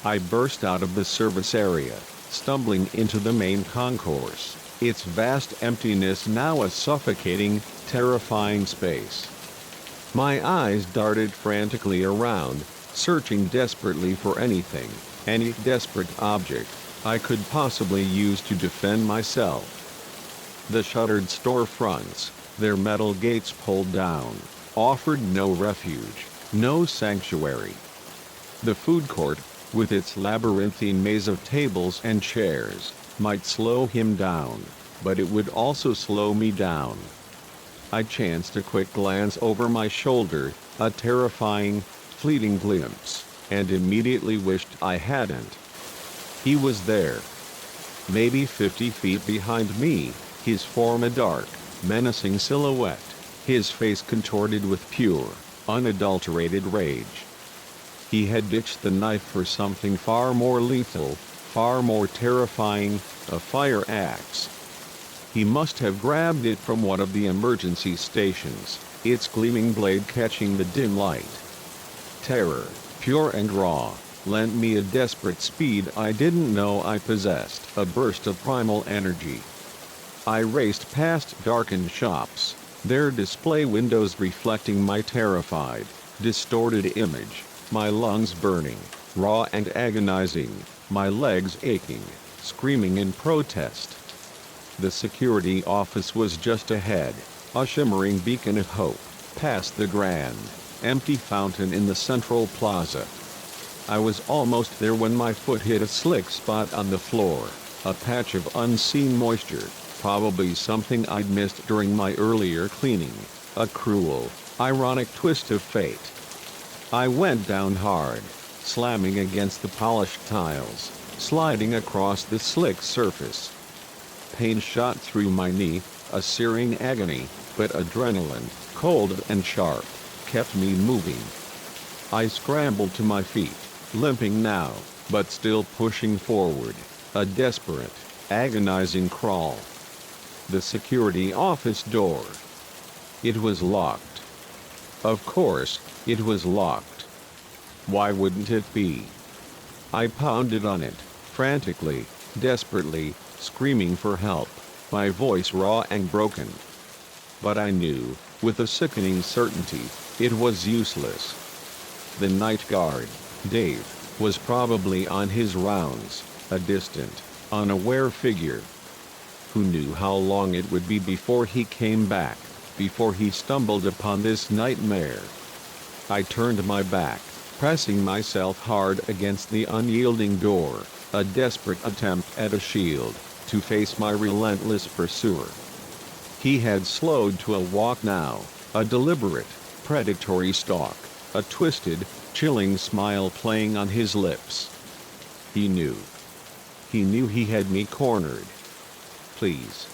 S1: I burst out of the service area, stumbling into the main concourse, its vast emptiness now a suffocating, terrifying space. My eyes darted frantically around, searching desperately for anything, any desperate object, I could possibly use to defend myself. The shuttered storefronts, their metal gates pulled down, offered no refuge, no sanctuary. The food court, with its labyrinthine maze of tables and chairs, might slow him down, but it would also slow me down. I chanced a quick glance over my shoulder, a terrifying, fleeting glimpse, and immediately wished I hadn't. He was there. Maybe 50 feet behind me, his form a dark, menacing silhouette, his face contorted with pure, unadulterated rage. He had ditched the knife for something far more lethal, far more terrifying, a fire axe. He must have grabbed it from one of the emergency stations, its gleaming blade catching the dim light. Terror, pure and raw, lent me a desperate speed I didn't know I possessed, a burst of primal energy. I raced past darkened shops, their display windows reflecting my terrified, distorted image, my lungs burning, raw and agonizing, my legs aching, screaming in protest. The security office was just ahead, a shimmering beacon of hope, past the grand, empty fountain in the central plaza. I was almost there when my foot hit a slick spot on the floor, a patch of unseen moisture, probably something I'd missed during my earlier cleaning, a cruel, ironic twist of fate. I went down hard, slamming against the polished tiles, sliding across the slick surface. Pain shot through my knee, a searing agony, but adrenaline, cold and sharp, kept me moving. I scrambled to my feet, limping now, but still pushing forward, a desperate, agonizing crawl. The security office door. It was locked. Of course, it was locked. Why wouldn't it be? I pounded on it, frantically, desperately, screaming for help, my voice raw and broken. But I knew, with a sickening certainty, it was useless. The night guard, Dave, was probably on his rounds, a distant, unaware figure. Who knew how long it would be before he came back, before he stumbled upon this nightmare? I turned my back, pressing myself hard against the unyielding door, a desperate attempt at a shield, to face my relentless pursuer. He had slowed to a walk now, a deliberate, predatory stalk, a twisted, chilling smile playing on his lips. He knew. He knew he had me cornered. Please.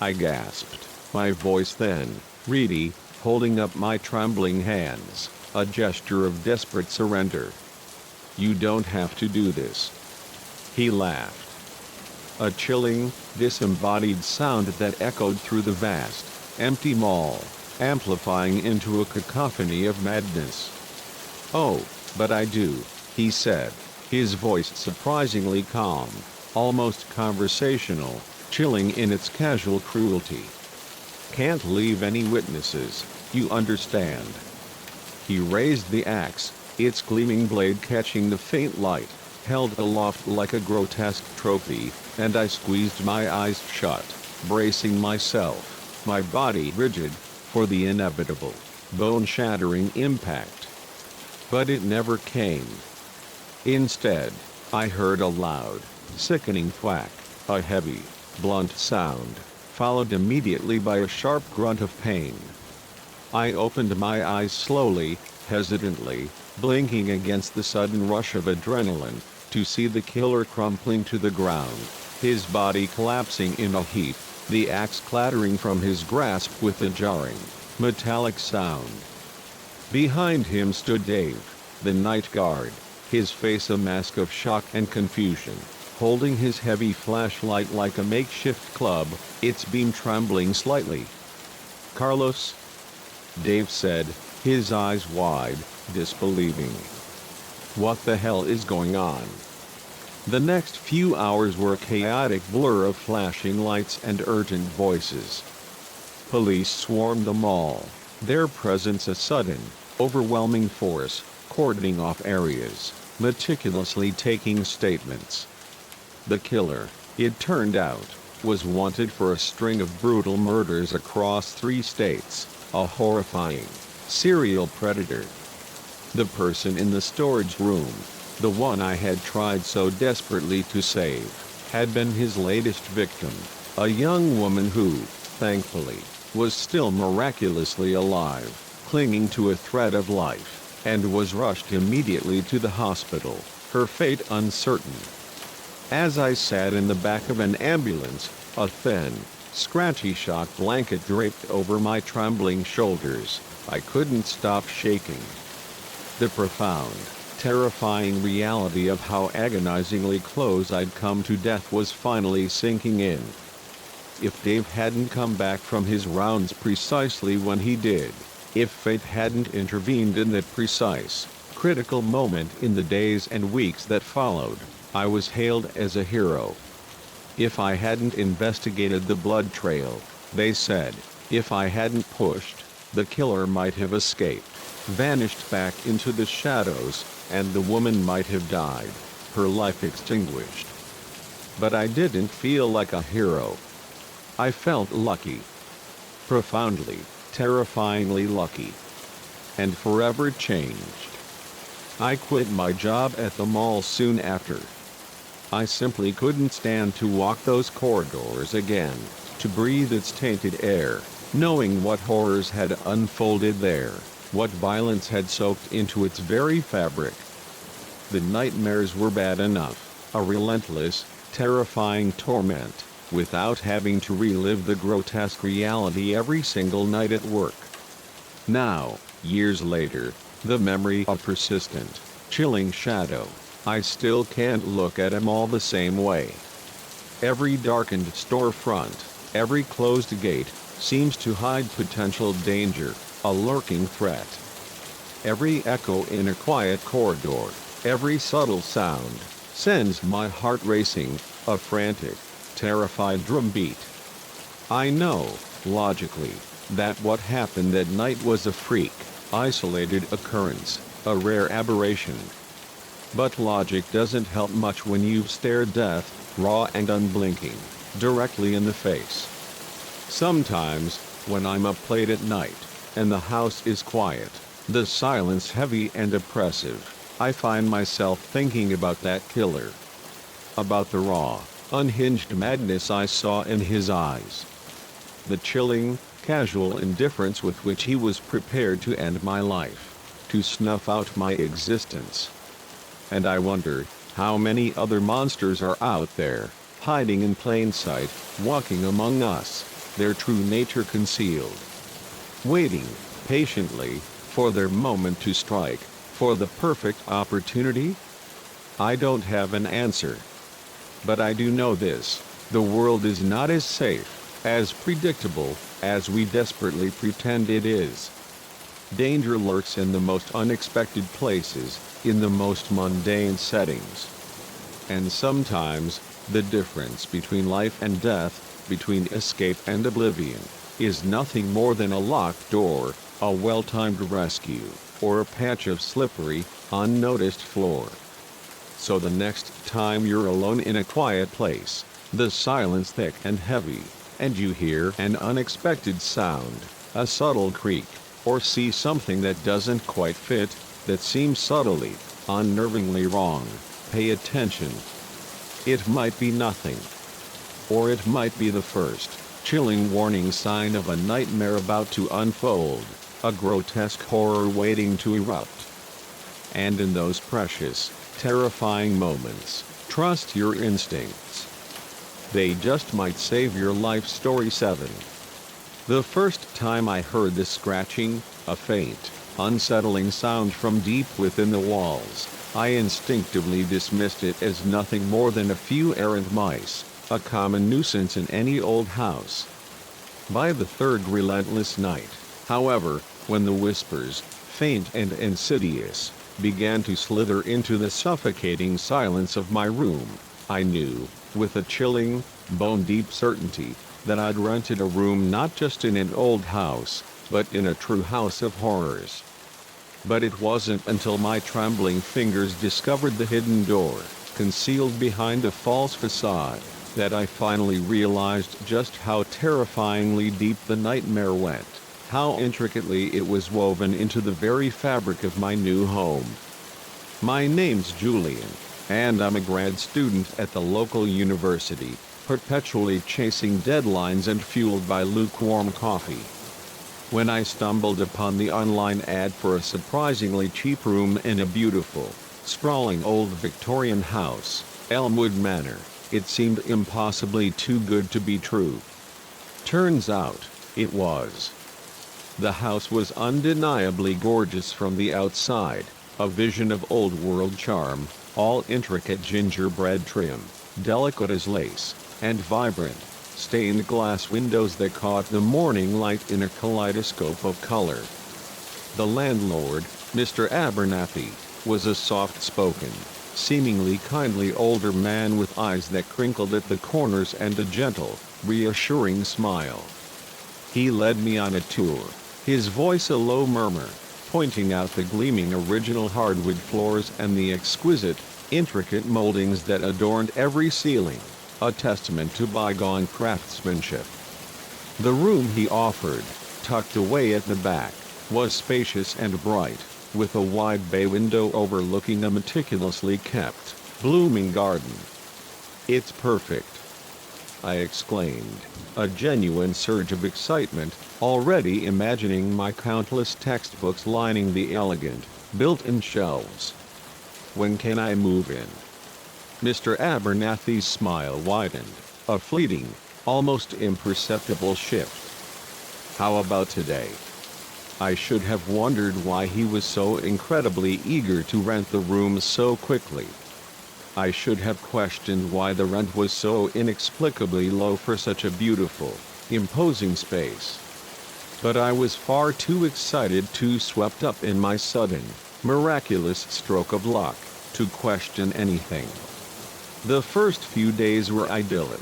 S1: I gasped, my voice then, reedy, holding up my trembling hands, a gesture of desperate surrender. You don't have to do this. He laughed. A chilling, disembodied sound that echoed through the vast, empty mall, amplifying into a cacophony of madness. Oh, but I do, he said, his voice surprisingly calm, almost conversational. chilling in its casual cruelty. Can't leave any witnesses, you understand. He raised the axe, its gleaming blade catching the faint light, held aloft like a grotesque trophy, and I squeezed my eyes shut, bracing myself, my body rigid, for the inevitable, bone-shattering impact. But it never came. Instead, I heard a loud, sickening thwack, a heavy, blunt sound, followed immediately by a sharp grunt of pain. I opened my eyes slowly, hesitantly, blinking against the sudden rush of adrenaline, to see the killer crumpling to the ground, his body collapsing in a heap, the axe clattering from his grasp with a jarring, metallic sound. Behind him stood Dave, the night guard, his face a mask of shock and confusion, holding his heavy flashlight like a makeshift club, its beam trembling slightly. "Carlos?" Dave said, his eyes wide, disbelieving. "What the hell is going on?" The next few hours were a chaotic blur of flashing lights and urgent voices. Police swarmed the mall, their presence a sudden, overwhelming force, cordoning off areas, meticulously taking statements. The killer, it turned out, was wanted for a string of brutal murders across 3 states, a horrifying serial predator. The person in the storage room, the one I had tried so desperately to save, had been his latest victim, a young woman who, thankfully, was still miraculously alive, clinging to a thread of life, and was rushed immediately to the hospital, her fate uncertain. As I sat in the back of an ambulance, a thin, scratchy shock blanket draped over my trembling shoulders, I couldn't stop shaking. The profound, terrifying reality of how agonizingly close I'd come to death was finally sinking in. If Dave hadn't come back from his rounds precisely when he did, if fate hadn't intervened in that precise, critical moment in the days and weeks that followed, I was hailed as a hero. If I hadn't investigated the blood trail, they said, if I hadn't pushed, the killer might have escaped, vanished back into the shadows, and the woman might have died, her life extinguished. But I didn't feel like a hero. I felt lucky. Profoundly, terrifyingly lucky. And forever changed. I quit my job at the mall soon after. I simply couldn't stand to walk those corridors again, to breathe its tainted air, knowing what horrors had unfolded there, what violence had soaked into its very fabric. The nightmares were bad enough, a relentless, terrifying torment, without having to relive the grotesque reality every single night at work. Now, years later, the memory of persistent, chilling shadow, I still can't look at him all the same way. Every darkened storefront, every closed gate, seems to hide potential danger, a lurking threat. Every echo in a quiet corridor, every subtle sound, sends my heart racing, a frantic, terrified drumbeat. I know, logically, that what happened that night was a freak, isolated occurrence, a rare aberration. But logic doesn't help much when you've stared death, raw and unblinking, directly in the face. Sometimes, when I'm up late at night, and the house is quiet, the silence heavy and oppressive, I find myself thinking about that killer. About the raw, unhinged madness I saw in his eyes. The chilling, casual indifference with which he was prepared to end my life, to snuff out my existence. And I wonder, how many other monsters are out there, hiding in plain sight, walking among us, their true nature concealed. Waiting, patiently, for their moment to strike, for the perfect opportunity? I don't have an answer. But I do know this, the world is not as safe, as predictable, as we desperately pretend it is. Danger lurks in the most unexpected places, in the most mundane settings. And sometimes, The difference between life and death, between escape and oblivion, is nothing more than a locked door, a well-timed rescue, or a patch of slippery, unnoticed floor. So the next time you're alone in a quiet place, the silence thick and heavy, and you hear an unexpected sound, a subtle creak, or see something that doesn't quite fit, that seems subtly, unnervingly wrong, pay attention. It might be nothing. Or it might be the first, chilling warning sign of a nightmare about to unfold, a grotesque horror waiting to erupt. And in those precious, terrifying moments, trust your instincts. They just might save your life. Story 7. The first time I heard the scratching, a faint, unsettling sound from deep within the walls, I instinctively dismissed it as nothing more than a few errant mice, a common nuisance in any old house. By the third relentless night, however, when the whispers, faint and insidious, began to slither into the suffocating silence of my room, I knew, with a chilling, bone-deep certainty, that I'd rented a room not just in an old house, but in a true house of horrors. But it wasn't until my trembling fingers discovered the hidden door, concealed behind a false facade, that I finally realized just how terrifyingly deep the nightmare went, how intricately it was woven into the very fabric of my new home. My name's Julian, and I'm a grad student at the local university, perpetually chasing deadlines and fueled by lukewarm coffee. When I stumbled upon the online ad for a surprisingly cheap room in a beautiful, sprawling old Victorian house, Elmwood Manor, it seemed impossibly too good to be true. Turns out, it was. The house was undeniably gorgeous from the outside, a vision of old-world charm, all intricate gingerbread trim, delicate as lace, and vibrant, stained glass windows that caught the morning light in a kaleidoscope of color. The landlord, Mr. Abernathy, was a soft-spoken, seemingly kindly older man with eyes that crinkled at the corners and a gentle, reassuring smile. He led me on a tour, his voice a low murmur, pointing out the gleaming original hardwood floors and the exquisite, intricate moldings that adorned every ceiling, a testament to bygone craftsmanship. The room he offered, tucked away at the back, was spacious and bright, with a wide bay window overlooking a meticulously kept, blooming garden. "It's perfect," I exclaimed, a genuine surge of excitement, already imagining my countless textbooks lining the elegant, built-in shelves. "When can I move in?" Mr. Abernathy's smile widened, a fleeting, almost imperceptible shift. "How about today?" I should have wondered why he was so incredibly eager to rent the room so quickly. I should have questioned why the rent was so inexplicably low for such a beautiful, imposing space. But I was far too excited, too swept up in my sudden, miraculous stroke of luck, to question anything. The first few days were idyllic.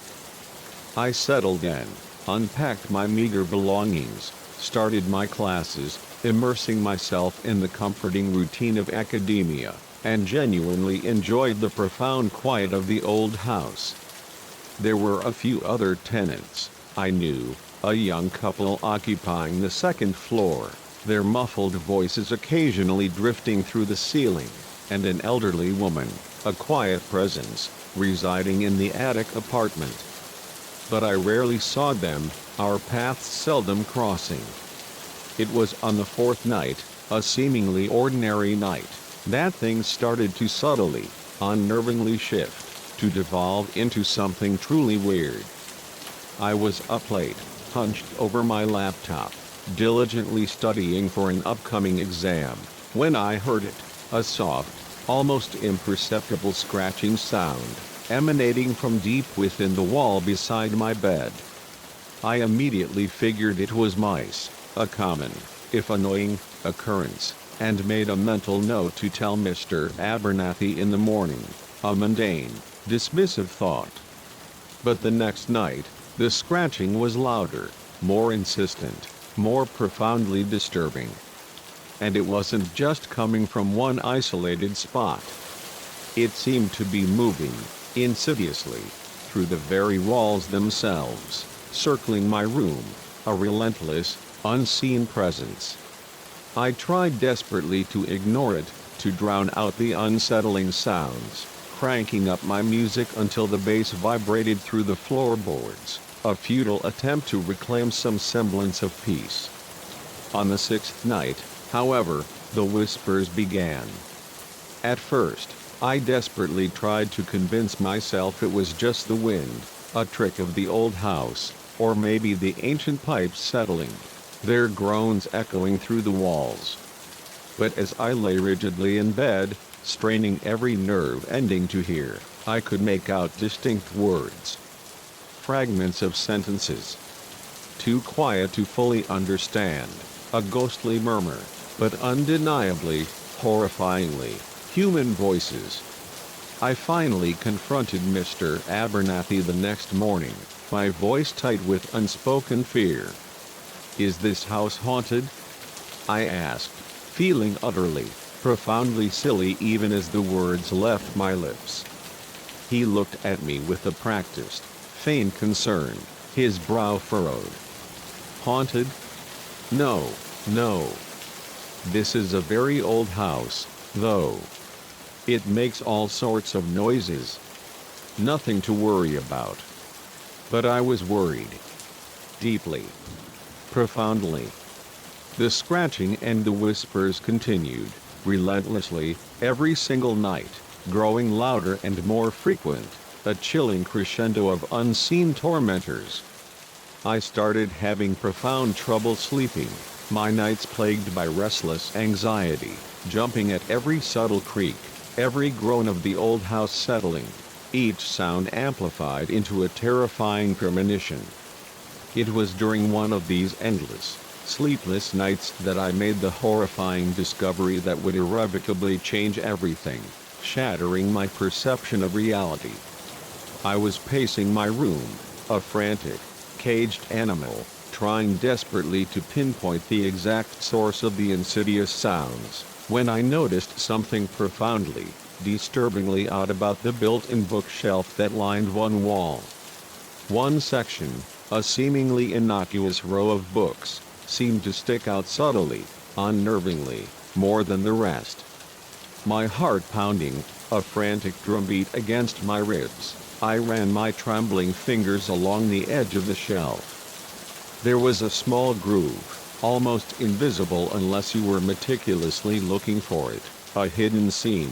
S1: I settled in, unpacked my meager belongings, started my classes, immersing myself in the comforting routine of academia, and genuinely enjoyed the profound quiet of the old house. There were a few other tenants, I knew, a young couple occupying the second floor, their muffled voices occasionally drifting through the ceiling, and an elderly woman, a quiet presence, residing in the attic apartment. But I rarely saw them, our paths seldom crossing. It was on the fourth night, a seemingly ordinary night, that things started to subtly, unnervingly shift, to devolve into something truly weird. I was up late, hunched over my laptop, diligently studying for an upcoming exam, when I heard it, a soft, almost imperceptible scratching sound, emanating from deep within the wall beside my bed. I immediately figured it was mice, a common, if annoying, occurrence, and made a mental note to tell Mr. Abernathy in the morning, a mundane, dismissive thought, But the next night, the scratching was louder, more insistent, more profoundly disturbing. And it wasn't just coming from one isolated spot. It seemed to be moving, insidiously, through the very walls themselves, circling my room, a relentless, unseen presence. I tried desperately to ignore it, to drown out the unsettling sounds, cranking up my music until the bass vibrated through the floorboards, a futile attempt to reclaim some semblance of peace. On the sixth night, however, the whispers began. At first, I desperately tried to convince myself it was just the wind, a trick of the old house, or maybe the ancient pipes settling, their groans echoing through the walls. But as I lay rigidly in bed, straining every nerve ending to hear, I could make out distinct words. Fragments of sentences. Too quiet to fully understand, a ghostly murmur, but undeniably, horrifyingly, human voices. I finally confronted Mr. Abernathy the next morning, my voice tight with unspoken fear. "Is this house haunted?" I asked, feeling utterly, profoundly silly even as the words left my lips. He looked at me with a practiced, feigned concern, his brow furrowed. "Haunted? No, no. This is a very old house, though. It makes all sorts of noises. Nothing to worry about." But I was worried. Deeply. Profoundly. The scratching and the whispers continued, relentlessly, every single night, growing louder and more frequent, a chilling crescendo of unseen tormentors. I started having profound trouble sleeping, my nights plagued by restless anxiety, jumping at every subtle creak, every groan of the old house settling, each sound amplified into a terrifying premonition. It was during one of these endless, sleepless nights that I made the horrifying discovery that would irrevocably change everything, shattering my perception of reality. I was pacing my room, a frantic, caged animal, trying desperately to pinpoint the exact source of the insidious sounds, when I noticed something profoundly, disturbingly odd about the built-in bookshelf that lined one wall. One section, a seemingly innocuous row of books, seemed to stick out subtly, unnervingly, more than the rest. My heart pounding, a frantic drumbeat against my ribs, I ran my trembling fingers along the edge of the shelf. There was a small groove, almost invisible unless you were meticulously looking for it, a hidden seam.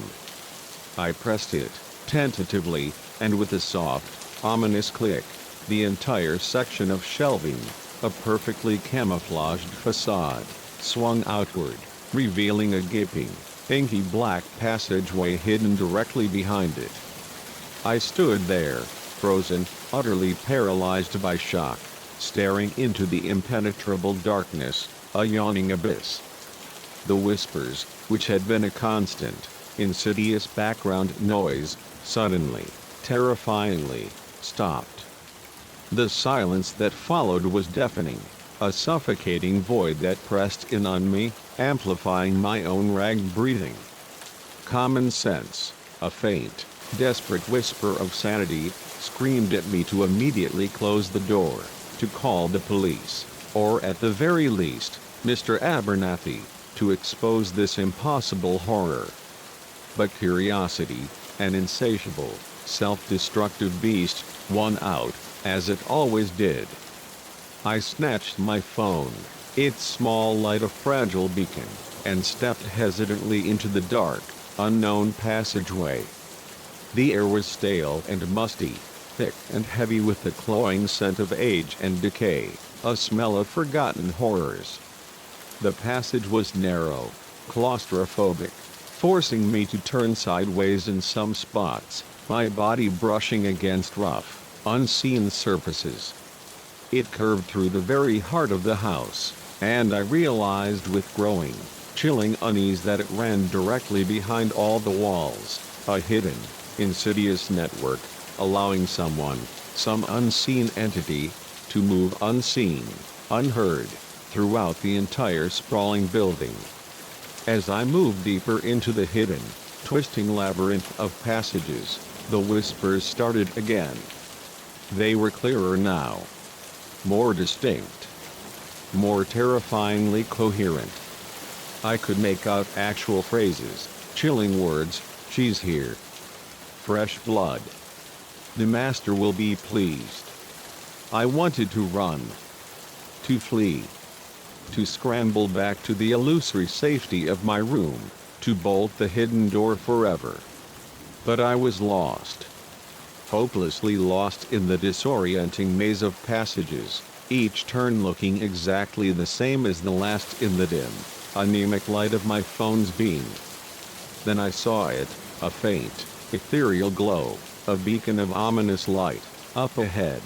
S1: I pressed it, tentatively, and with a soft, ominous click, the entire section of shelving, a perfectly camouflaged facade, swung outward, revealing a gaping, inky black passageway hidden directly behind it. I stood there, frozen, utterly paralyzed by shock, staring into the impenetrable darkness, a yawning abyss. The whispers, which had been a constant, insidious background noise, suddenly, terrifyingly, stopped. The silence that followed was deafening, a suffocating void that pressed in on me, amplifying my own ragged breathing. Common sense, a faint, desperate whisper of sanity, screamed at me to immediately close the door, to call the police, or at the very least, Mr. Abernathy, to expose this impossible horror. But curiosity, an insatiable, self-destructive beast, won out, as it always did. I snatched my phone, its small light a fragile beacon, and stepped hesitantly into the dark, unknown passageway. The air was stale and musty, thick and heavy with the cloying scent of age and decay, a smell of forgotten horrors. The passage was narrow, claustrophobic, forcing me to turn sideways in some spots, my body brushing against rough, unseen surfaces. It curved through the very heart of the house, and I realized with growing, chilling unease that it ran directly behind all the walls, a hidden, insidious network, allowing someone, some unseen entity, to move unseen, unheard, throughout the entire sprawling building. As I moved deeper into the hidden, twisting labyrinth of passages, the whispers started again. They were clearer now. More distinct. More terrifyingly coherent. I could make out actual phrases, chilling words: "She's here. Fresh blood. The master will be pleased." I wanted to run. To flee. To scramble back to the illusory safety of my room, to bolt the hidden door forever. But I was lost. Hopelessly lost in the disorienting maze of passages, each turn looking exactly the same as the last in the dim, anemic light of my phone's beam. Then I saw it, a faint, ethereal glow, a beacon of ominous light, up ahead.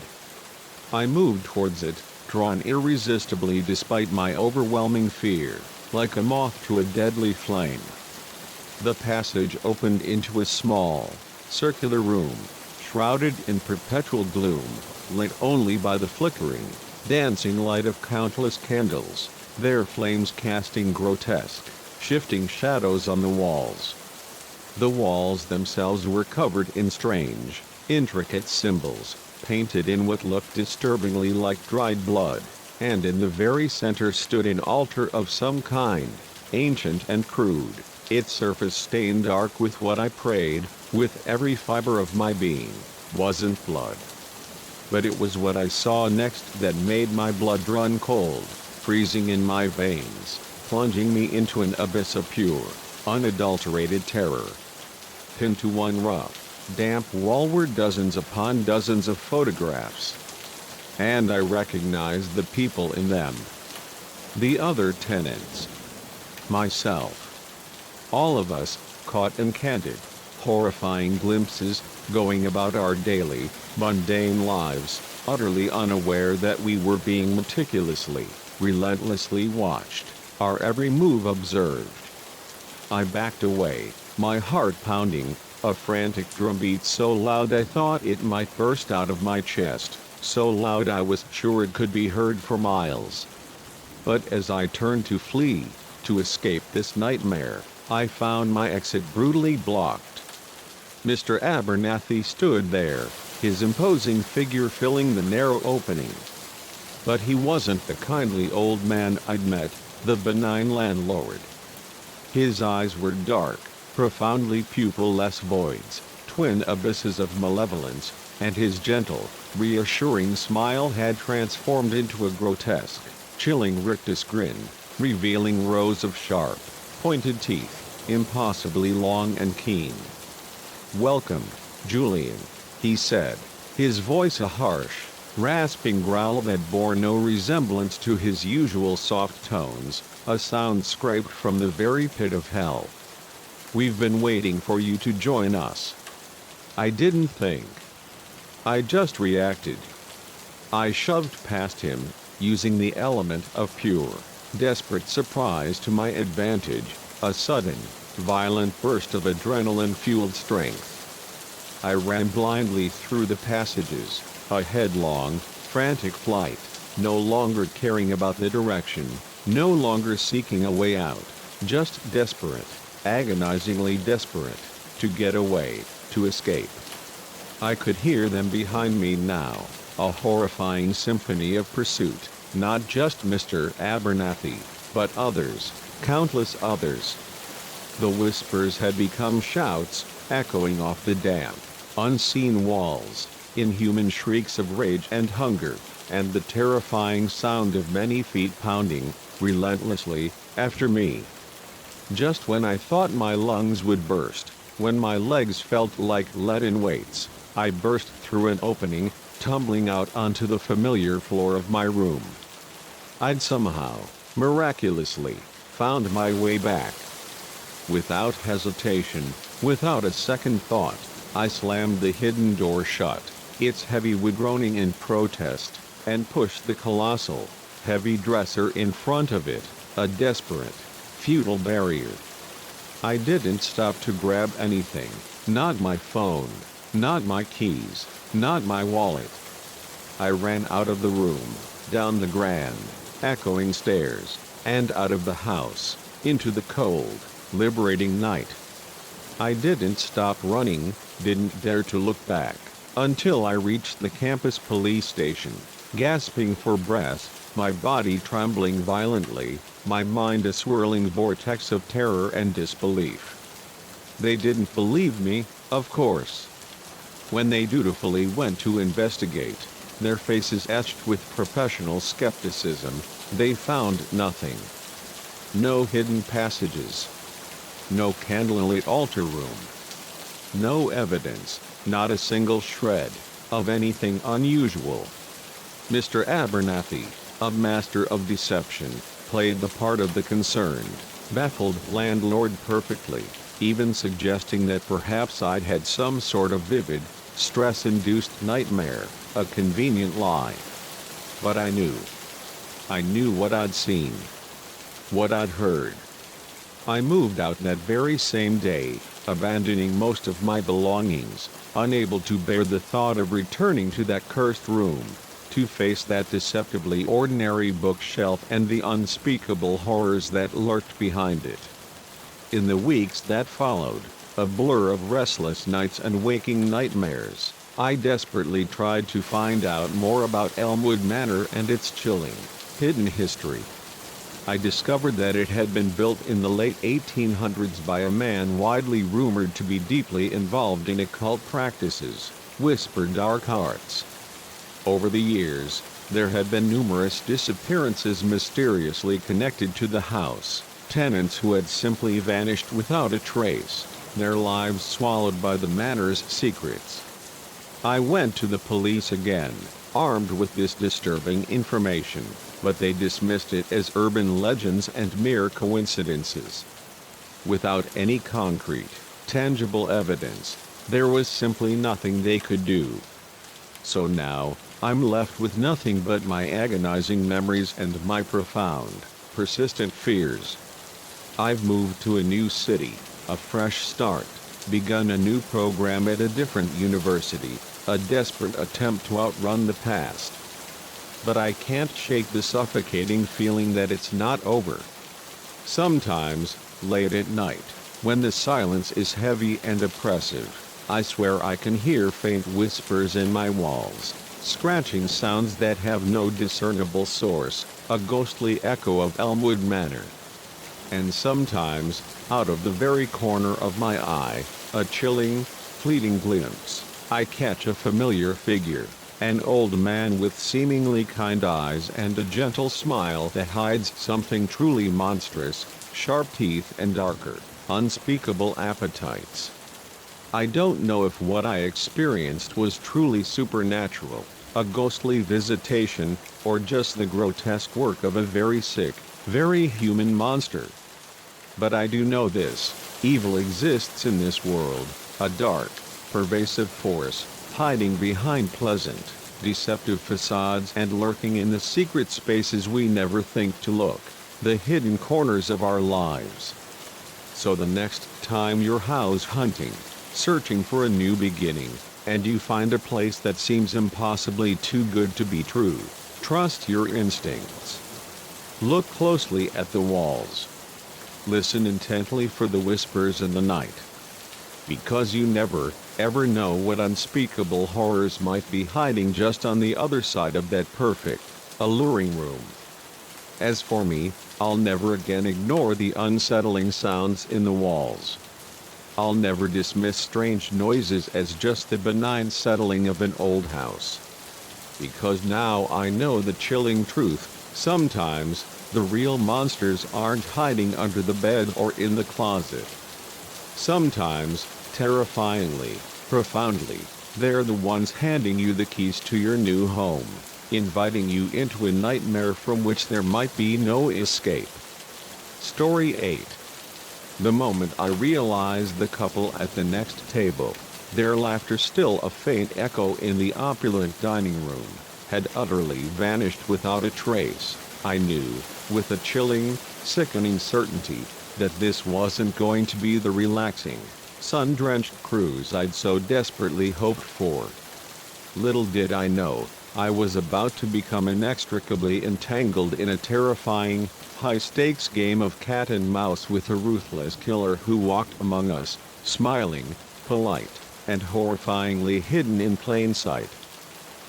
S1: I moved towards it, drawn irresistibly despite my overwhelming fear, like a moth to a deadly flame. The passage opened into a small, circular room, shrouded in perpetual gloom, lit only by the flickering, dancing light of countless candles, their flames casting grotesque, shifting shadows on the walls. The walls themselves were covered in strange, intricate symbols, painted in what looked disturbingly like dried blood, and in the very center stood an altar of some kind, ancient and crude, its surface stained dark with what I prayed, with every fiber of my being, wasn't blood. But it was what I saw next that made my blood run cold, freezing in my veins, plunging me into an abyss of pure, unadulterated terror. Pinned to one rough, damp wall were dozens upon dozens of photographs. And I recognized the people in them. The other tenants. Myself. All of us, caught and candid, horrifying glimpses, going about our daily, mundane lives, utterly unaware that we were being meticulously, relentlessly watched, our every move observed. I backed away, my heart pounding, a frantic drumbeat so loud I thought it might burst out of my chest, so loud I was sure it could be heard for miles. But as I turned to flee, to escape this nightmare, I found my exit brutally blocked. Mr. Abernathy stood there, his imposing figure filling the narrow opening. But he wasn't the kindly old man I'd met, the benign landlord. His eyes were dark, profoundly pupil-less voids, twin abysses of malevolence, and his gentle, reassuring smile had transformed into a grotesque, chilling rictus grin, revealing rows of sharp, pointed teeth, impossibly long and keen. "Welcome, Julian," he said, his voice a harsh, rasping growl that bore no resemblance to his usual soft tones, a sound scraped from the very pit of hell. "We've been waiting for you to join us." I didn't think. I just reacted. I shoved past him, using the element of pure, desperate surprise to my advantage, a sudden, violent burst of adrenaline-fueled strength. I ran blindly through the passages, a headlong, frantic flight, no longer caring about the direction, no longer seeking a way out, just desperate, agonizingly desperate, to get away, to escape. I could hear them behind me now, a horrifying symphony of pursuit, not just Mr. Abernathy, but others, countless others. The whispers had become shouts, echoing off the damp, unseen walls, inhuman shrieks of rage and hunger, and the terrifying sound of many feet pounding, relentlessly, after me. Just when I thought my lungs would burst, when my legs felt like leaden weights, I burst through an opening, tumbling out onto the familiar floor of my room. I'd somehow, miraculously, found my way back. Without hesitation, without a second thought, I slammed the hidden door shut, its heavy wood groaning in protest, and pushed the colossal, heavy dresser in front of it, a desperate, futile barrier. I didn't stop to grab anything, not my phone, Not my keys, not my wallet. I ran out of the room, down the grand, echoing stairs, and out of the house, into the cold, liberating night. I didn't stop running, didn't dare to look back, until I reached the campus police station, gasping for breath, my body trembling violently, my mind a swirling vortex of terror and disbelief. They didn't believe me, of course. When they dutifully went to investigate, their faces etched with professional skepticism, they found nothing. No hidden passages. No candlelit altar room. No evidence, not a single shred, of anything unusual. Mr. Abernathy, a master of deception, played the part of the concerned, baffled landlord perfectly, even suggesting that perhaps I'd had some sort of vivid, stress-induced nightmare, a convenient lie. But I knew. I knew what I'd seen. What I'd heard. I moved out that very same day, abandoning most of my belongings, unable to bear the thought of returning to that cursed room, to face that deceptively ordinary bookshelf and the unspeakable horrors that lurked behind it. In the weeks that followed, a blur of restless nights and waking nightmares, I desperately tried to find out more about Elmwood Manor and its chilling, hidden history. I discovered that it had been built in the late 1800s by a man widely rumored to be deeply involved in occult practices, whispered dark arts. Over the years, there had been numerous disappearances mysteriously connected to the house, tenants who had simply vanished without a trace, their lives swallowed by the manor's secrets. I went to the police again, armed with this disturbing information, but they dismissed it as urban legends and mere coincidences. Without any concrete, tangible evidence, there was simply nothing they could do. So now, I'm left with nothing but my agonizing memories and my profound, persistent fears. I've moved to a new city, a fresh start, begun a new program at a different university, a desperate attempt to outrun the past. But I can't shake the suffocating feeling that it's not over. Sometimes, late at night, when the silence is heavy and oppressive, I swear I can hear faint whispers in my walls, scratching sounds that have no discernible source, a ghostly echo of Elmwood Manor. And sometimes, out of the very corner of my eye, a chilling, fleeting glimpse, I catch a familiar figure, an old man with seemingly kind eyes and a gentle smile that hides something truly monstrous, sharp teeth and darker, unspeakable appetites. I don't know if what I experienced was truly supernatural, a ghostly visitation, or just the grotesque work of a very sick, very human monster. But I do know this: evil exists in this world, a dark, pervasive force, hiding behind pleasant, deceptive facades and lurking in the secret spaces we never think to look, the hidden corners of our lives. So the next time you're house hunting, searching for a new beginning, and you find a place that seems impossibly too good to be true, trust your instincts. Look closely at the walls. Listen intently for the whispers in the night. Because you never, ever know what unspeakable horrors might be hiding just on the other side of that perfect, alluring room. As for me, I'll never again ignore the unsettling sounds in the walls. I'll never dismiss strange noises as just the benign settling of an old house. Because now I know the chilling truth: sometimes, the real monsters aren't hiding under the bed or in the closet. Sometimes, terrifyingly, profoundly, they're the ones handing you the keys to your new home, inviting you into a nightmare from which there might be no escape. Story 8. The moment I realized the couple at the next table, their laughter still a faint echo in the opulent dining room, had utterly vanished without a trace, I knew, with a chilling, sickening certainty, that this wasn't going to be the relaxing, sun-drenched cruise I'd so desperately hoped for. Little did I know, I was about to become inextricably entangled in a terrifying, high-stakes game of cat and mouse with a ruthless killer who walked among us, smiling, polite, and horrifyingly hidden in plain sight.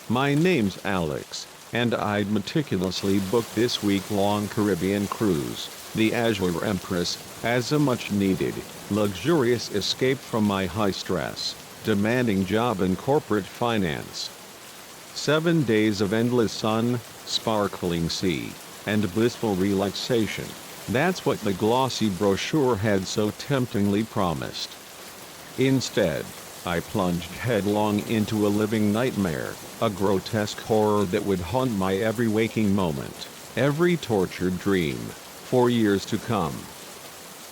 S1: My name's Alex, and I'd meticulously booked this week-long Caribbean cruise, the Azure Empress, as a much-needed, luxurious escape from my high-stress, demanding job in corporate finance. 7 days of endless sun, sparkling sea, and blissful relaxation. That's what the glossy brochure had so temptingly promised. Instead, I plunged headlong into a living nightmare, a grotesque horror that would haunt my every waking moment, every tortured dream, for years to come.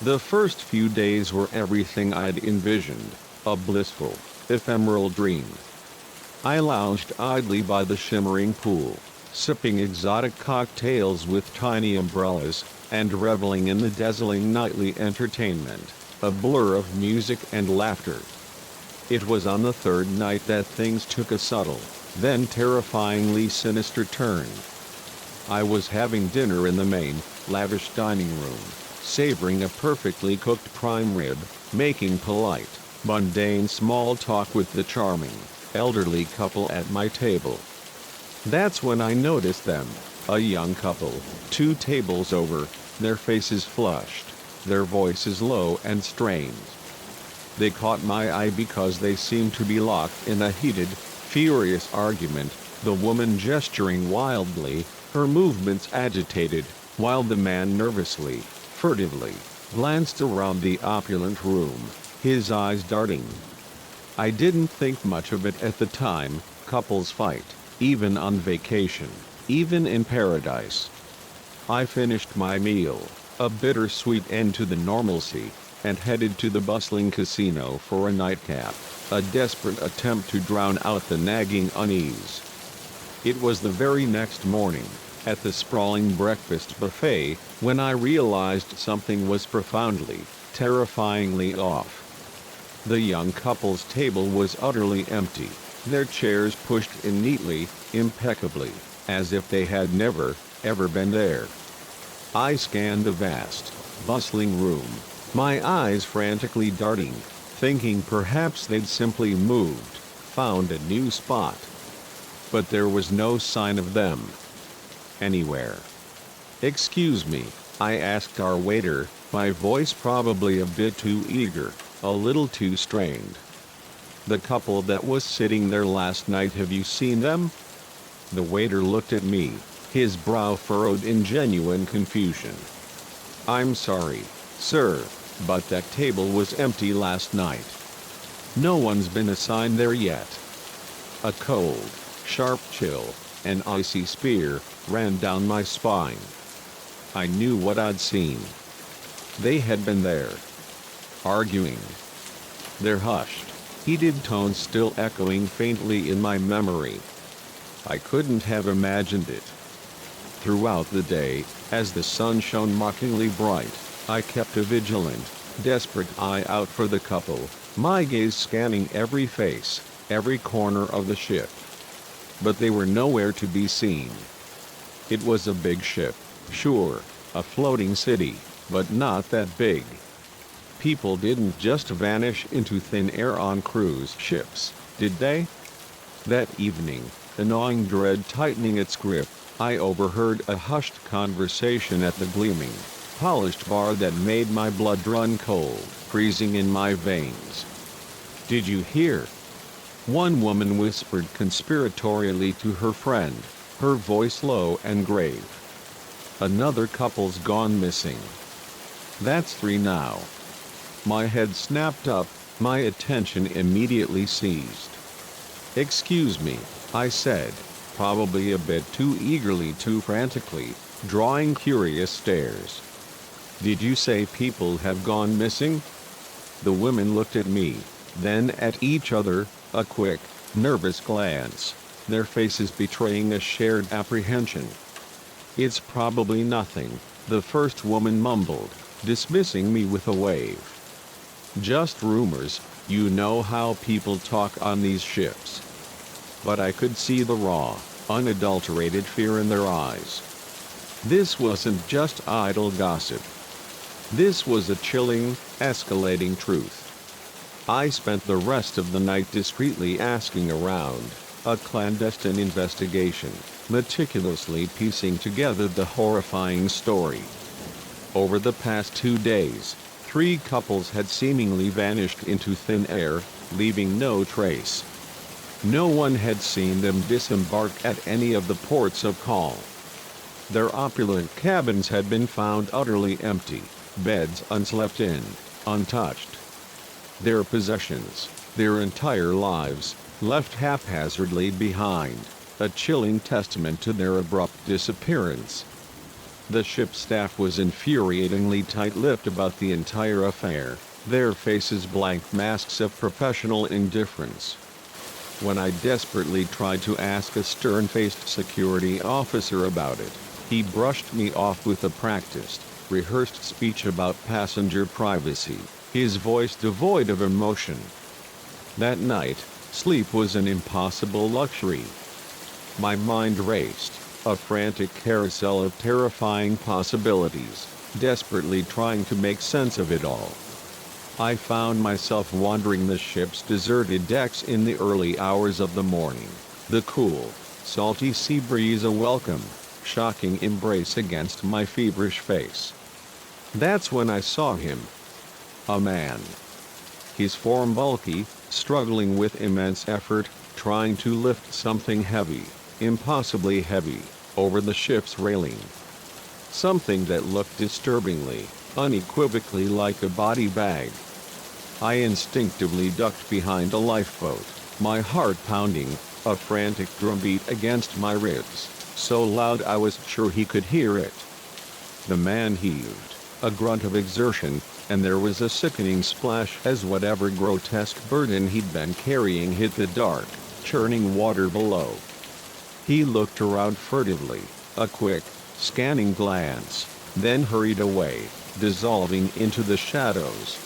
S1: The first few days were everything I'd envisioned, a blissful, ephemeral dream. I lounged idly by the shimmering pool, sipping exotic cocktails with tiny umbrellas, and reveling in the dazzling nightly entertainment, a blur of music and laughter. It was on the third night that things took a subtle, then terrifyingly sinister turn. I was having dinner in the main, lavish dining room, savoring a perfectly cooked prime rib, making polite, mundane small talk with the charming, elderly couple at my table. That's when I noticed them, a young couple, 2 tables over, their faces flushed, their voices low and strained. They caught my eye because they seemed to be locked in a heated, furious argument, the woman gesturing wildly, her movements agitated, while the man nervously, furtively, glanced around the opulent room, his eyes darting. I didn't think much of it at the time, couples fight, even on vacation, even in paradise. I finished my meal, a bittersweet end to the normalcy, and headed to the bustling casino for a nightcap, a desperate attempt to drown out the nagging unease. It was the very next morning, at the sprawling breakfast buffet, when I realized something was profoundly, terrifyingly off. The young couple's table was utterly empty, their chairs pushed in neatly, impeccably, as if they had never, ever been there. I scanned the vast, bustling room, my eyes frantically darting, thinking perhaps they'd simply moved, found a new spot. But there was no sign of them anywhere. "Excuse me," I asked our waiter, my voice probably a bit too eager, a little too strained. "The couple that was sitting there last night, have you seen them?" The waiter looked at me, his brow furrowed in genuine confusion. "I'm sorry, sir, but that table was empty last night. No one's been assigned there yet." A cold, sharp chill, an icy spear, ran down my spine. I knew what I'd seen. They had been there, arguing. Their hushed, heated tones still echoing faintly in my memory. I couldn't have imagined it. Throughout the day, as the sun shone mockingly bright, I kept a vigilant, desperate eye out for the couple, my gaze scanning every face, every corner of the ship. But they were nowhere to be seen. It was a big ship, sure, a floating city, but not that big. People didn't just vanish into thin air on cruise ships, did they? That evening, a gnawing dread tightening its grip, I overheard a hushed conversation at the gleaming, polished bar that made my blood run cold, freezing in my veins. "Did you hear?" one woman whispered conspiratorially to her friend, her voice low and grave. "Another couple's gone missing. That's 3 now." My head snapped up, my attention immediately seized. "Excuse me," I said, probably a bit too eagerly, too frantically, drawing curious stares. "Did you say people have gone missing?" The women looked at me, then at each other, a quick, nervous glance, their faces betraying a shared apprehension. "It's probably nothing," the first woman mumbled, dismissing me with a wave. Just rumors, you know how people talk on these ships. But I could see the raw, unadulterated fear in their eyes. This wasn't just idle gossip. This was a chilling, escalating truth. I spent the rest of the night discreetly asking around, a clandestine investigation, meticulously piecing together the horrifying story. Over the past 2 days, 3 couples had seemingly vanished into thin air, leaving no trace. No one had seen them disembark at any of the ports of call. Their opulent cabins had been found utterly empty, beds unslept in, untouched. Their possessions, their entire lives, left haphazardly behind, a chilling testament to their abrupt disappearance. The ship's staff was infuriatingly tight-lipped about the entire affair, their faces blank masks of professional indifference. When I desperately tried to ask a stern-faced security officer about it, he brushed me off with a practiced, rehearsed speech about passenger privacy, his voice devoid of emotion. That night, sleep was an impossible luxury. My mind raced, a frantic carousel of terrifying possibilities, desperately trying to make sense of it all. I found myself wandering the ship's deserted decks in the early hours of the morning, the cool, salty sea breeze a welcome, shocking embrace against my feverish face. That's when I saw him. A man. His form bulky, struggling with immense effort, trying to lift something heavy, impossibly heavy, over the ship's railing. Something that looked disturbingly, unequivocally like a body bag. I instinctively ducked behind a lifeboat, my heart pounding, a frantic drumbeat against my ribs, so loud I was sure he could hear it. The man heaved, a grunt of exertion, and there was a sickening splash as whatever grotesque burden he'd been carrying hit the dark, churning water below. He looked around furtively, a quick, scanning glance, then hurried away, dissolving into the shadows.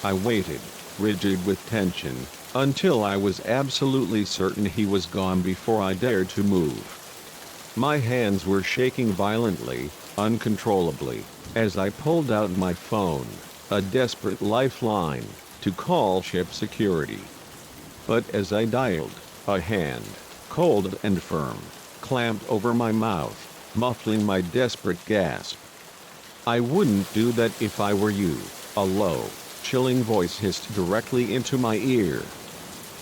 S1: I waited, rigid with tension, until I was absolutely certain he was gone before I dared to move. My hands were shaking violently, uncontrollably, as I pulled out my phone, a desperate lifeline, to call ship security. But as I dialed, a hand, cold and firm, clamped over my mouth, muffling my desperate gasp. "I wouldn't do that if I were you," a low, chilling voice hissed directly into my ear.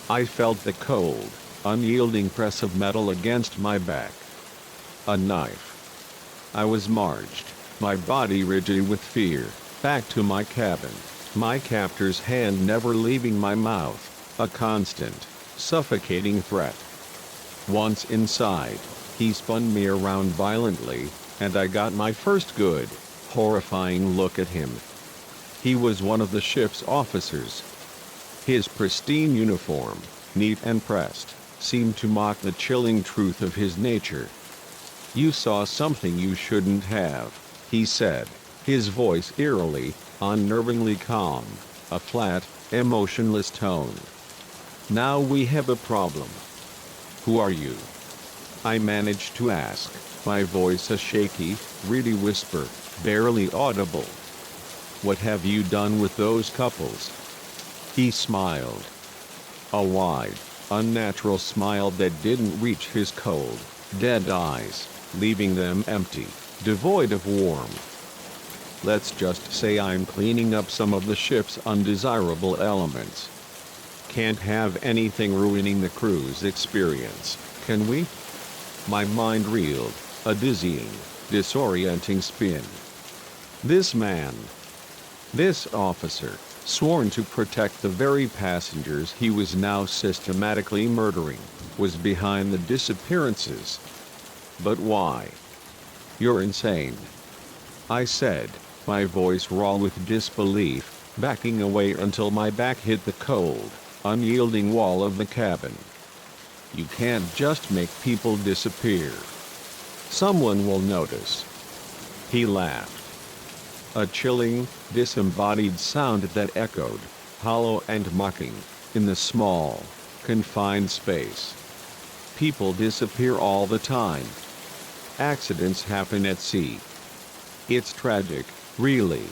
S1: I felt the cold, unyielding press of metal against my back. A knife. I was marched, my body rigid with fear, back to my cabin, my captor's hand never leaving my mouth, a constant, suffocating threat. Once inside, he spun me around violently, and I got my first good, horrifying look at him. He was one of the ship's officers. His pristine uniform, neat and pressed, seemed to mock the chilling truth of his nature. "You saw something you shouldn't have," he said, his voice eerily, unnervingly calm, a flat, emotionless tone. "Now we have a problem." "Who are you?" I managed to ask, my voice a shaky, reedy whisper, barely audible. "What have you done with those couples?" He smiled. A wide, unnatural smile that didn't reach his cold, dead eyes, leaving them empty, devoid of warmth. "Let's just say I'm cleaning up some of the ship's undesirable elements. Can't have anything ruining the crew's experience, can we?" My mind reeled, a dizzying, disorienting spin. This man, this officer, sworn to protect the very passengers he was now systematically murdering, was behind the disappearances. But why? "You're insane," I said, my voice raw with disbelief, backing away until my back hit the cold, unyielding wall of the cabin. "You can't just make people disappear. Someone will notice." He laughed. A chilling, disembodied sound that echoed, hollow and mocking, in the small, confined space. People disappear all the time. Accidents happen at sea. It's tragic, really.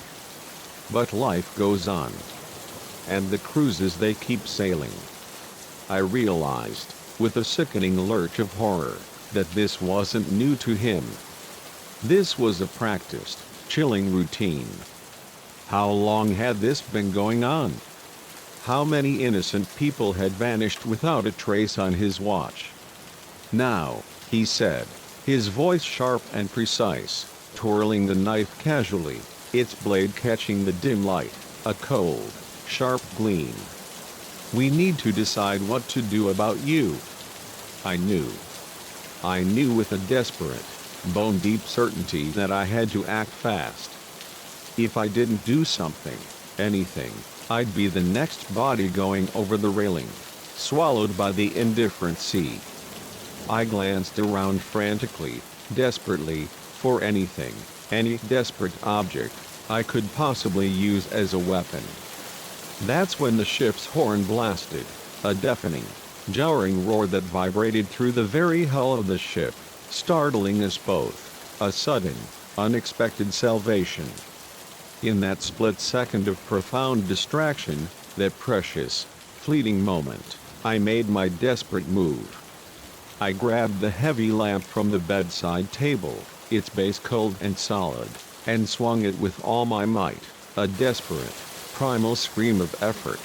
S1: But life goes on. And the cruises, they keep sailing. I realized, with a sickening lurch of horror, that this wasn't new to him. This was a practiced, chilling routine. How long had this been going on? How many innocent people had vanished without a trace on his watch? Now, he said, his voice sharp and precise, twirling the knife casually, its blade catching the dim light, a cold, sharp gleam. We need to decide what to do about you. I knew. I knew with a desperate, bone-deep certainty that I had to act fast. If I didn't do something, anything, I'd be the next body going over the railing, swallowed by the indifferent sea. I glanced around frantically, desperately, for anything, any desperate object I could possibly use as a weapon. That's when the ship's horn blasted, a deafening, jarring roar that vibrated through the very hull of the ship, startling us both, a sudden, unexpected salvation. In that split second of profound distraction, that precious, fleeting moment, I made my desperate move. I grabbed the heavy lamp from the bedside table, its base cold and solid, and swung it with all my might, a desperate, primal scream of effort.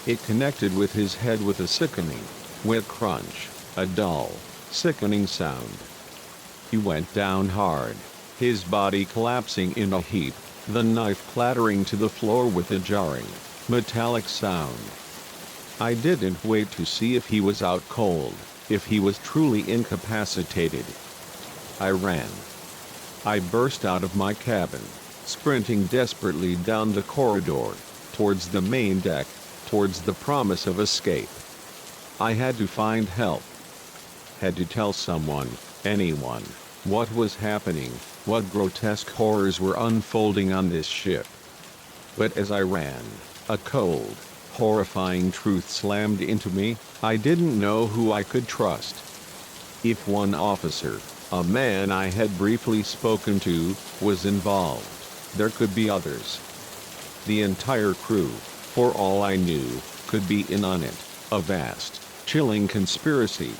S1: It connected with his head with a sickening, wet crunch, a dull, sickening sound. He went down hard, his body collapsing in a heap, the knife clattering to the floor with a jarring, metallic sound. I didn't wait to see if he was out cold, if he was truly incapacitated. I ran. I burst out of my cabin, sprinting desperately down the corridor, towards the main deck, towards the promise of escape. I had to find help. Had to tell someone, anyone, what was happening, what grotesque horrors were unfolding on this ship. But as I ran, a cold, horrifying truth slammed into me. I didn't know who I could trust. If one officer, a man I had briefly spoken to, was involved, there could be others. The entire crew, for all I knew, could be in on it, a vast, chilling conspiracy.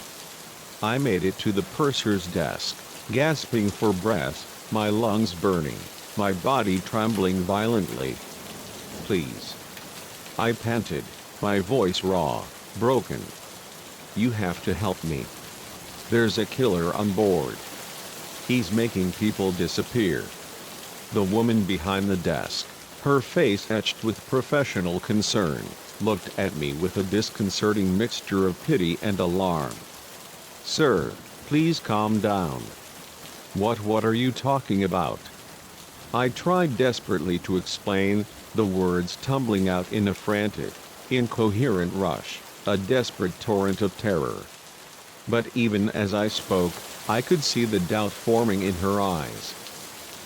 S1: I made it to the purser's desk, gasping for breath, my lungs burning, my body trembling violently. "Please," I panted, my voice raw, broken. "You have to help me. There's a killer on board. He's making people disappear." The woman behind the desk, her face etched with professional concern, looked at me with a disconcerting mixture of pity and alarm. "Sir, please calm down. What are you talking about?" I tried desperately to explain, the words tumbling out in a frantic, incoherent rush, a desperate torrent of terror. But even as I spoke, I could see the doubt forming in her eyes.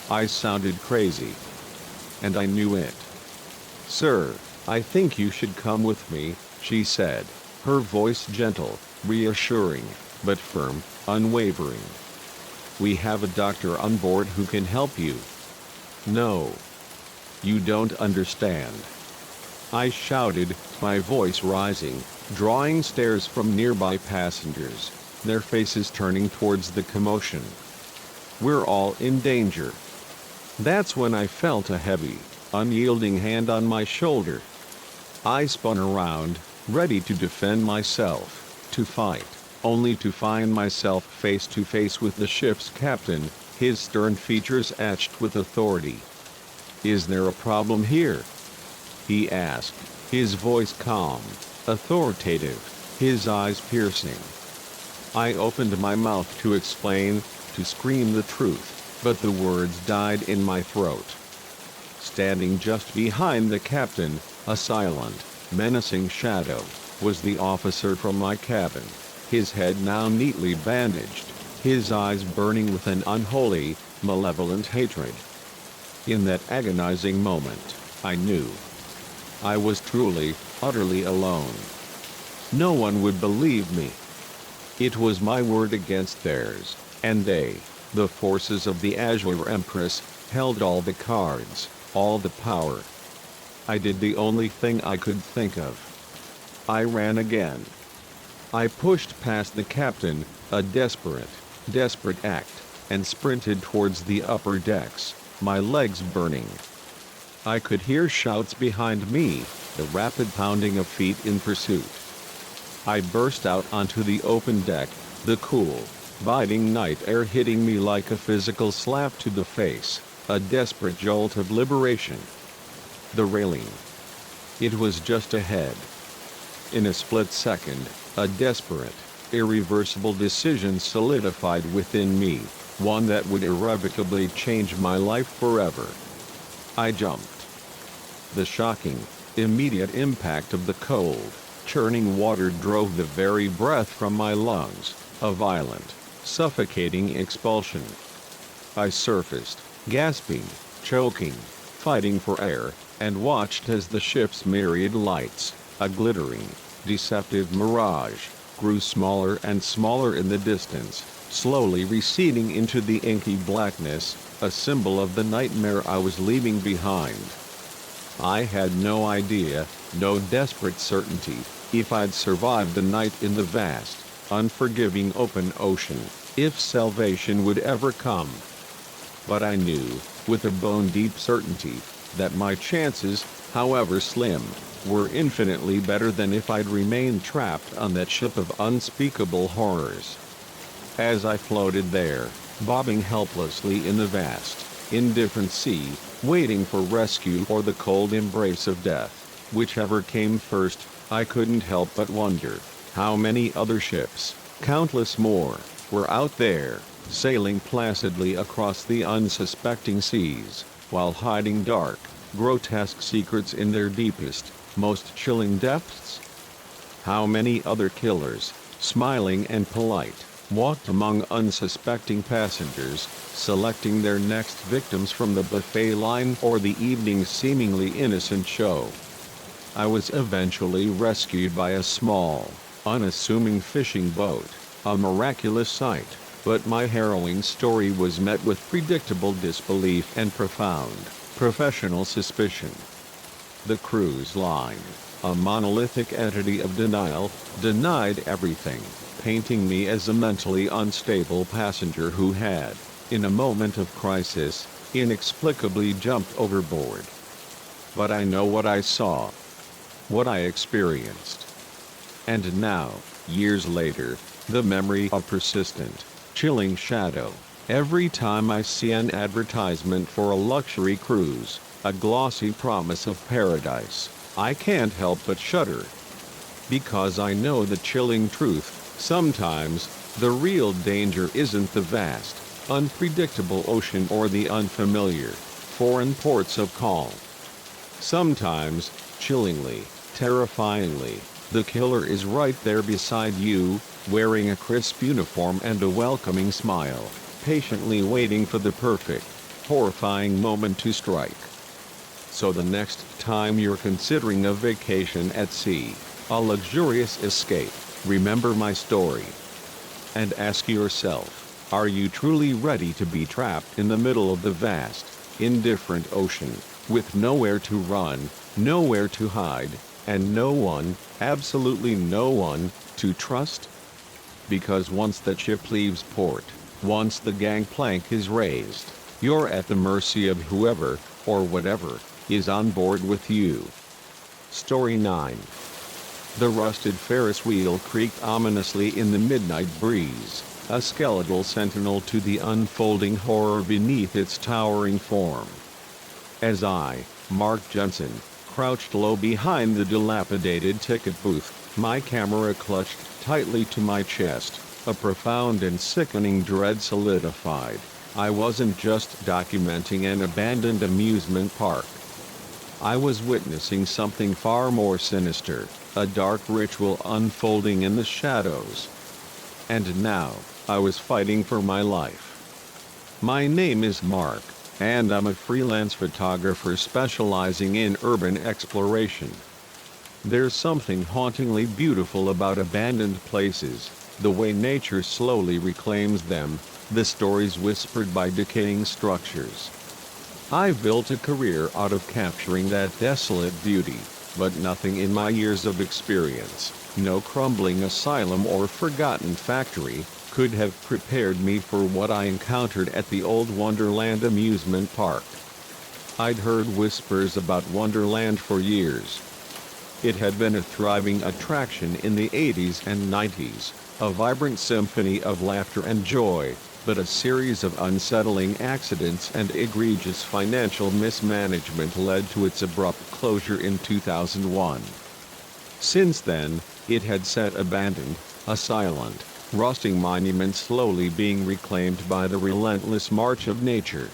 S1: I sounded crazy. And I knew it. "Sir, I think you should come with me," she said, her voice gentle, reassuring, but firm, unwavering. "We have a doctor on board who can help you." "No. You don't understand," I shouted, my voice rising, drawing stares from nearby passengers, their faces turning towards the commotion. "We're all in danger." That's when I felt a heavy, unyielding hand on my shoulder. I spun around, ready to defend myself, to fight, only to find myself face to face with the ship's captain, his stern features etched with authority. "Is there a problem here?" he asked, his voice calm, authoritative, his eyes piercing. I opened my mouth to explain, to scream the truth, but the words died in my throat. Standing just behind the captain, a silent, menacing shadow, was the officer from my cabin, his head now neatly bandaged, his eyes burning with an unholy, malevolent hatred. In that agonizing moment, I knew I was truly, utterly alone. No one would believe me. It was my word against theirs, and they, the forces of the Azure Empress, held all the cards, all the power. I did the only thing I could think of. I ran again. I pushed past the captain, a desperate act, and sprinted towards the upper decks, my legs burning. I could hear shouts behind me, the rapid pounding of feet in pursuit. I burst out onto the open deck, the cool, biting night air hitting me like a physical slap to the face, a desperate jolt of liberation. The railing. It was just ahead. In a split second, a desperate, irreversible decision solidified within me, one that would irrevocably change my life forever. I jumped. The shocking, immediate impact of the cold, churning water drove the very breath from my lungs, a violent, suffocating expulsion. I surfaced, gasping, choking, fighting for air, and watched as the ship's myriad lights, a glittering, deceptive mirage, grew smaller and smaller in the distance, slowly receding into the inky blackness, a symbol of the nightmare I was leaving behind. I had no idea, no desperate certainty, if I'd survived the night in the vast, unforgiving open ocean, if salvation would ever come. But I knew, with a bone-deep certainty, that my chances, however slim, were infinitely better than if I'd remained trapped on that ship of unspeakable horrors. As I floated there, bobbing helplessly in the vast, indifferent sea, waiting for rescue or the cold embrace of death, whichever came first, I couldn't help but wonder how many other ships, countless more, were out there, sailing placidly across the unsuspecting seas, while hiding dark, grotesque secrets in their deepest, most chilling depths? How many other killers, smiling and polite, walked among unsuspecting passengers, selecting their next victims from the buffet line or the evening's seemingly innocent show? I was eventually rescued by a small, unassuming fishing boat, a miraculous sight, but my harrowing story was met with predictable disbelief and profound, professional suspicion. The cruise line, a monolithic entity of denial, denied everything, painting me as a mentally unstable passenger who had, in a moment of crisis, inexplicably jumped overboard. But I know what I saw, what I experienced. And now, years later, the memory of persistent, chilling shadow, every time I see an advertisement for a luxury cruise, a glossy promise of paradise, I can't help but shudder. Because I know the chilling truth, sometimes, the real danger isn't the vast, unpredictable ocean or the unfamiliar, foreign ports of call. Sometimes, chillingly, terrifyingly, the killer is right there beside you, wearing a crisp uniform and a welcoming smile, patiently waiting for the perfect, horrifying moment to strike. So the next time you're considering a vacation at sea, a luxurious escape, remember my story. And ask yourself, are you truly ready to be trapped in the middle of the vast, indifferent ocean, with nowhere to run, nowhere to hide, and no one, absolutely no one, to trust? Because once that ship leaves port, once the gangplank is raised, you're at the mercy of whoever, or whatever, is on board with you. Story 9. The rusted Ferris wheel creaked ominously in the midnight breeze, a skeletal sentinel to the unfolding horror beneath its towering form. As I, Mark Jensen, crouched low behind the dilapidated ticket booth, my camera clutched tightly to my chest, a profound and sickening dread solidified. I wasn't just documenting an abandoned amusement park. I was witnessing something far more sinister, a dark ritual unfolding in the shadows. And now, I was fighting for my life. My name is Mark, and I'm a freelance photographer specializing in urban exploration. There's something hauntingly beautiful about abandoned places, the way nature slowly reclaims them, the stories whispered by decaying structures. I've built a career out of capturing that desolate beauty, but nothing in my years of experience, no crumbling asylum or forgotten factory, could have prepared me for what I encountered at the old Wonderland amusement park. I'd heard whispers about Wonderland for years. It had been a thriving attraction in the 80s and 90s, a vibrant symphony of laughter and joy, but a series of unsettling accidents and egregious financial mismanagement led to its abrupt closure in 2001. Since then, it had sat abandoned, a silent, rusting monument slowly being reclaimed by the relentless march of nature.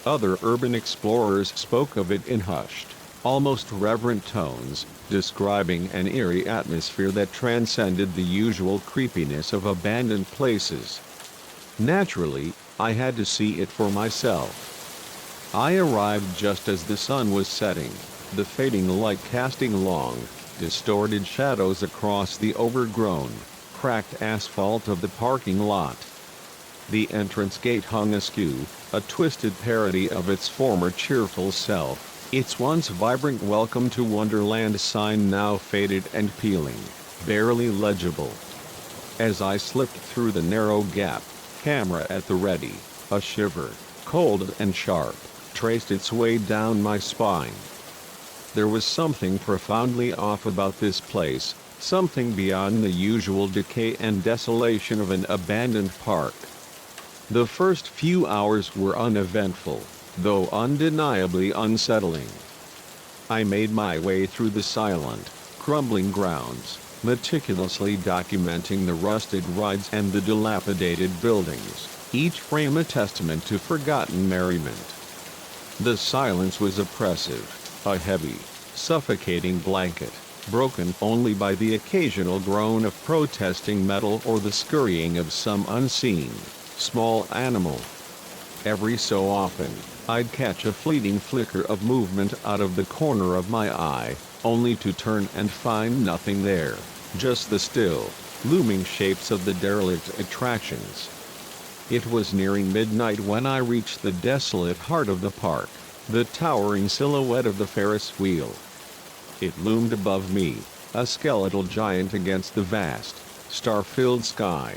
S1: Other urban explorers spoke of it in hushed, almost reverent tones, describing an eerie atmosphere that transcended the usual creepiness of abandoned places. Naturally, I had to see it for myself. I arrived just as the sun was setting, the fading light casting long, distorted shadows across the overgrown, cracked asphalt of the parking lot. The entrance gate hung askew, a twisted parody of its former cheerful self, its once vibrant "Welcome to Wonderland" sign now faded and peeling, barely legible. As I slipped through the narrow gap, camera at the ready, a shiver, cold and sharp, traced its way down my spine. There was something profoundly off about this place, something beyond the usual decay and desolation of an abandoned park. The first few hours were uneventful, though undeniably unsettling. I made my way through the silent, crumbling grounds, meticulously documenting the rusted rides and the dilapidated buildings, each frame a testament to forgotten merriment. The silence was oppressive, a heavy, suffocating blanket, broken only by the occasional groan of protesting metal or the scurrying of some unseen, small animal. Every so often, I'd catch a fleeting flicker of movement out of the corner of my eye, only to turn and find nothing there, just the still, looming shapes of the derelict attractions. It was nearing midnight when I reached the desolate heart of the park, the towering silhouette of the Ferris wheel. It loomed above me, a skeletal giant against the vast, star-filled sky.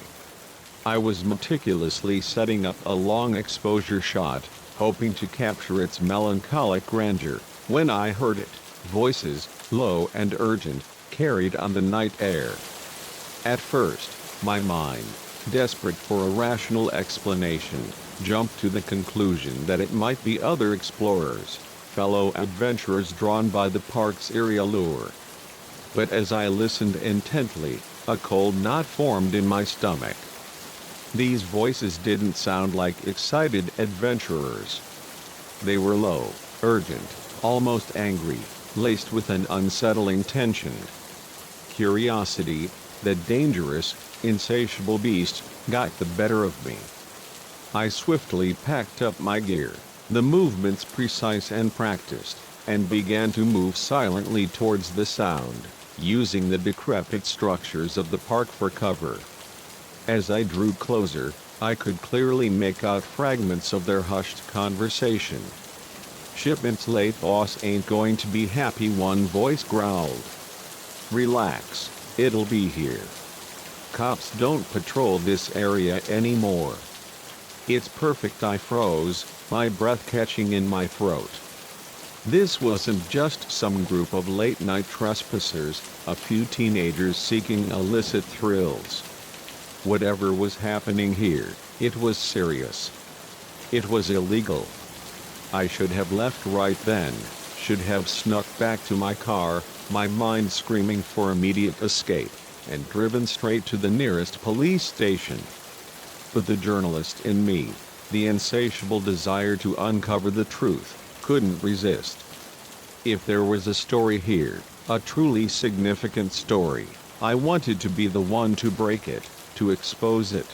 S1: I was meticulously setting up a long exposure shot, hoping to capture its melancholic grandeur, when I heard it, voices, low and urgent, carried on the night air. At first, my mind, desperate for a rational explanation, jumped to the conclusion that it might be other explorers, fellow adventurers drawn by the park's eerie allure. But as I listened intently, a cold knot formed in my stomach. These voices didn't sound like excited adventurers. They were low, urgent, almost angry, laced with an unsettling tension. Curiosity, that dangerous, insatiable beast, got the better of me. I swiftly packed up my gear, the movements precise and practiced, and began to move silently towards the sound, using the decrepit structures of the park for cover. As I drew closer, I could clearly make out fragments of their hushed conversation. "Shipment's late, boss ain't going to be happy," one voice growled. "Relax, it'll be here. Cops don't patrol this area anymore." "It's perfect," I froze, my breath catching in my throat. This wasn't just some group of late-night trespassers, a few teenagers seeking illicit thrills. Whatever was happening here, it was serious. It was illegal. I should have left right then, should have snuck back to my car, my mind screaming for immediate escape, and driven straight to the nearest police station. But the journalist in me, the insatiable desire to uncover the truth, couldn't resist. If there was a story here, a truly significant story, I wanted to be the one to break it, to expose it.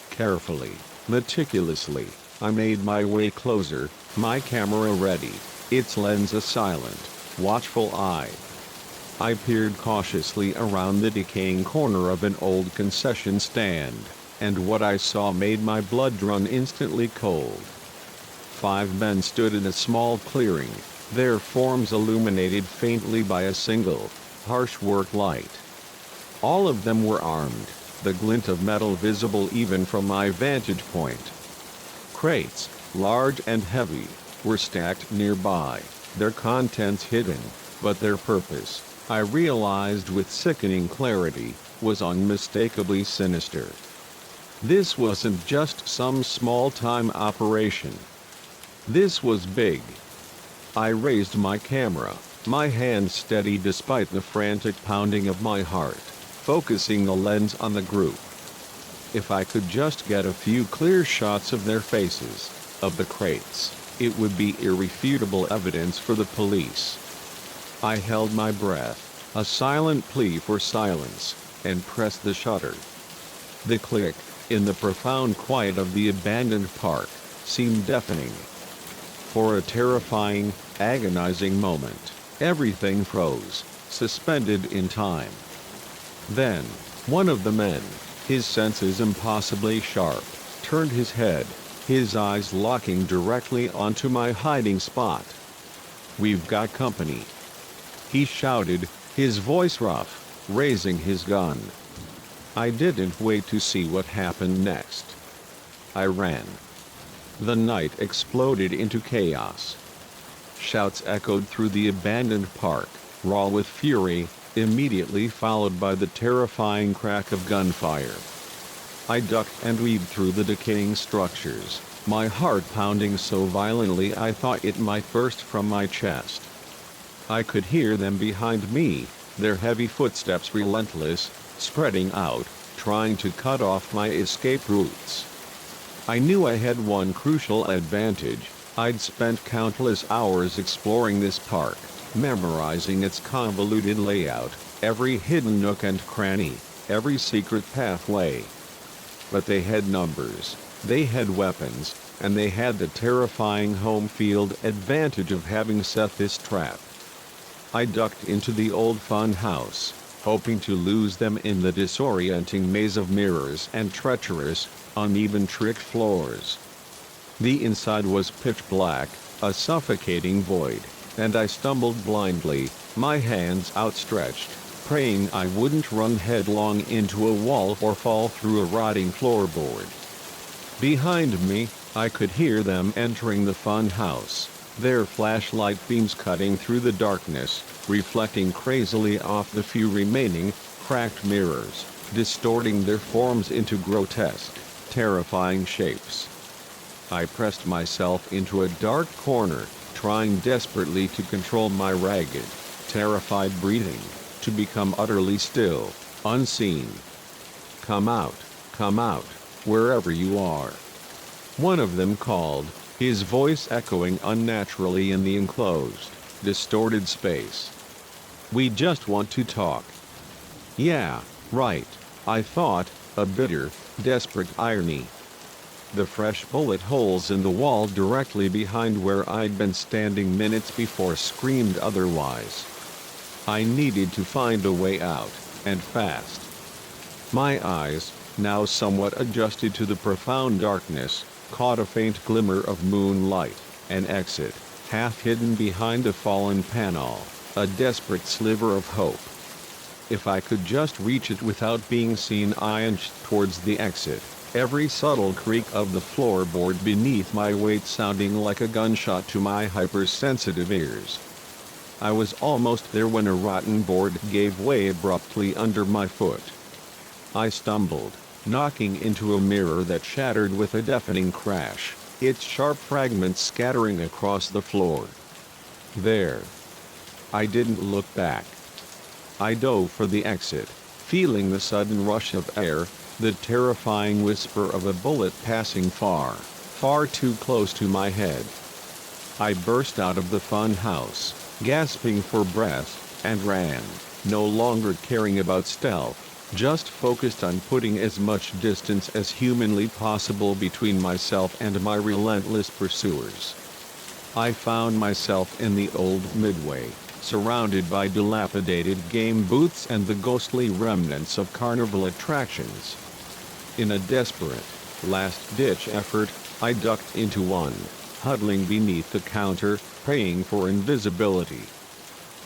S1: Carefully, meticulously, I made my way closer, my camera ready, its lens a silent, watchful eye. I peered cautiously around the decaying corner of an old concession stand, and what I saw made my blood run instantly cold. 5 men stood in a small clearing, their forms illuminated faintly by a single, harsh work light. All of them were armed, the glint of metal visible even from my vantage point. Crates, large and heavy, were stacked nearby, their contents hidden, but their purpose, I realized with sickening clarity, was unmistakably sinister. This wasn't just some small-time operation. This was big. I raised my camera, my hand steady despite the frantic pounding of my heart, focusing the lens on the group. If I could just get a few clear shots of their faces, of the crates, it would be irrefutable evidence for the police. I held my breath, a silent plea for silence, and pressed the shutter. The click, in the profound quiet of the abandoned park, seemed deafening. For a terrifying, agonizing moment, everything froze, suspended in time. Then, one of the men, his senses impossibly sharp, turned his head, his eyes locking directly onto my hiding spot. "We've got company," he shouted, his voice rough, raising his gun. I didn't wait to see what happened next. I ran. The night exploded into chaos. Shouts echoed through the abandoned park, raw with fury, immediately followed by the terrifying crack of gunfire. I ducked and weaved through the decaying structures, my heart pounding so violently I thought it might burst from my chest. I could hear them behind me, their heavy footsteps relentless, spreading out, trying to cut off my escape routes. I knew I had one crucial advantage. I'd spent countless hours exploring this park, memorizing its convoluted layout, every hidden nook and cranny, every secret pathway. But they had numbers, they had weapons, and they had the terrifying home field advantage of having set this trap. I ducked into the old fun house, hoping to lose them in the disorienting maze of mirrors and treacherous, uneven trick floors. The inside was pitch black, a suffocating void, and I stumbled blindly, my hands outstretched, praying I wouldn't run headlong into a wall or fall through a rotting floorboard. Behind me, I could hear them entering the fun house, their flashlight beams cutting through the darkness, reflecting crazily off the few remaining, cracked mirrors, distorting their forms into grotesque, terrifying shapes. I pressed myself into a dark corner, trying desperately to control my ragged, terrified breathing, to become utterly still, unseen. Come out, wherever you are." One of them called, his voice echoing unnaturally in the enclosed, distorted space. "We just want to talk." "Yeah, right," I thought, a bitter, desperate irony. The fresh bullet holes in the wall directly behind where I'd been standing minutes before screamed otherwise. I needed to find a way out, and fast. My eyes, now somewhat adjusted to the profound darkness, caught a faint glimmer of moonlight, an exit, half hidden behind a fallen panel, a desperate sliver of hope. If I could just reach it without being seen, I inched towards the exit, every subtle creak of the floorboard beneath my weight sounding like a gunshot to my hypersensitive ears. I was almost there when a rotten board gave way abruptly under my foot. I stumbled, knocking into a mirror that shattered with a deafening crash, its sharp fragments scattering across the floor. There. I didn't look back. I dove for the exit, feeling the sudden rush of air, the terrifying whisper of a bullet passing far, far too close to my head. I burst out of the fun house, gasping for breath, and ran, no longer caring about stealth, just focused on putting as much distance as humanly possible between myself and my relentless pursuers. I found myself in the old Midway, surrounded by dilapidated game booths and the ghostly remnants of carnival attractions. In a desperate, last-ditch effort, I ducked into one, huddling beneath the counter, praying for invisibility.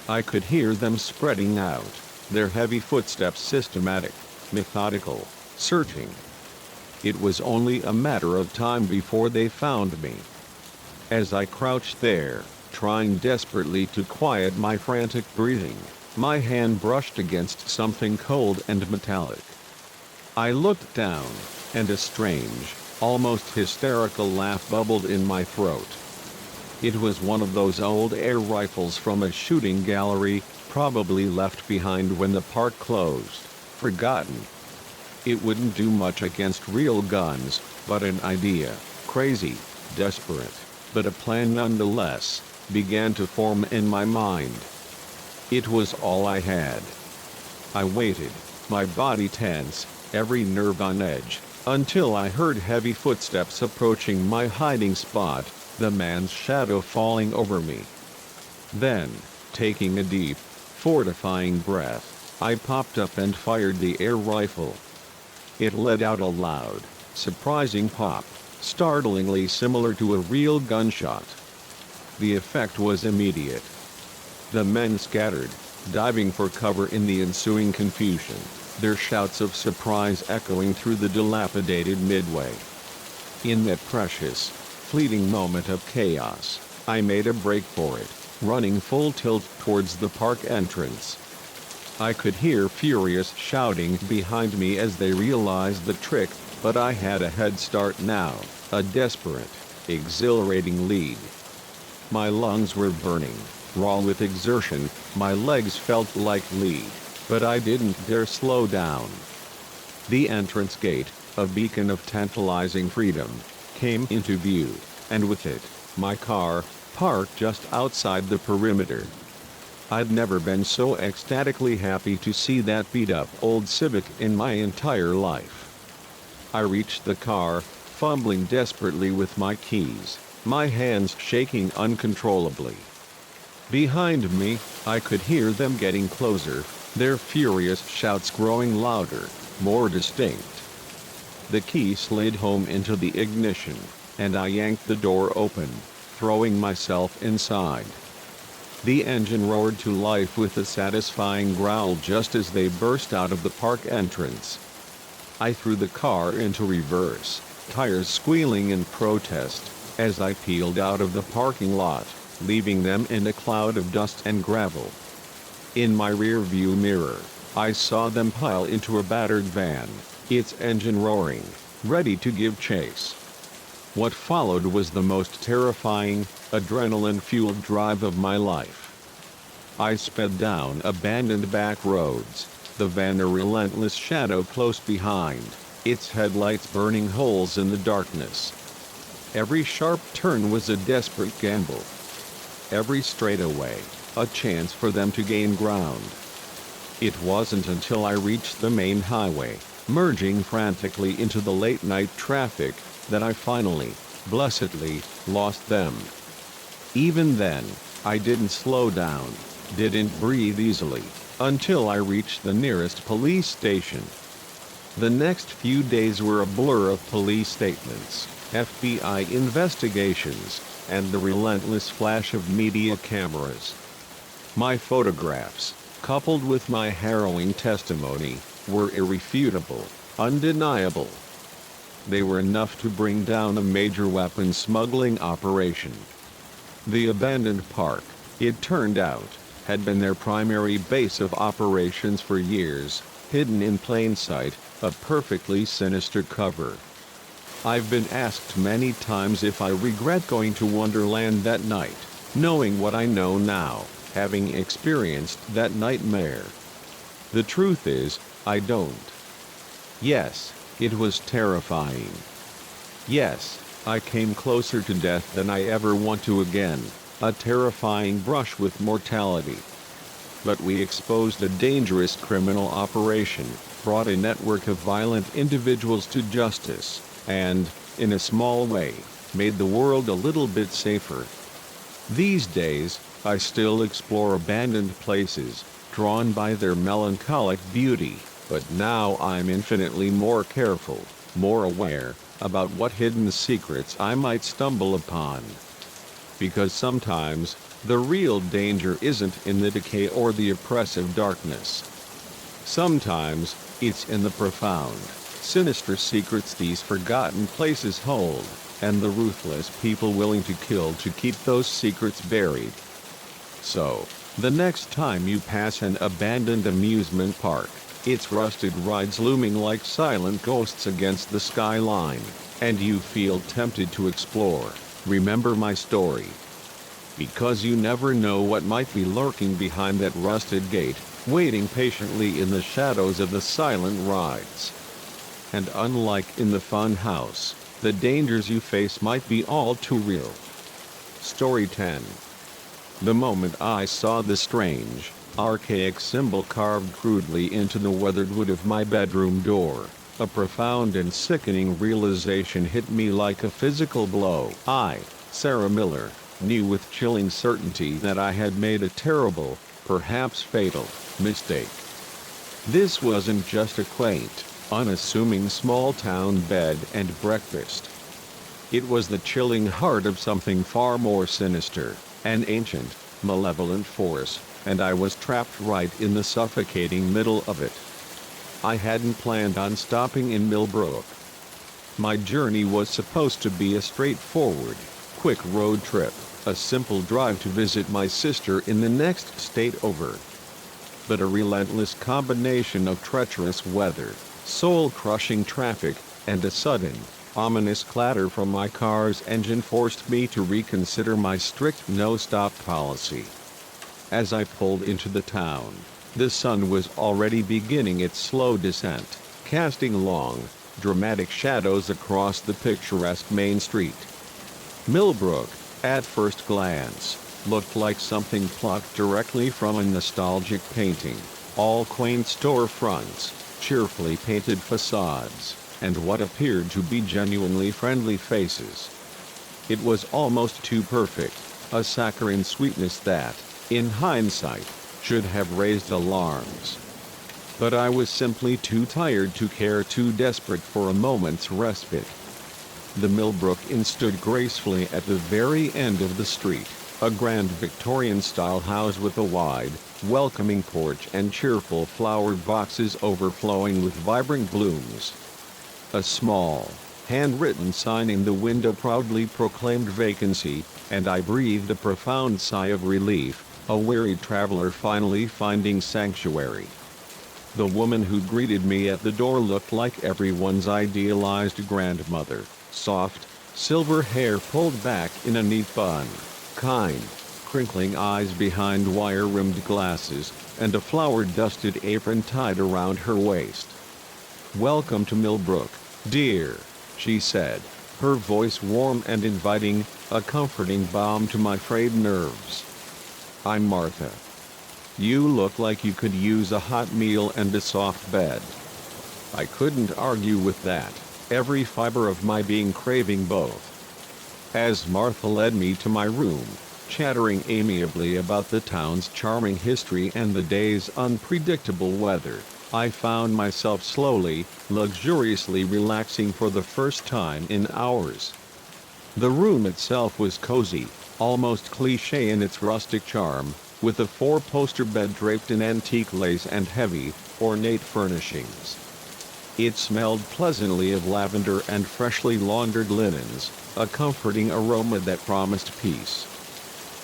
S1: I could hear them spreading out, their heavy footsteps systematic, methodical, searching. It was only a matter of time before they found me. As I crouched there, trying desperately to quiet my frantic breathing, my hand brushed against something cold and metallic. I looked down, and a strange, almost hysterical laugh bubbled in my throat. It was one of those old air rifles from a shooting gallery, probably left behind when the park closed, forgotten. It wouldn't do much against real guns, but an idea, crazy, desperate, but a plan nonetheless, began to form in my mind. It was all I had. I waited, my body tense, every nerve on edge, until I heard heavy footsteps approaching my hiding spot, the man's shadow falling over me. Then, taking a deep, fortifying breath, I popped up and fired the air rifle. It let out a loud, surprising pop, startlingly similar to a real gunshot. The effect was immediate. The men scattered, diving for cover in the ensuing confusion, their shouts of surprise echoing through the dilapidated Midway. In that precious, fleeting moment of chaos, I made a break for it, running full tilt towards the park entrance. I could hear furious shouting behind me as they realized the trick, but I had a head start now, a desperate, exhilarating lead. My lungs were burning, raw with exertion, my legs felt like lead, but I didn't dare slow down. The entrance gate, a beacon of tantalizing freedom, came into view, and with it, my car, parked just outside the perimeter. I'd never been so ecstatically happy to see that beat-up old Civic in my entire life. I reached the car, fumbling desperately with my keys, my hands shaking uncontrollably. Behind me, I could hear them getting closer, their furious shouts growing louder, more distinct. The key slid home into the ignition, and I yanked the door open, throwing myself inside. The engine roared to life with a satisfying growl just as they burst out of the park entrance. I threw the car into reverse, tires squealing in protest, as I peeled out of the parking lot, leaving them in a cloud of dust and gravel. In my rear-view mirror, I saw them pile into a battered van, its engine roaring, ready to give chase. What followed was the most terrifying, adrenaline-fueled drive of my life. I sped down abandoned back roads, the van a relentless shadow close behind, its headlights burning holes in the darkness. Every sharp turn was a desperate gamble. Every straightaway, a chance for them to gain ground. It wasn't until I reached the main highway, merging frantically into the late-night traffic, that I finally, blessedly, lost them. Even then, I didn't slow down, didn't breathe easily, until I reached the nearest police station. The next few days were a blur of police statements, FBI investigations, and the relentless flash of media cameras. My photographs, coupled with my harrowing testimony, were irrefutable, undeniable. They were enough to bring down a major weapons smuggling operation. The abandoned park, it turned out, had been their primary base of operations for years, hidden in plain sight, a perfectly sinister cover. I've been asked many times if I regret going to Wonderland that night, knowing what I know now, having experienced that nightmare. The truth is, I don't. Yes, it was terrifying. Yes, I came closer to death than I ever want to again, a terrifying brush with mortality. But we exposed a dangerous criminal operation, brought a network of violent individuals to justice, and, in a small way, made the world a little bit safer. These days, I still explore abandoned places, drawn by their melancholic beauty, but now I'm infinitely more careful, more aware, about what hidden secrets I might stumble upon. Because sometimes, the real danger isn't in the decay or the oppressive darkness. Sometimes, it's in the profound, sinister secrets these forgotten places hold, and the ruthless people willing to kill to keep those secrets buried. So, the next time you pass an abandoned amusement park, its rusted rides looming like silent ghosts against the skyline, and you feel tempted to explore, remember my story. Because you never know what might be lurking behind that rusted gate, waiting patiently in the shadows of the silent rides. And unlike in the fun house, the dangers you face might be all too real. Story 10. The moment I saw the strange, archaic symbol carved crudely into the weathered wood of my bedroom door, a profound and sickening realization hit me like a physical blow. I, Sarah Miller, knew with chilling certainty that I had made a terrible, perhaps fatal, mistake. This wasn't just a quaint, unassuming small-town bed and breakfast. It was the chilling heart of something far more sinister, an ancient, malevolent force, and I was trapped right in the suffocating middle of it. I hadn't planned on stopping in Millbrook. My journey was supposed to be a straightforward, quick road trip, a simple drive to visit my sister in the next state over. But a relentless combination of treacherous weather, soul-crushing traffic, and a sudden, ominous clatter from my car's engine forced me to reconsider my strict no-stop policy. As I pulled into the town, the sun was already beginning its slow descent, casting long, dramatic shadows across the picturesque main street. Millbrook, at first glance, looked like something plucked directly from a nostalgic painting, all quaint storefronts, cheerfully painted facades, and what appeared to be genuinely friendly faces. It was almost too perfect, a saccharine sweetness that, in hindsight, should have raised alarms. But I was simply too tired to care, too desperate for a moment's respite. The Millbrook Inn stood gracefully at the very end of the street, a grand Victorian-style house with a wide, welcoming porch and cheerful flowered boxes overflowing with vibrant blooms. A small, handwritten sign in the window proudly proclaimed vacancy, and I breathed a profound sigh of relief, a weary traveler finally finding sanctuary. The woman who greeted me at the door looked like everyone's idealized grandmother, soft, silver hair pulled back in a neat bun, kind, crinkling eyes behind wire-rimmed glasses, and a flower-dusted apron tied around her waist. "Welcome to Millbrook, dear," she said, her voice warm and inviting, a comforting balm to my frayed nerves. "I'm Martha. You look like you could use a hot meal and a soft bed." I couldn't argue with that, every fiber of my being craving both. As Martha led me to my room, chattering amiably about the town's charming history and the day's unpredictable weather, I found myself slowly, luxuriously relaxing for the first time in hours. The room itself was cozy, almost cliché in its rustic charm, with a four-poster bed draped in antique lace and heavy, ornate furnishings. It smelled pleasantly of lavender and freshly laundered linens, a comforting aroma that promised peace.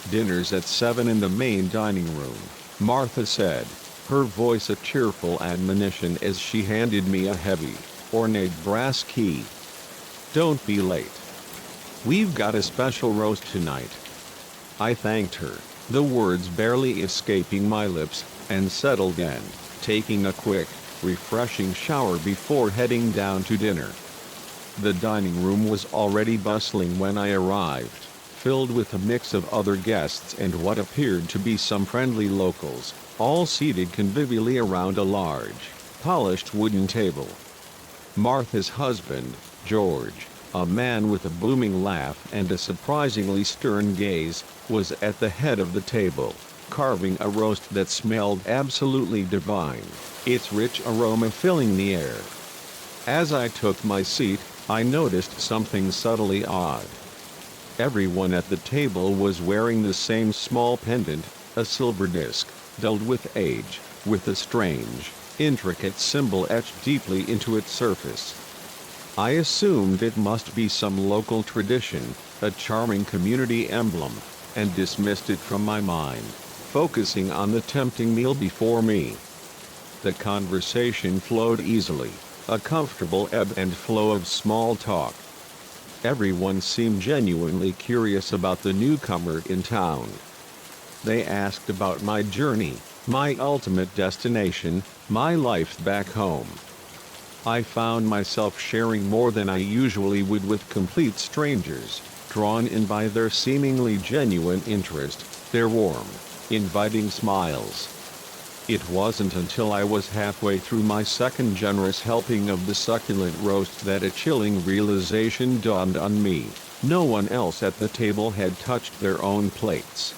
S1: "Dinner's at 7 in the main dining room," Martha said, her voice a cheerful admonition as she handed me a heavy, ornate brass key. "Don't be late. We've got a special roast tonight." I thanked her, the words barely escaping my lips, and settled in, taking a quick, refreshing shower before heading down to dinner. The dining room was already bustling when I arrived, filled with a mix of other guests and what appeared to be some friendly locals, all seated convivially around a large, polished wooden table. Martha's husband, George, a man with a booming laugh and a surprisingly stern gaze, was at the head of the table, carving a roast that smelled absolutely divine, its rich aroma filling the air. As I took my seat, I noticed something subtly odd. Everyone at the table was wearing the same small pendant, a silver disc, dulled with age, with a strange, intricate symbol etched deeply into its surface. I assumed it must be some local tradition, a charming community emblem, and dismissed it from my mind, focusing on the tempting meal before me. The conversation flowed easily, a comfortable ebb and flow of small talk. Everyone seemed genuinely curious about the newcomer in town. They asked about my journey, my ultimate destination, my life back home. I found myself sharing more than I usually would with complete strangers, drawn in by their seemingly genuine interest, their warm, inviting smiles. It wasn't until I was halfway through my second generous helping of the succulent roast that a chilling realization dawned on me. No one else at the table had touched their own plates.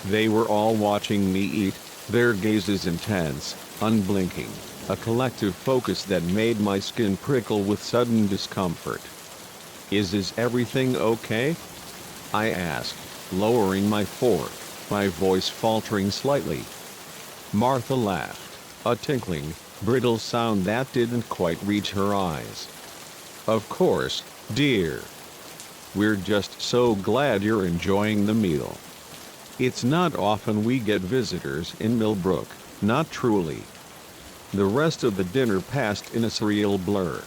S1: They were all watching me eat, their gazes intense, unblinking, a collective focus that made my skin prickle with sudden discomfort. Is everything okay?" I asked, lowering my fork, my voice faltering slightly. Martha laughed, a tinkling, brittle sound that didn't quite reach her eyes. "Of course, dear. We're just so glad you're enjoying the meal. It's not often we get visitors in Millbrook, not truly." The rest of the dinner passed in a surreal blur.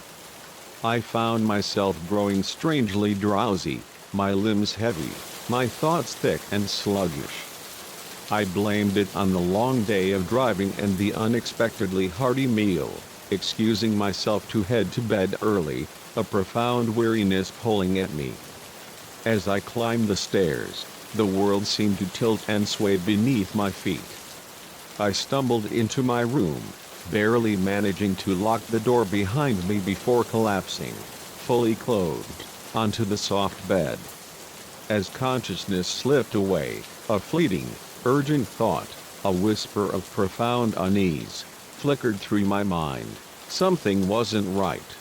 S1: I found myself growing strangely drowsy, my limbs heavy, my thoughts thick and sluggish. I blamed it on the long day of driving and the unexpectedly hearty meal, excusing myself to head to bed early, a profound weariness pulling at me. As I climbed the stairs, the world seemed to tilt and sway beneath my feet. I stumbled into my room, barely managing to lock the door behind me before collapsing, fully clothed, onto the soft bed. As consciousness slipped away, a fleeting, urgent thought, a whisper of profound unease, flickered through my mind. Something wasn't right.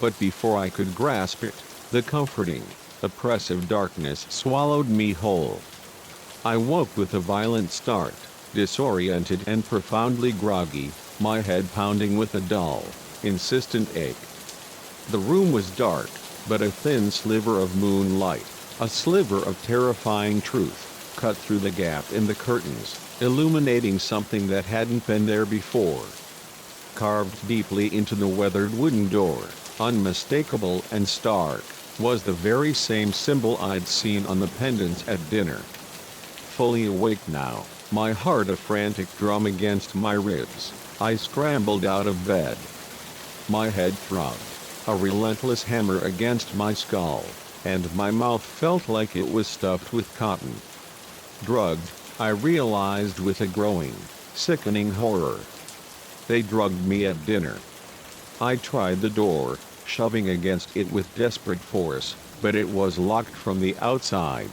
S1: But before I could grasp it, the comforting, oppressive darkness swallowed me whole. I woke with a violent start, disoriented and profoundly groggy, my head pounding with a dull, insistent ache. The room was dark, but a thin sliver of moonlight, a sliver of terrifying truth, cut through the gap in the curtains, illuminating something that hadn't been there before. Carved deeply into the weathered wooden door, unmistakable and stark, was the very same symbol I'd seen on the pendants at dinner. Fully awake now, my heart a frantic drum against my ribs, I scrambled out of bed. My head throbbed, a relentless hammer against my skull, and my mouth felt like it was stuffed with cotton. Drugged, I realized with a growing, sickening horror. They drugged me at dinner. I tried the door, shoving against it with desperate force, but it was locked from the outside.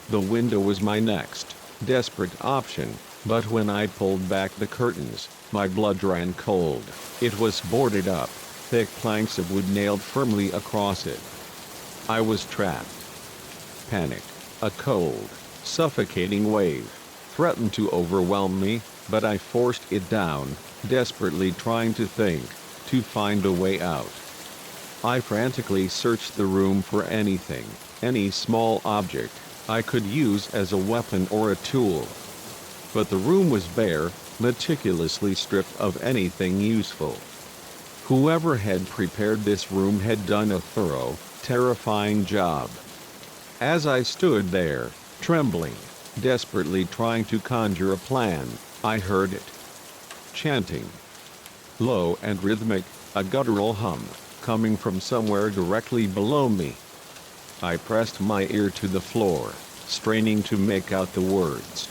S1: The window was my next, desperate option, but when I pulled back the curtains, my blood ran cold. It was boarded up, thick planks of wood nailed firmly across it. I was trapped. Panic, a cold, suffocating wave, threatened to overwhelm me, but I forced it down, desperately trying to think, to find a way out. I frantically searched the room for anything, any small object, I could use as a weapon or a tool. But the room was bare, meticulously stripped of anything useful. Whoever had prepared this room had done a thorough, terrifying job. As I stood there, trembling, desperately trying to conjure a plan, I heard it. Chanting. Low and rhythmic, a guttural hum, coming from somewhere directly below me. I pressed my ear to the floor, straining to make out the words.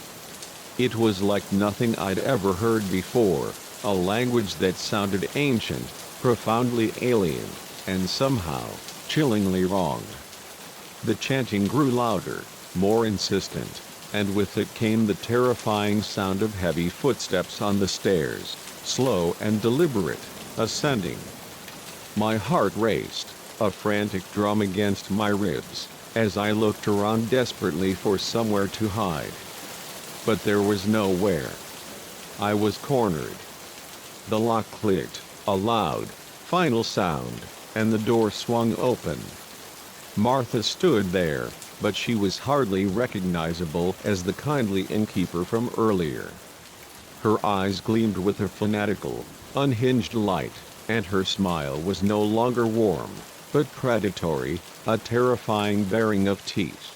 S1: It was like nothing I'd ever heard before, a language that sounded ancient, profoundly alien, and somehow, chillingly wrong. The chanting grew louder, more insistent, and with it came the terrifying sound of heavy footsteps on the stairs, slow and deliberate, ascending. My heart raced, a frantic drum against my ribs, as I looked around desperately for somewhere to hide. But there was nowhere. I was cornered. The lock clicked, a loud, final sound, and the door swung open. Martha stood there, but she was hardly recognizable as the kindly innkeeper from earlier. Her eyes gleamed with a fanatical, unhinged light, and her smile was no longer warm, but predatory, a terrifying baring of teeth.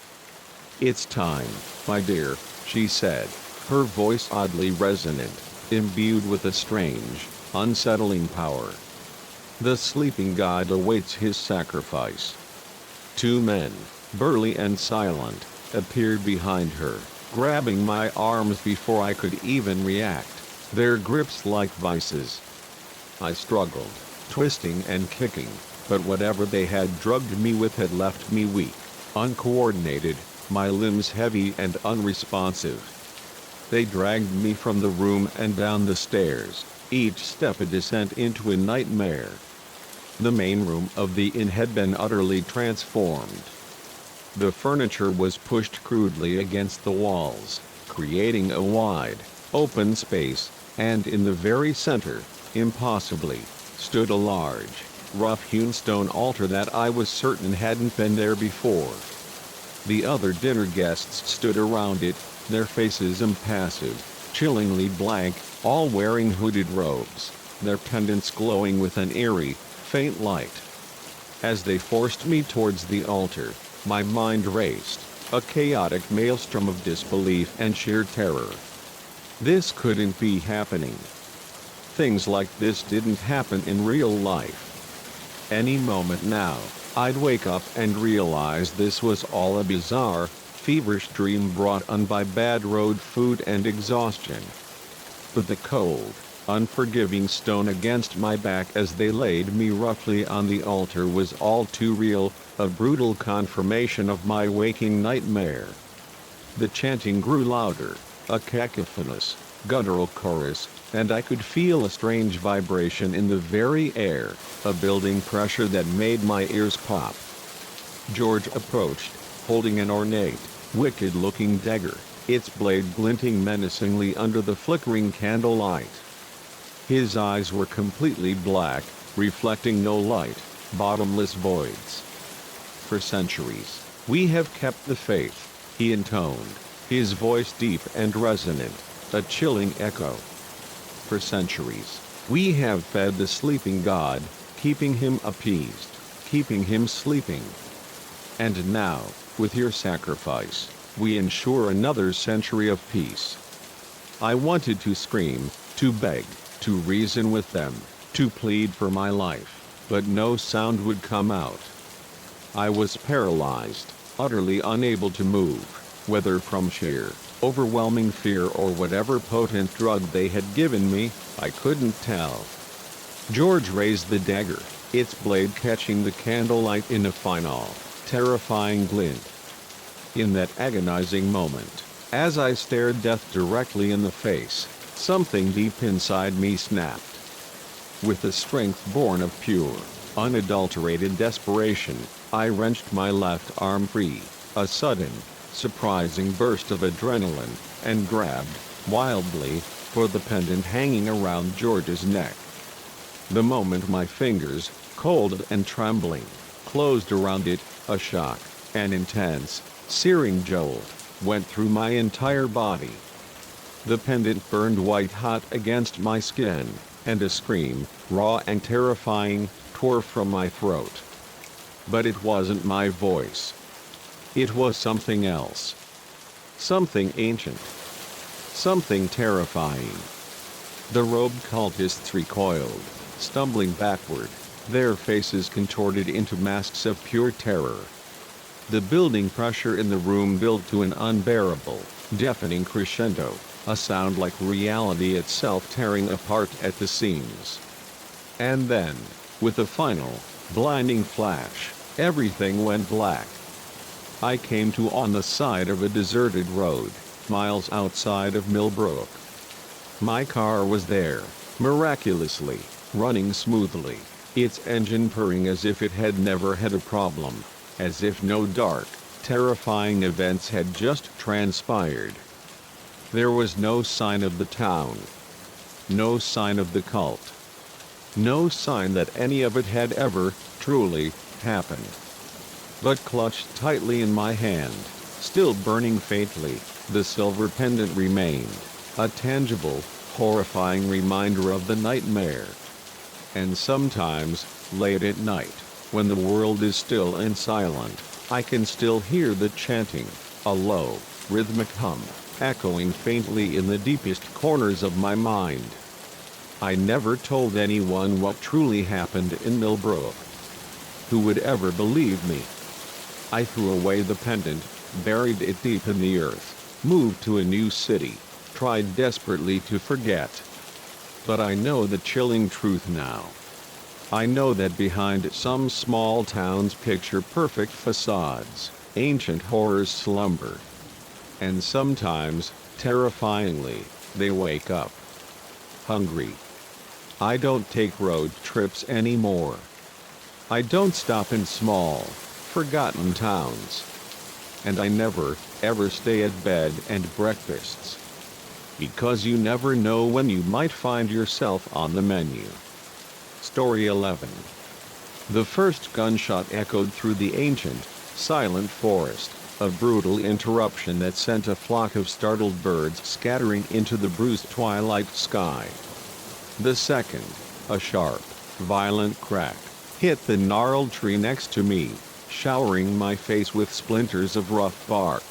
S1: "It's time, my dear," she said, her voice oddly resonant, imbued with a strange, unsettling power. "The sleeping god awaits his sacrifice." Two men, burly and silent, appeared behind her, grabbing my arms before I could even react, their grips like vices. I struggled, twisting and kicking, but whatever they had drugged me with had left me weak, uncoordinated, my limbs heavy and unresponsive. They dragged me from the room and down the stairs, each step a descent into a nightmare. The main room of the inn had been utterly transformed. The furniture was pushed crudely against the walls, creating a wide, open space, and in the very center, impossibly, stood a large, rough-hewn stone altar that I was certain hadn't been there before. The other dinner guests stood around it, their faces impassive, chillingly blank, all wearing hooded robes, their pendants glowing with an eerie, faint light. As they forced me towards the altar, my mind raced, a chaotic maelstrom of disbelief and sheer terror. This couldn't be happening. Things like this didn't happen in real life. Any moment now, I'd wake up and realize this was all a bizarre, feverish dream brought on by bad road food and exhaustion. But the cold, unforgiving stone against my back as they laid me roughly on the altar was all too real, a brutal confirmation of my waking nightmare. The chanting grew louder, a cacophonous, guttural chorus, and I could feel a strange vibration in the very air, a building pressure that made my ears pop. George approached, holding an ornate, wicked-looking dagger, its blade glinting menacingly under the flickering candlelight. His eyes were completely black, reflecting no light, bottomless voids. "For centuries, we have kept the faith," he intoned, his voice deep and resonant, a chilling echo. "For centuries, we have fed the sleeping god, keeping him appeased, keeping him sleeping. And now, with your sacrifice, we ensure another century of peace." I wanted to scream, to beg, to reason with them, to plead for my life, but no sound would come out. I was paralyzed, utterly unable to move, whether from sheer, overwhelming fear or whatever potent drug they had given me, I couldn't tell. George raised the dagger, its blade catching the candlelight in a final, terrifying glint. In that agonizing moment, as I stared death directly in the face, something deep inside me snapped. With the strength born of pure, unadulterated desperation, I wrenched my left arm free, a sudden, surprising burst of adrenaline, and grabbed, wildly, for the pendant hanging around George's neck. The moment my fingers, cold and trembling, closed around it, a shock, an intense, searing jolt, went through my entire body. The pendant burned white-hot against my skin, and a scream, raw and terrifying, tore from my throat. But it wasn't my voice. It was something else. Something ancient. Something terrifying. The robed cultists recoiled, stumbling backward, their faces contorted into masks of pure terror. The building pressure in the room built to an unbearable, deafening crescendo. a sound like reality itself tearing apart at the seams. And then, with a final, blinding flash, everything went black. I came to on the side of a deserted road, miles outside of Millbrook. My car was there, miraculously, running smoothly, its engine purring as if it had never had a problem, as if no dark, terrifying events had just transpired. There was no sign of the town. No sign of the cult. No sign that any of it had ever, truly, happened. But clutched tightly in my hand, still burning faintly, the silver pendant remained, a tangible, horrifying reminder of the nightmare. And sometimes, late at night, when the world is still and silent, I can still hear the chanting, a low, rhythmic hum, echoing faintly in the deepest corners of my mind. I never told anyone what truly happened in Millbrook. Who would ever believe me? I threw away the pendant, buried it deep in the earth, moved to a new city, tried desperately to forget. But I know the chilling truth now. I know that behind some small town's picture-perfect facades, ancient horrors slumber. And sometimes, terrifyingly, they wake up. Hungry. I don't take road trips anymore. I don't stop in small, forgotten towns. And I never, ever stay at bed and breakfasts. Because you never know when you might find yourself on the menu. Story 11. The first gunshot echoed through the ancient, silent forest, a brutal interruption that sent a flock of startled birds scattering into the bruised twilight sky. The second, a sharp, violent crack, hit the gnarled tree next to me, showering my face with splinters of rough bark.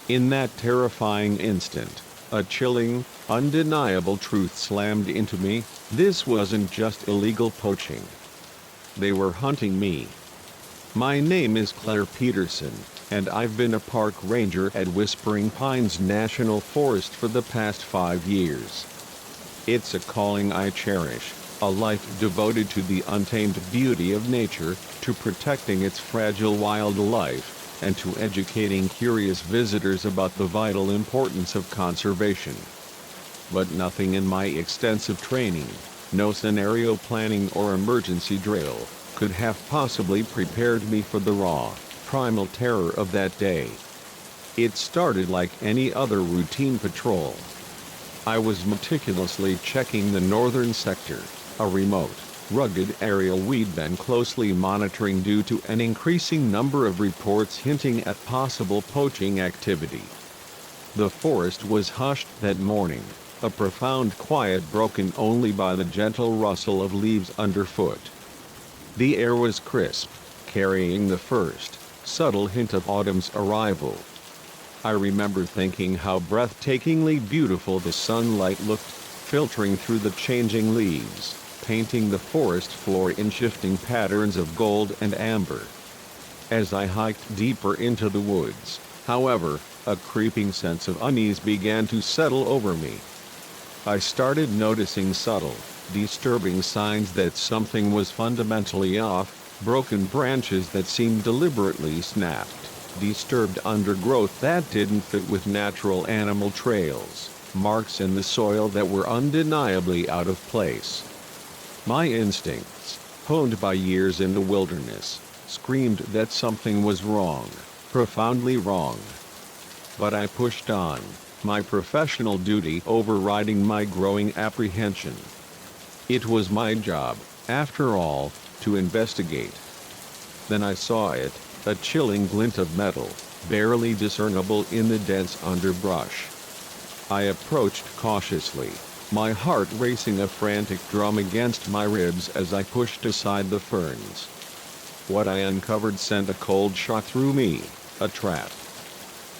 S1: In that terrifying instant, a chilling, undeniable truth slammed into me: this wasn't just illegal poaching. They were hunting me. My name is Claire Peterson, and I've been a park ranger at Whispering Pines National Forest for the past 5 years. It's a calling I cherish, a life devoted to the untamed beauty of nature, to protecting its fragile wildlife, and to educating curious visitors about the vital importance of conservation. But nothing in my extensive training, no scenario planning or emergency drill, could have possibly prepared me for the raw, primal terror of that day. It started like any other routine patrol. I was meticulously checking the northern sector, a remote, rugged area we'd been closely monitoring due to an increasing number of reports hinting at possible poaching activity. The forest was hushed that morning, a profound quiet broken only by the gentle rustle of leaves underfoot. The air was crisp, carrying the first, subtle hint of autumn's arrival. I remember thinking how breathtakingly beautiful the sunlight looked, filtering through the changing leaves, painting the forest floor in shifting patterns of gold and amber. As I hiked deeper into the woods, however, a creeping sense of unease began to settle over me. I started noticing subtle, disturbing signs that something was fundamentally off: broken branches that seemed deliberately snapped, disturbed undergrowth that didn't fit with natural animal trails, marks in the soil that were undeniably out of place. My instincts, honed by years in the wilderness, screamed that something was wrong, profoundly wrong. But I pushed on, my professional duty overriding my growing apprehension. It was my job, after all, to investigate. Then I saw it, a chilling glint of metal, barely discernible in the dense underbrush. I approached cautiously, my heart racing a frantic drum against my ribs as I pushed aside the ferns. What I uncovered sent a cold shock through me: a trap.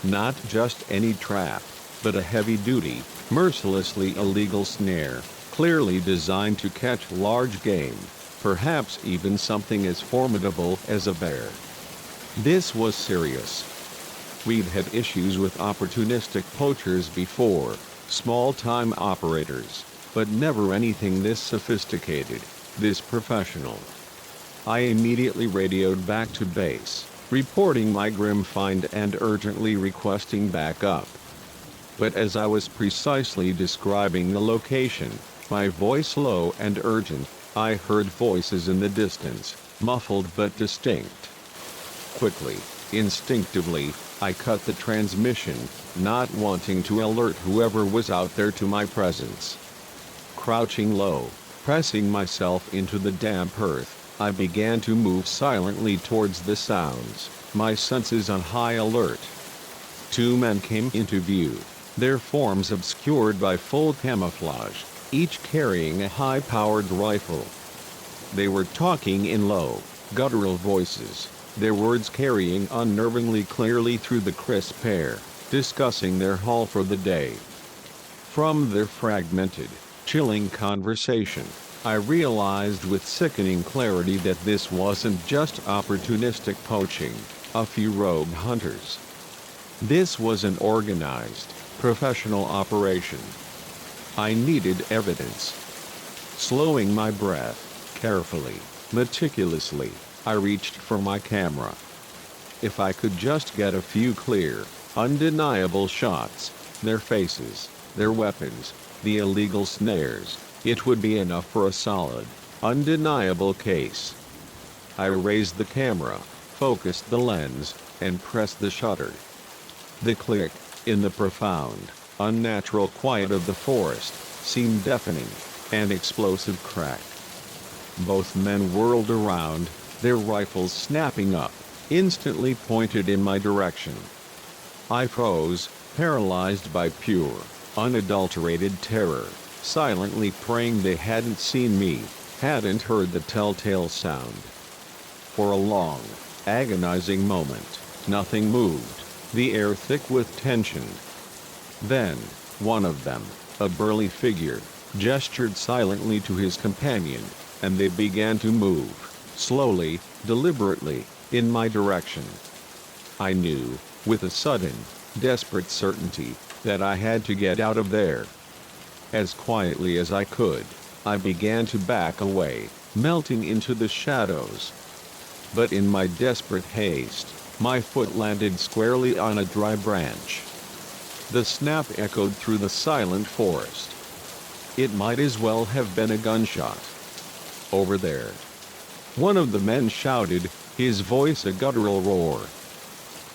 S1: Not just any trap, but a heavy-duty, mercilessly illegal snare, clearly designed to catch large game, perhaps even something as formidable as a bear. This was serious. We'd had issues with opportunistic poachers before, Small-time operators, but never anything this sophisticated, this professional. I immediately radioed back to base, reporting my grim find and urgently requesting backup. But as I was precisely describing the location, my voice low and urgent, I heard voices in the distance, muffled but distinct. Quickly, instinctively, I cut the transmission, not wanting to alert whoever was out there to my presence. Crouching low, pressing myself into the damp earth, I began to move silently towards the sounds, my senses on high alert. Two men came into view, their forms obscured by full camouflage, each carrying a high-powered rifle. They were talking in low, guttural voices, their words carrying unnervingly clearly through the crisp air, discussing their haul for the day. From their fragmented, chilling conversation, I realized with sickening clarity that this wasn't just opportunistic poaching, a few rogue hunters. This was an organized, professional operation. I needed evidence. Slowing my breath, carefully, meticulously, I reached for my camera. If I could just get a few clear, undeniable shots, their faces, their weapons, the illegal snares, it would be enough for a solid, undeniable case. I raised the camera, focused the lens, and pressed the shutter. The click, in the profound, unnatural quiet of the forest, seemed deafening, an explosive crack. Both men whirled around, their rifles snapping up, instantly pointed in my direction. I froze, paralyzed by pure, unadulterated terror, silently praying they hadn't seen me, hadn't heard the telltale sound. For a long, agonizing moment, nothing moved, the air thick with tension. Then, one of them, a burly figure, gestured silently to his companion, and they began to move, slowly, deliberately, in my direction. I knew, with a sudden, desperate certainty, that I had to get out of there. As quietly as I could, I began to back away, melting into the shadows. But in my desperate haste, my foot landed squarely on a dry branch. The snap echoed through the silent forest. It might as well have been a gunshot. Over there. One of the men shouted, his voice a guttural roar.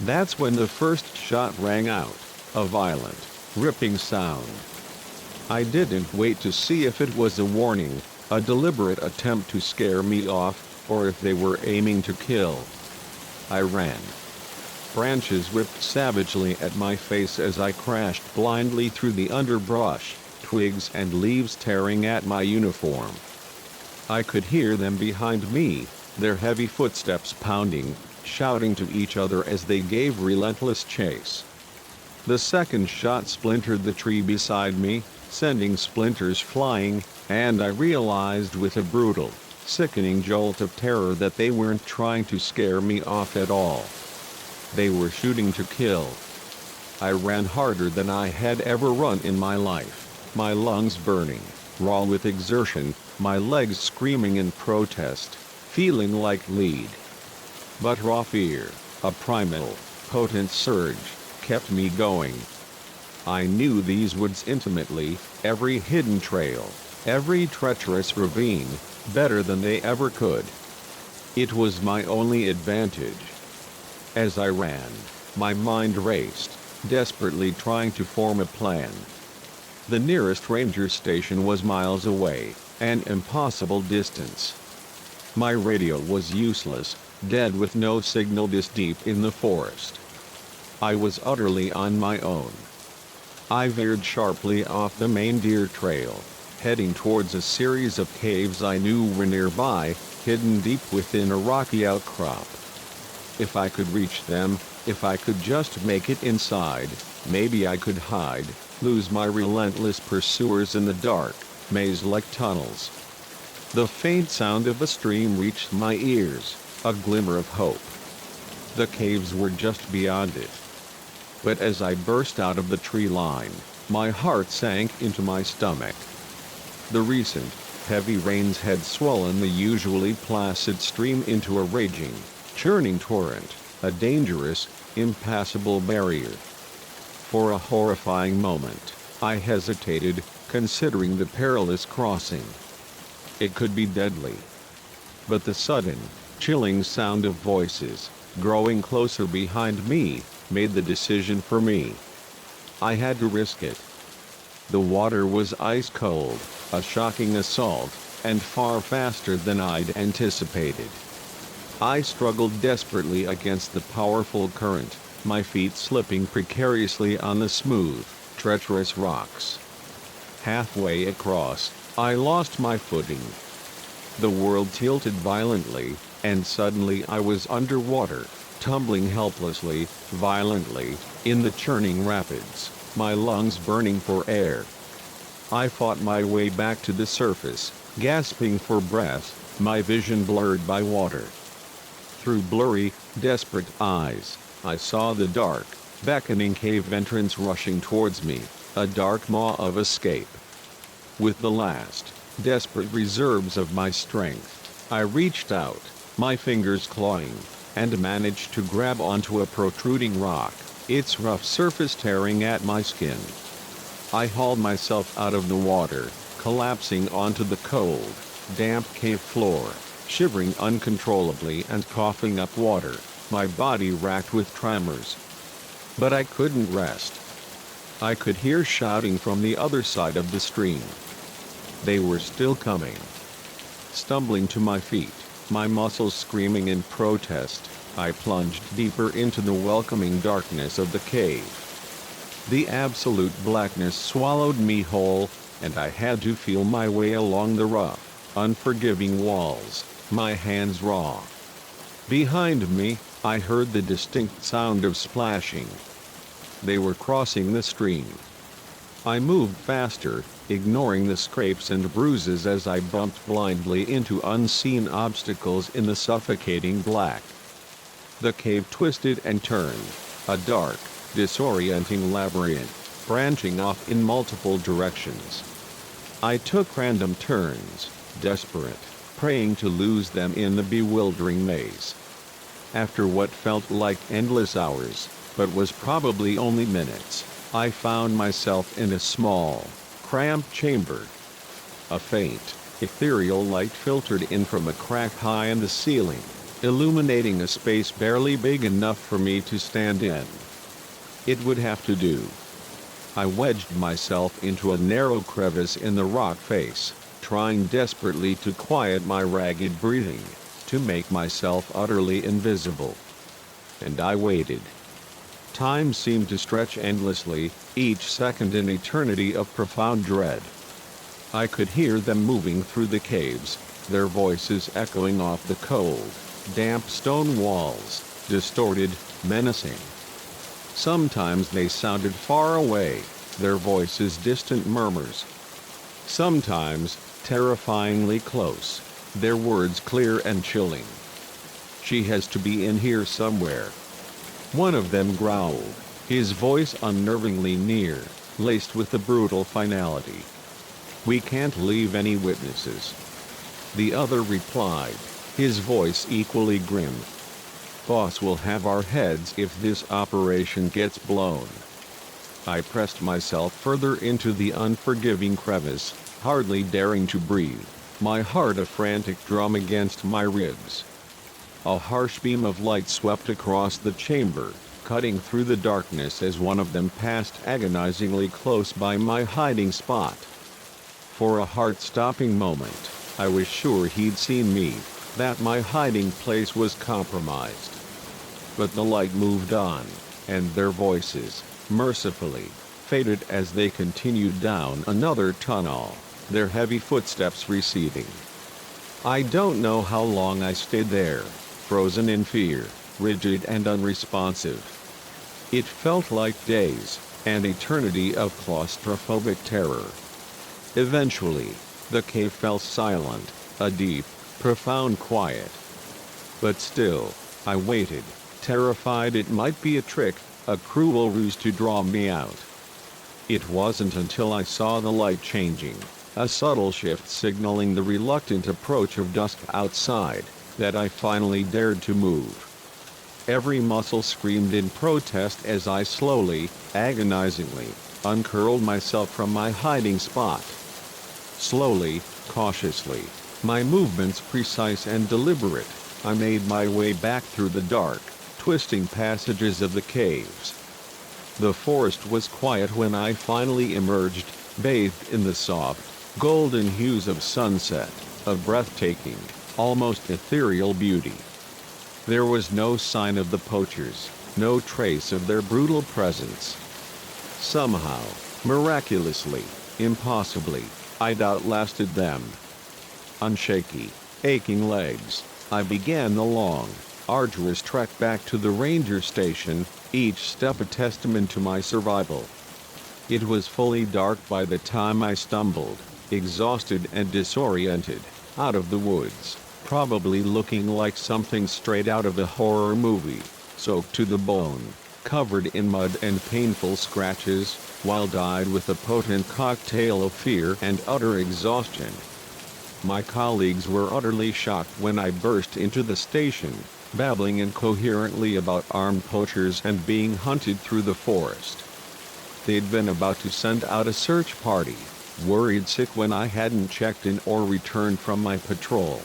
S1: That's when the first shot rang out, a violent, ripping sound. I didn't wait to see if it was a warning, a deliberate attempt to scare me off, or if they were aiming to kill. I ran. Branches ripped savagely at my face as I crashed blindly through the underbrush, twigs and leaves tearing at my uniform. I could hear them behind me, their heavy footsteps pounding, shouting to each other as they gave relentless chase. The second shot splintered the tree beside me, sending splinters flying, and I realized with a brutal, sickening jolt of terror that they weren't trying to scare me off at all. They were shooting to kill. I ran harder than I had ever run in my life, my lungs burning, raw with exertion, my legs screaming in protest, feeling like lead. But raw fear, a primal, potent surge, kept me going. I knew these woods intimately, every hidden trail, every treacherous ravine, better than they ever could. It was my only advantage. As I ran, my mind raced, desperately trying to form a plan. The nearest ranger station was miles away, an impossible distance. My radio was useless, dead with no signal this deep in the forest. I was utterly on my own. I veered sharply off the main deer trail, heading towards a series of caves I knew were nearby, hidden deep within a rocky outcrop. If I could reach them, if I could just make it inside, maybe I could hide, lose my relentless pursuers in the dark, maze-like tunnels. The faint sound of a stream reached my ears, a glimmer of hope. The caves were just beyond it. But as I burst out of the tree line, My heart sank into my stomach. The recent, heavy rains had swollen the usually placid stream into a raging, churning torrent, a dangerous, impassable barrier. For a horrifying moment, I hesitated, considering the perilous crossing. It could be deadly. But the sudden, chilling sound of voices, growing closer behind me, made the decision for me. I had to risk it. The water was ice cold, a shocking assault, and far faster than I'd anticipated. I struggled desperately against the powerful current, my feet slipping precariously on the smooth, treacherous rocks. Halfway across, I lost my footing. The world tilted violently, and suddenly I was underwater, tumbling helplessly, violently, in the churning rapids, my lungs burning for air. I fought my way back to the surface, gasping for breath, my vision blurred by water. Through blurry, desperate eyes, I saw the dark, beckoning cave entrance rushing towards me, a dark maw of escape. With the last, desperate reserves of my strength, I reached out, my fingers clawing, and managed to grab onto a protruding rock, its rough surface tearing at my skin. I hauled myself out of the water, collapsing onto the cold, damp cave floor, shivering uncontrollably and coughing up water, my body racked with tremors. But I couldn't rest. I could hear shouting from the other side of the stream. They were still coming. Stumbling to my feet, my muscles screaming in protest, I plunged deeper into the welcoming darkness of the cave. The absolute blackness swallowed me whole, and I had to feel my way along the rough, unforgiving walls, my hands raw. Behind me, I heard the distinct sound of splashing. They were crossing the stream. I moved faster, ignoring the scrapes and bruises as I bumped blindly into unseen obstacles in the suffocating black. The cave twisted and turned, a dark, disorienting labyrinth, branching off in multiple directions. I took random turns, desperate, praying to lose them in the bewildering maze. After what felt like endless hours, but was probably only minutes, I found myself in a small, cramped chamber. A faint, ethereal light filtered in from a crack high in the ceiling, illuminating a space barely big enough for me to stand in. It would have to do. I wedged myself into a narrow crevice in the rock face, trying desperately to quiet my ragged breathing, to make myself utterly invisible. And I waited. Time seemed to stretch endlessly, each second an eternity of profound dread. I could hear them moving through the caves, their voices echoing off the cold, damp stone walls, distorted, menacing. Sometimes they sounded far away, their voices distant murmurs. Sometimes, terrifyingly close, their words clear and chilling. "She has to be in here somewhere." One of them growled, his voice unnervingly near, laced with a brutal finality. "We can't leave any witnesses." The other replied, his voice equally grim. "Boss will have our heads if this operation gets blown." I pressed myself further into the unforgiving crevice, hardly daring to breathe, my heart a frantic drum against my ribs. A harsh beam of light swept across the chamber, cutting through the darkness as one of them passed agonizingly close by my hiding spot. For a heart-stopping moment, I was sure he'd seen me, that my hiding place was compromised. But the light moved on, and their voices, mercifully, faded as they continued down another tunnel, their heavy footsteps receding. I don't know how long I stayed there, frozen in fear, rigid and unresponsive. It felt like days, an eternity of claustrophobic terror. Eventually, the cave fell silent, a deep, profound quiet. But still, I waited, terrified it might be a trick, a cruel ruse to draw me out. It wasn't until I saw the light changing, a subtle shift signaling the reluctant approach of dusk outside, that I finally dared to move. Every muscle screamed in protest as I slowly, agonizingly, uncurled myself from my hiding spot. Slowly, cautiously, my movements precise and deliberate, I made my way back through the dark, twisting passages of the caves. The forest was quiet when I finally emerged, bathed in the soft, golden hues of sunset, of breathtaking, almost ethereal beauty. There was no sign of the poachers, no trace of their brutal presence. Somehow, miraculously, impossibly, I'd outlasted them. On shaky, aching legs, I began the long, arduous trek back to the ranger station, each step a testament to my survival. It was fully dark by the time I stumbled, exhausted and disoriented, out of the woods, probably looking like something straight out of a horror movie, soaked to the bone, covered in mud and painful scratches, wild-eyed with a potent cocktail of fear and utter exhaustion. My colleagues were utterly shocked when I burst into the station, babbling incoherently about armed poachers and being hunted through the forest. They'd been about to send out a search party, worried sick when I hadn't checked in or returned from my patrol.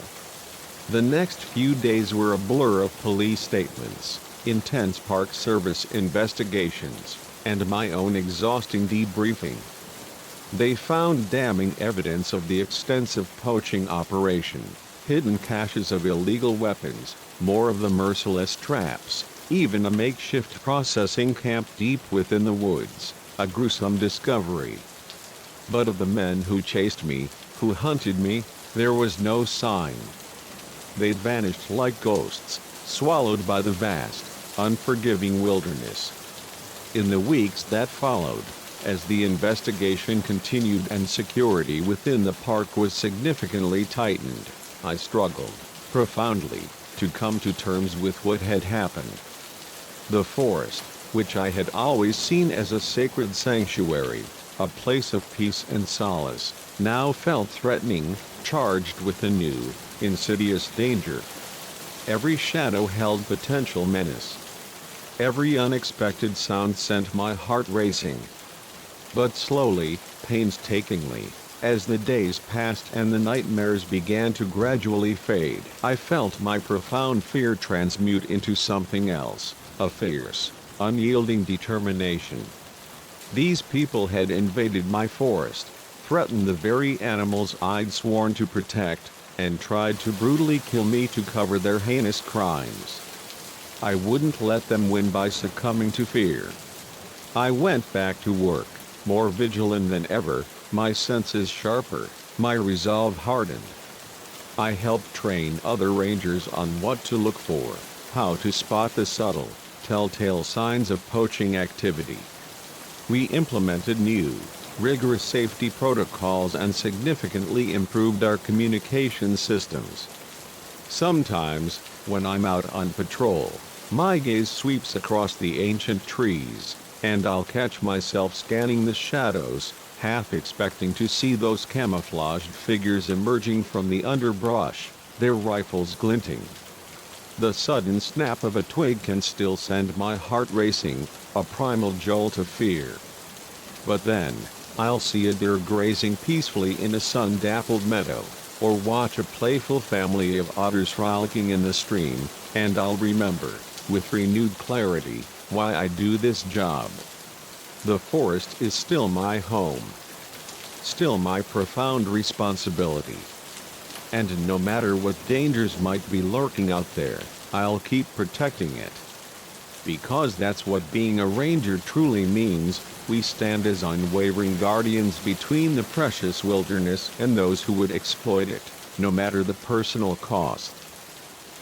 S1: The next few days were a blur of police statements, intense Park Service investigations, and my own exhausting debriefing. They found damning evidence of the extensive poaching operation, hidden caches of illegal weapons, more of the merciless traps, even a makeshift processing camp deep within the woods, a gruesome discovery. But of the men who chased me, who hunted me, there was no sign. They'd vanished like ghosts, swallowed by the vast, unforgiving wilderness. In the weeks that followed, as the investigation continued and security within the park was significantly tightened, I struggled, profoundly, to come to terms with what had happened. The forest, which I had always seen as a sacred sanctuary, a place of peace and solace, now felt threatening, charged with a new, insidious danger. Every shadow held potential menace. Every unexpected sound sent my heart racing. But slowly, painstakingly, as the days passed and the nightmares began to gradually fade, I felt my profound fear transmute into something else, a fierce, unyielding determination. These people had invaded my forest, threatened the very animals I'd sworn to protect, and tried to brutally kill me to cover their heinous crimes. I wouldn't let them win by succumbing to fear. I went back to work, more vigilant than ever, my senses sharper, my resolve hardened. I helped train other rangers on what to look for, how to spot the subtle, telltale signs of poaching activity. We implemented new, rigorous safety protocols and significantly improved our communication systems. Sometimes, when I'm out on patrol, my gaze sweeps across the ancient trees, and I'll catch myself scanning the shadows, half expecting to see those camouflaged figures emerging from the underbrush, their rifles glinting. The sudden snap of a twig can still send my heart racing, a primal jolt of fear. But then, I'll see a deer grazing peacefully in a sun-dappled meadow, or watch a playful family of otters frolicking in the stream, and I'll remember, with renewed clarity, why I do this job. The forest is still my home. Still my profound responsibility. And no matter what dangers might be lurking out there, I'll keep protecting it. Because that's what being a ranger truly means, we stand as unwavering guardians between the precious wilderness and those who would exploit it, no matter the personal cost.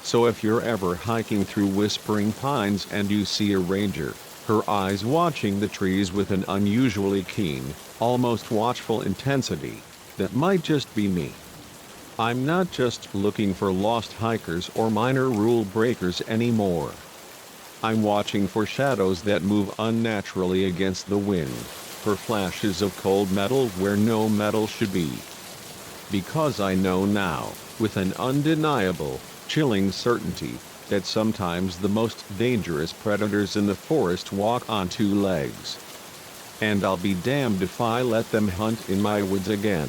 S1: So if you're ever hiking through whispering pines and you see a ranger, her eyes watching the trees with an unusually keen, almost watchful intensity, that might just be me. I'm not just looking for lost hikers or minor rule breakers anymore. I'm watching for shadows that move unnaturally against the wind. for flashes of cold metal where no metal should be. Because I know now, with an undeniable, chilling certainty, that sometimes the most dangerous predators in the forest walk on two legs. And I'll be damned if I let them hunt in my woods again.